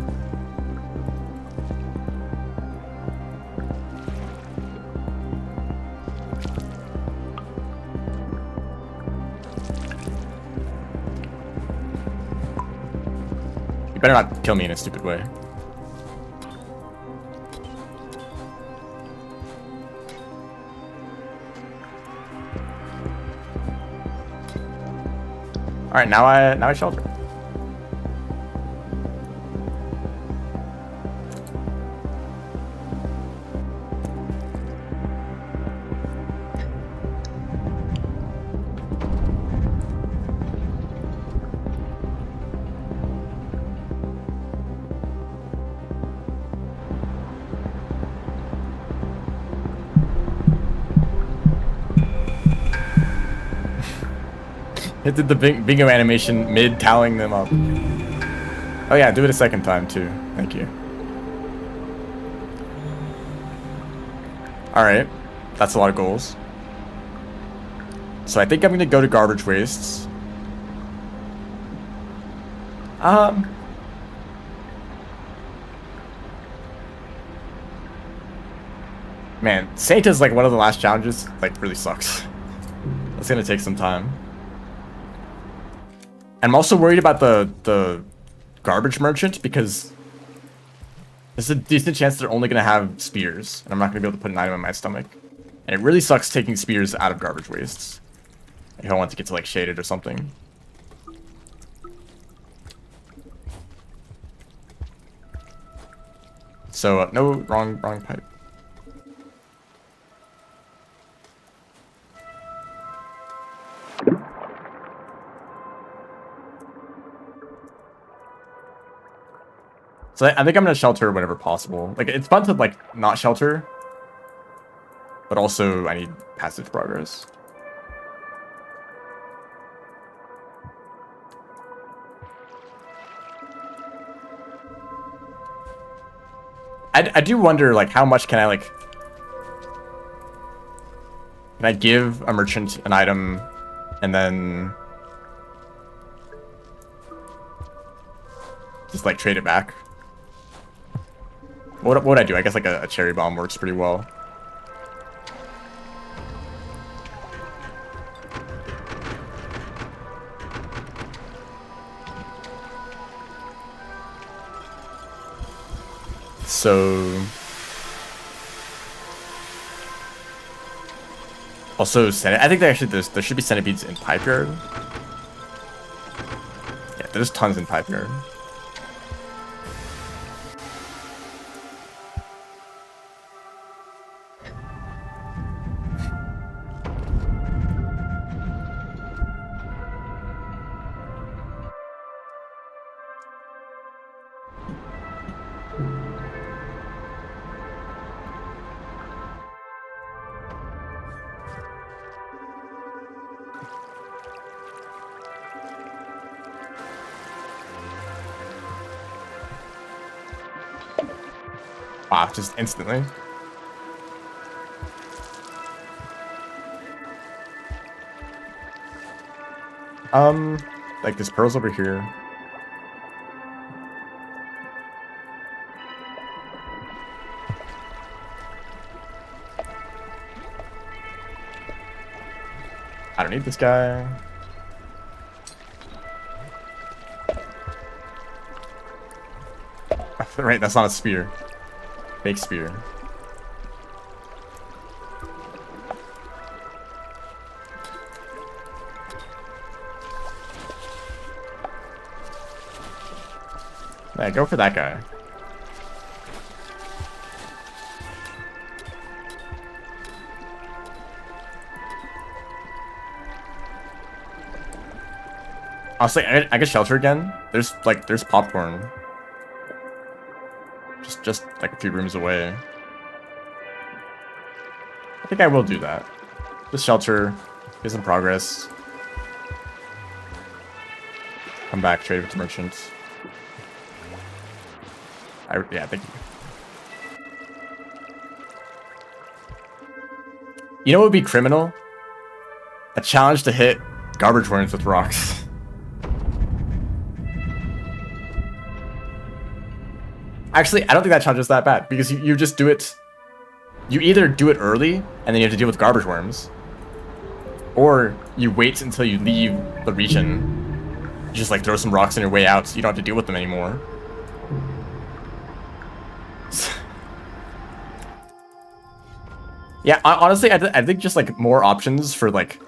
You better not kill me in a stupid way. All right, now I shelter. It did the bingo animation mid toweling them up. Oh yeah, do it a second time too. Thank you. Alright, that's a lot of goals. So I think I'm gonna go to garbage wastes. Man, Sainta's like one of the last challenges, like really sucks. That's gonna take some time. I'm also worried about the garbage merchant because there's a decent chance they're only going to have spears, and I'm not going to be able to put an item in my stomach. And it really sucks taking spears out of garbage wastes if I want to get to like shaded or something. So no, wrong pipe. So I think I'm gonna shelter whenever possible. Like it's fun to like not shelter, but also I need passage progress. I do wonder like how much can I give a merchant an item and then just like trade it back. What would I do? I guess like a cherry bomb works pretty well. So also I think there should be centipedes in pipe yard. Yeah, there's tons in pipe yard. Wow, just instantly. Like this pearl's over here. I don't need this guy. Right, that's not a spear. Fake spear. Yeah, go for that guy. Honestly, I get shelter again. There's popcorn. Just like a few rooms away. I think I will do that. Just shelter, get some progress. Come back, trade with the merchants. Yeah, thank you. You know what would be criminal? A challenge to hit garbage worms with rocks. Actually, I don't think that challenge is that bad, because you just do it... You either do it early, and then you have to deal with garbage worms, or you wait until you leave the region. You just, like, throw some rocks on your way out, so you don't have to deal with them anymore. Yeah, honestly, I think just, like, more options for, like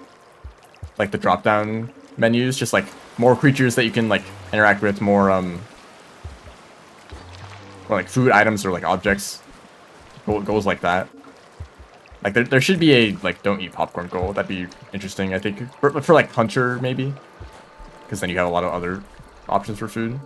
the drop-down menus, just, like, more creatures that you can, like, interact with, more, or like food items or like objects, goals like that. Like there should be a like don't eat popcorn goal. That'd be interesting, I think, for like Hunter maybe, because then you have a lot of other options for food.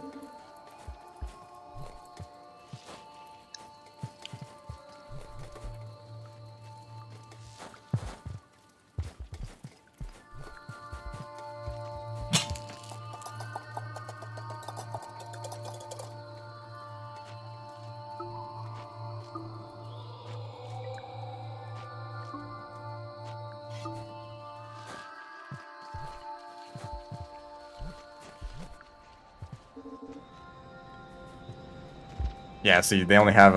Yeah, see, they only have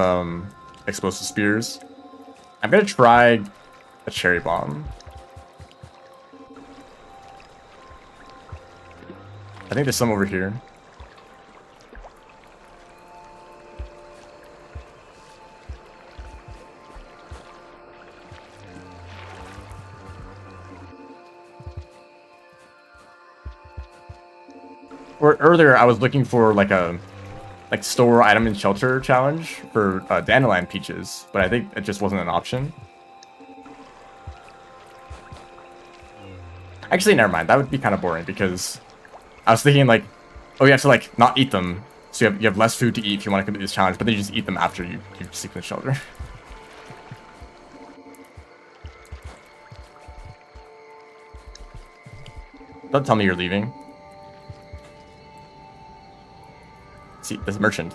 explosive spears. I'm gonna try a cherry bomb. I think there's some over here. Or earlier, I was looking for like a store item and shelter challenge for dandelion peaches, but I think it just wasn't an option. Actually, never mind. That would be kind of boring because I was thinking like, oh, you have to like not eat them, so you have less food to eat if you want to complete this challenge, but then you just eat them after you sleep in the shelter. Don't tell me you're leaving. See, this merchant.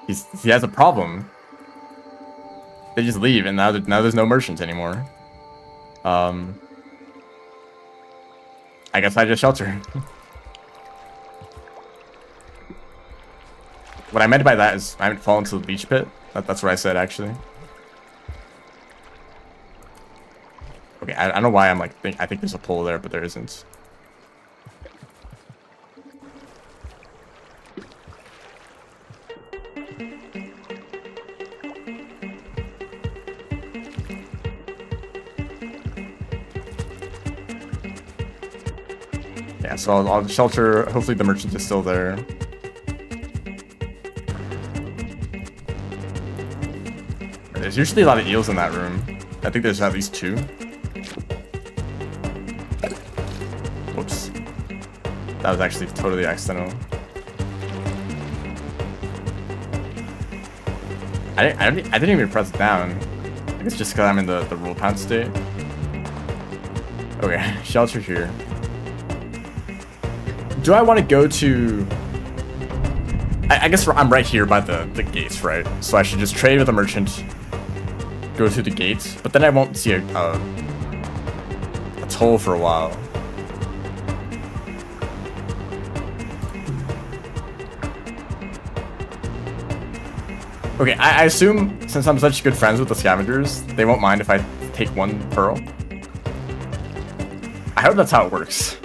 He has a problem. They just leave, and now there's no merchants anymore. I guess I just shelter. What I meant by that is I haven't fallen into the leech pit. That's what I said, actually. Okay, I don't know why I'm like I think there's a pole there, but there isn't. Yeah, so I'll shelter. Hopefully the merchant is still there. There's usually a lot of eels in that room. I think there's at least 2. Whoops. That was actually totally accidental. I didn't even press it down. I think it's just because I'm in the rule pound state. Okay, shelter here. Do I want to go to... I guess I'm right here by the gates, right? So I should just trade with a merchant, go through the gates, but then I won't see a toll for a while. Okay, I assume since I'm such good friends with the scavengers, they won't mind if I take 1 pearl. I hope that's how it works.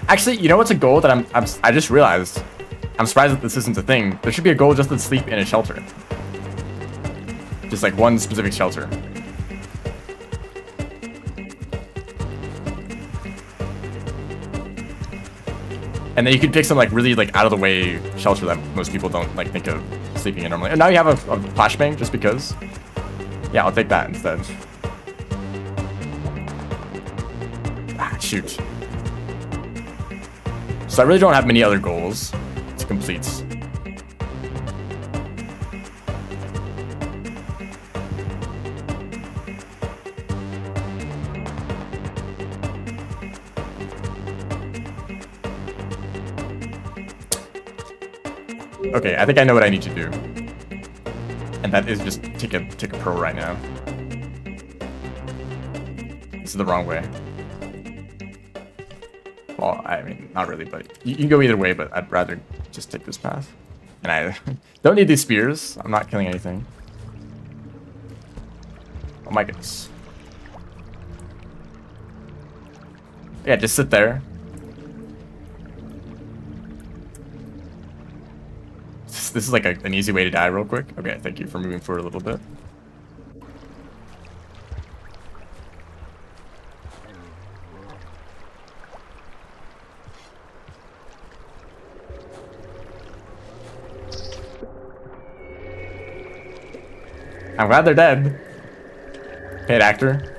Actually, you know what's a goal that I just realized? I'm surprised that this isn't a thing. There should be a goal just to sleep in a shelter. Just like one specific shelter. And then you could pick some like really like out of the way shelter that most people don't like think of sleeping in normally. And now you have a flashbang just because. Yeah, I'll take that instead. Ah, shoot. So I really don't have many other goals to complete. Okay, I think I know what I need to do. And that is just take a pro right now. This is the wrong way. Well, I mean, not really, but you can go either way, but I'd rather just take this path. And I don't need these spears. I'm not killing anything. Oh my goodness. Yeah, just sit there. This is like an easy way to die real quick. Okay, thank you for moving forward a little bit. I'm glad they're dead. Paid actor.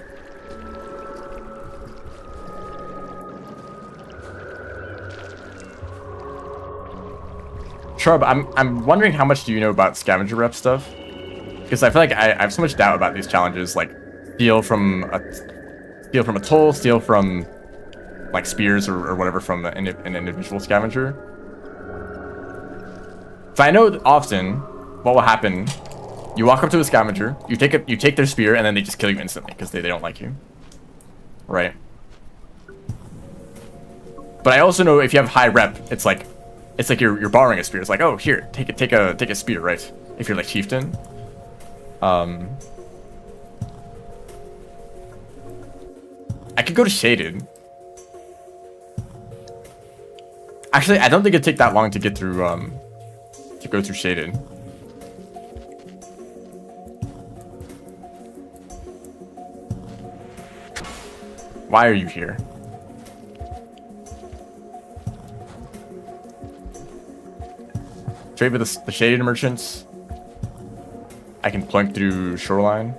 Shrub, I'm wondering how much do you know about scavenger rep stuff? Because I feel like I have so much doubt about these challenges, like steal from a toll, steal from like spears or whatever from an individual scavenger. So I know that often what will happen, you walk up to a scavenger, you take their spear, and then they just kill you instantly because they don't like you. Right? But I also know if you have high rep, it's like you're borrowing a spear. It's like, oh, here, take a spear, right? If you're like chieftain. I could go to shaded. Actually, I don't think it'd take that long to get through to go through shaded. Why are you here? Trade with the shaded merchants. I can plunk through shoreline.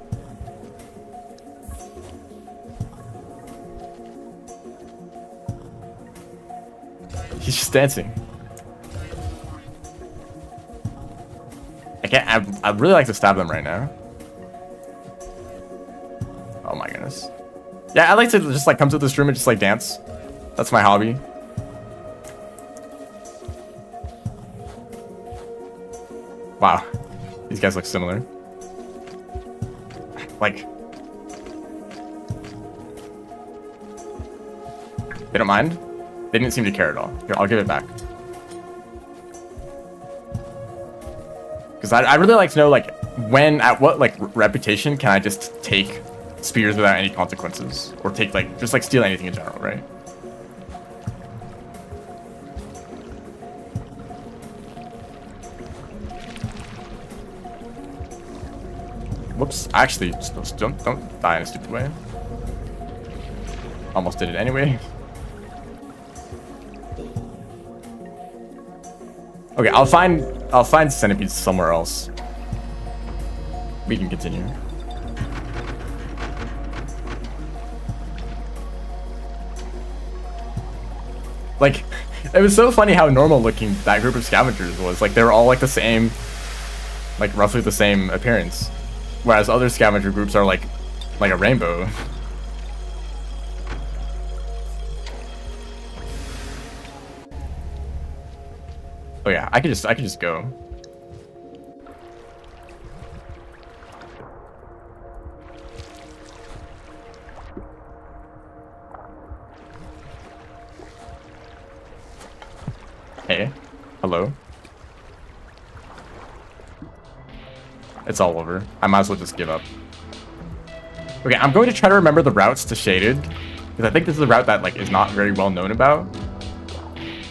He's just dancing. I can't. I'd really like to stab them right now. Oh my goodness. Yeah, I like to just like come to this room and just like dance. That's my hobby. Wow, these guys look similar. Like, they don't mind? They didn't seem to care at all. Here, I'll give it back. Because I'd really like to know, like, at what, like, reputation can I just take spears without any consequences? Or take, like, just, like, steal anything in general, right? Whoops, actually, just don't die in a stupid way. Almost did it anyway. Okay, I'll find centipedes somewhere else. We can continue. Like, it was so funny how normal looking that group of scavengers was. Like, they were all like the same, like roughly the same appearance. Whereas other scavenger groups are like a rainbow. Oh yeah, I could just go. Hey, hello. It's all over. I might as well just give up. Okay, I'm going to try to remember the routes to shaded, because I think this is a route that like is not very well known about.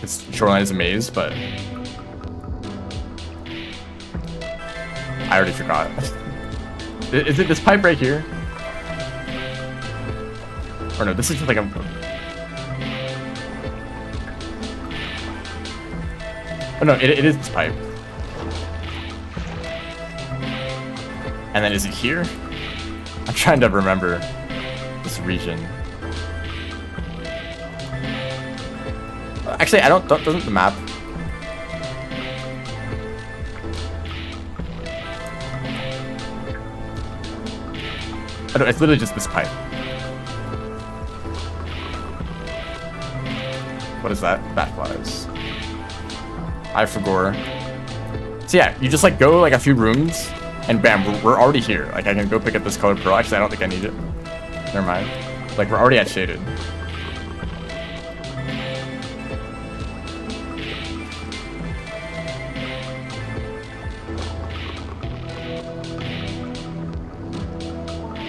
It's shoreline is a maze, but I already forgot. Is it this pipe right here? Or no, this is just like a... Oh no, it is this pipe. And then is it here? I'm trying to remember this region. Actually, doesn't the map... Oh no, it's literally just this pipe. What is that? Bat flies. I forgot. So yeah, you just like go like a few rooms, and bam, we're already here. Like I can go pick up this colored pearl. Actually, I don't think I need it. Never mind. Like we're already at shaded.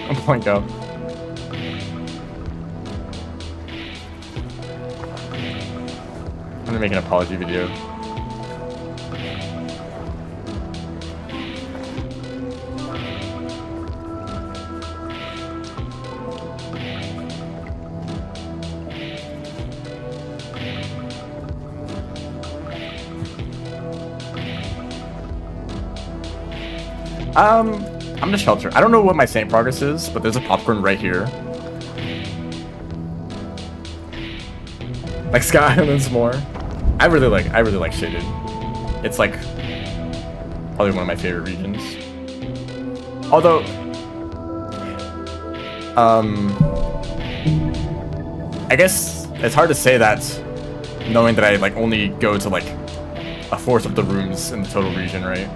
I'm going up. I'm gonna make an apology video. I'm gonna shelter. I don't know what my Saint progress is, but there's a popcorn right here. Like Sky Islands more. I really like shaded. It's like probably one of my favorite regions. Although I guess it's hard to say that knowing that I like only go to like a fourth of the rooms in the total region, right?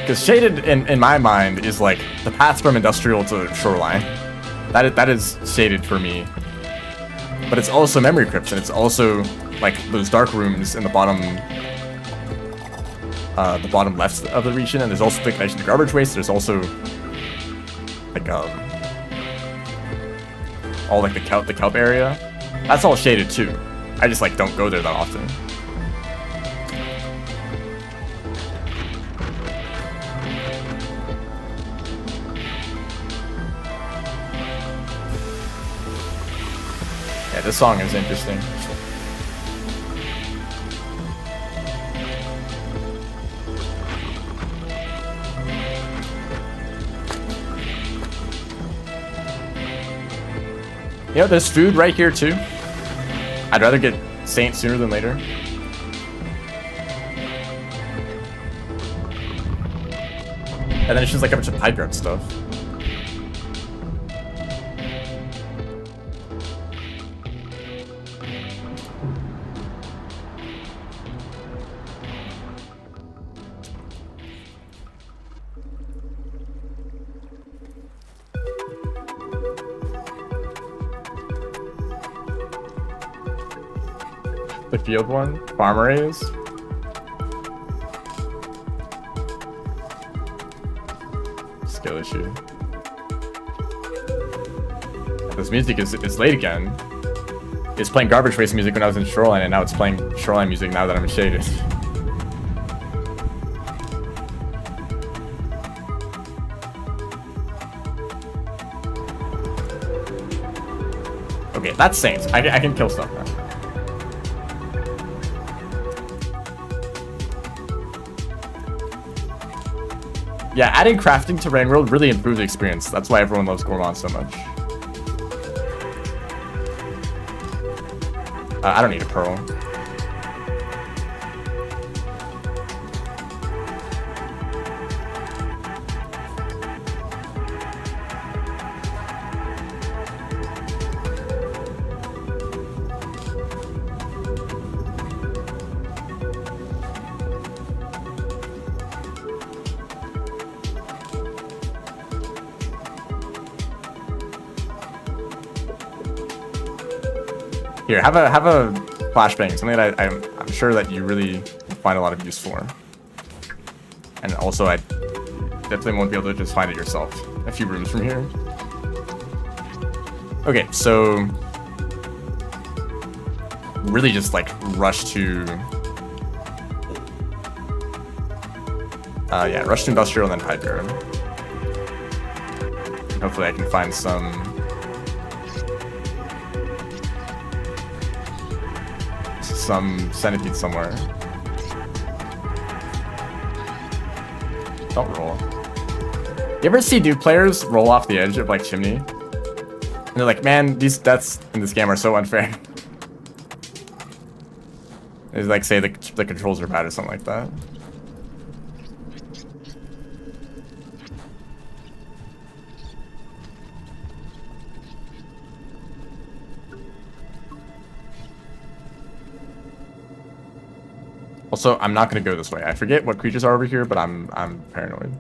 Because shaded in my mind is like the path from industrial to shoreline. That is shaded for me. But it's also memory crypts, and it's also like those dark rooms in the bottom left of the region, and there's also the connection to garbage waste. There's also like all like the kelp area. That's all shaded too. I just like don't go there that often. Yeah, this song is interesting. You know, there's food right here too. I'd rather get Saint sooner than later. And then it's just like a bunch of pipe yard stuff. The field one? Farmer is? Skill issue. This music is late again. It's playing garbage waste music when I was in Shoreline, and now it's playing Shoreline music now that I'm in Shaded. Okay, that's Saints. I can kill stuff now. Yeah, adding crafting to Rain World really improved the experience. That's why everyone loves Gourmand so much. I don't need a pearl. Here, have a flashbang, something that I'm sure that you really find a lot of use for. And also, I definitely won't be able to just find it yourself. A few rooms from here. Okay, so really just like rush to yeah, rush to industrial and then hyper. Hopefully I can find some centipede somewhere. Don't roll. You ever see Duke players roll off the edge of like Chimney? And they're like, man, these deaths in this game are so unfair. It's like say the controls are bad or something like that. Also, I'm not gonna go this way. I forget what creatures are over here, but I'm paranoid.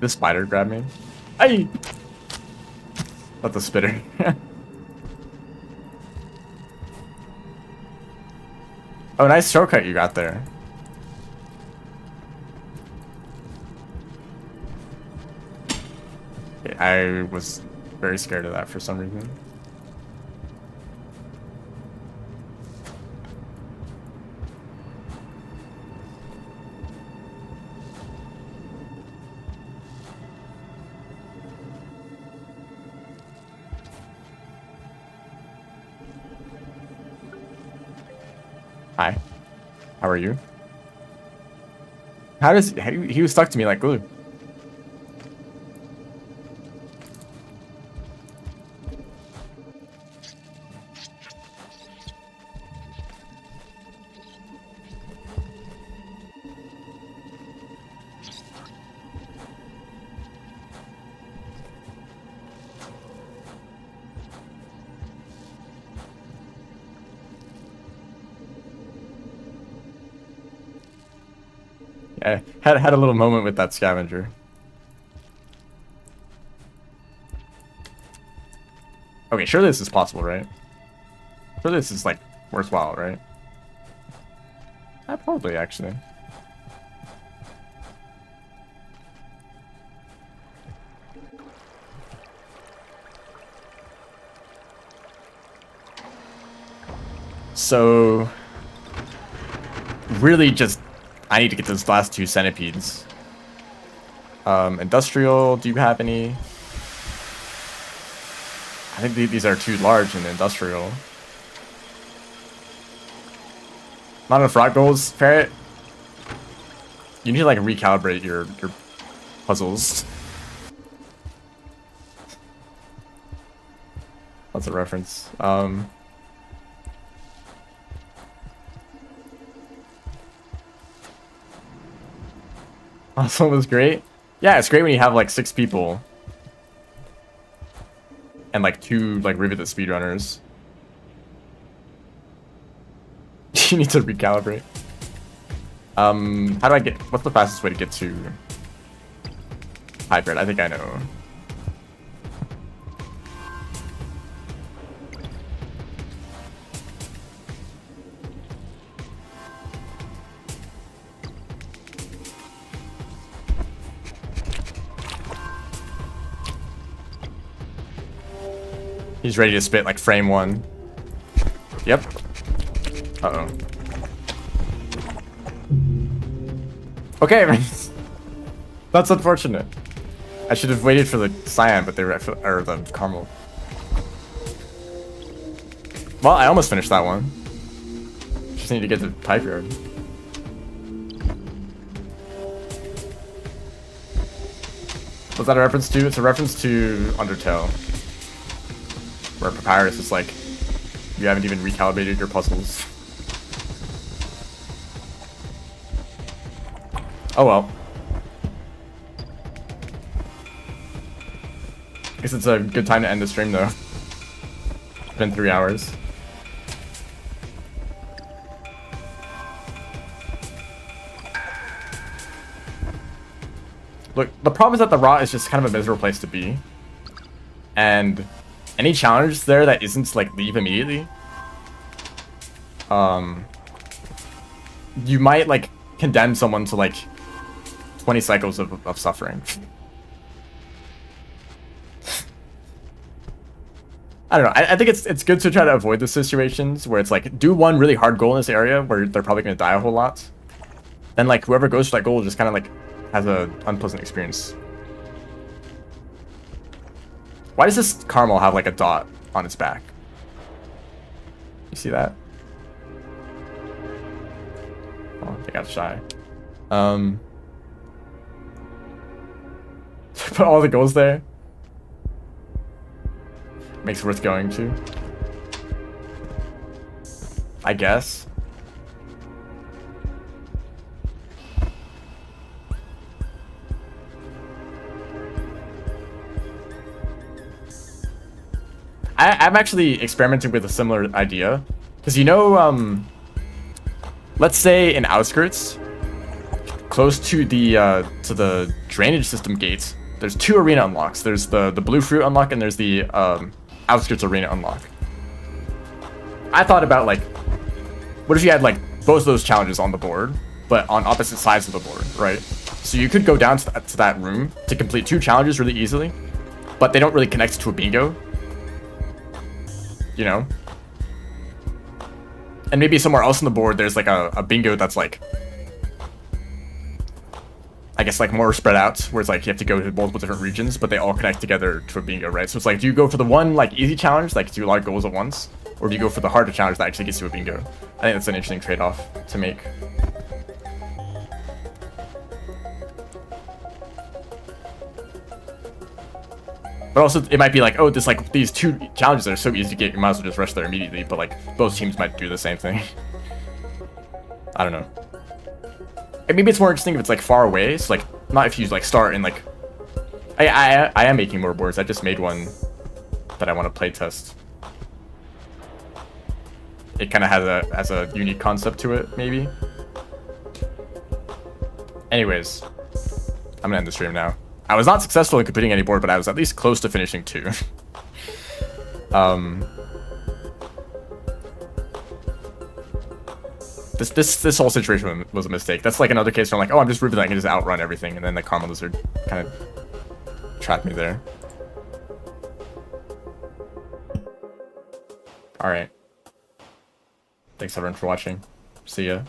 This spider grabbed me. Ay! Not the spitter. Oh, nice shortcut you got there. Okay, I was very scared of that for some reason. Hi. How are you? He was stuck to me like glue. I had a little moment with that scavenger. Okay, surely this is possible, right? Surely this is like worthwhile, right? Probably actually. So really just I need to get those last two centipedes. Industrial, do you have any? I think these are too large in industrial. Not enough rock goals, Ferret. You need to like recalibrate your puzzles. That's a reference. Last one was great. Yeah, it's great when you have like 6 people and like 2 like riveted speedrunners. You need to recalibrate. How do I get? What's the fastest way to get to hybrid? I think I know. He's ready to spit like frame 1. Yep. Uh-oh. Okay, that's unfortunate. I should have waited for the cyan, but they were or the caramel. Well, I almost finished that one. Just need to get to pipe yard. What's that a reference to? It's a reference to Undertale, where Papyrus is like, you haven't even recalibrated your puzzles. Oh well. Guess it's a good time to end the stream though. It's been 3 hours. Look, the problem is that the rot is just kind of a miserable place to be. and any challenge there that isn't like leave immediately, you might like condemn someone to like 20 cycles of suffering. I don't know. I think it's good to try to avoid the situations where it's like do one really hard goal in this area where they're probably gonna die a whole lot. Then like whoever goes for that goal just kind of like has a unpleasant experience. Why does this caramel have like a dot on its back? You see that? Oh, they got shy. Put all the goals there. Makes it worth going to, I guess. I'm actually experimenting with a similar idea, because you know, let's say in Outskirts, close to the drainage system gates, there's two arena unlocks. There's the blue fruit unlock and there's the Outskirts arena unlock. I thought about like, what if you had like both of those challenges on the board, but on opposite sides of the board, right? So you could go down to that room to complete two challenges really easily, but they don't really connect to a bingo. You know? And maybe somewhere else on the board there's like a bingo that's like, I guess like more spread out, where it's like you have to go to multiple different regions, but they all connect together to a bingo, right? So it's like, do you go for the one like easy challenge, like do a lot of goals at once, or do you go for the harder challenge that actually gets you a bingo? I think that's an interesting trade-off to make. But also, it might be like, oh, this like these two challenges are so easy to get, you might as well just rush there immediately. But like, both teams might do the same thing. I don't know. And maybe it's more interesting if it's like far away. So like, not if you like start in like. I am making more boards. I just made one that I want to play test. It kind of has a unique concept to it, maybe. Anyways, I'm gonna end the stream now. I was not successful in completing any board, but I was at least close to finishing two. This whole situation was a mistake. That's like another case where I'm like, oh, I'm just proving that I can just outrun everything, and then the Karma Lizard kind of trapped me there. All right. Thanks everyone for watching. See ya.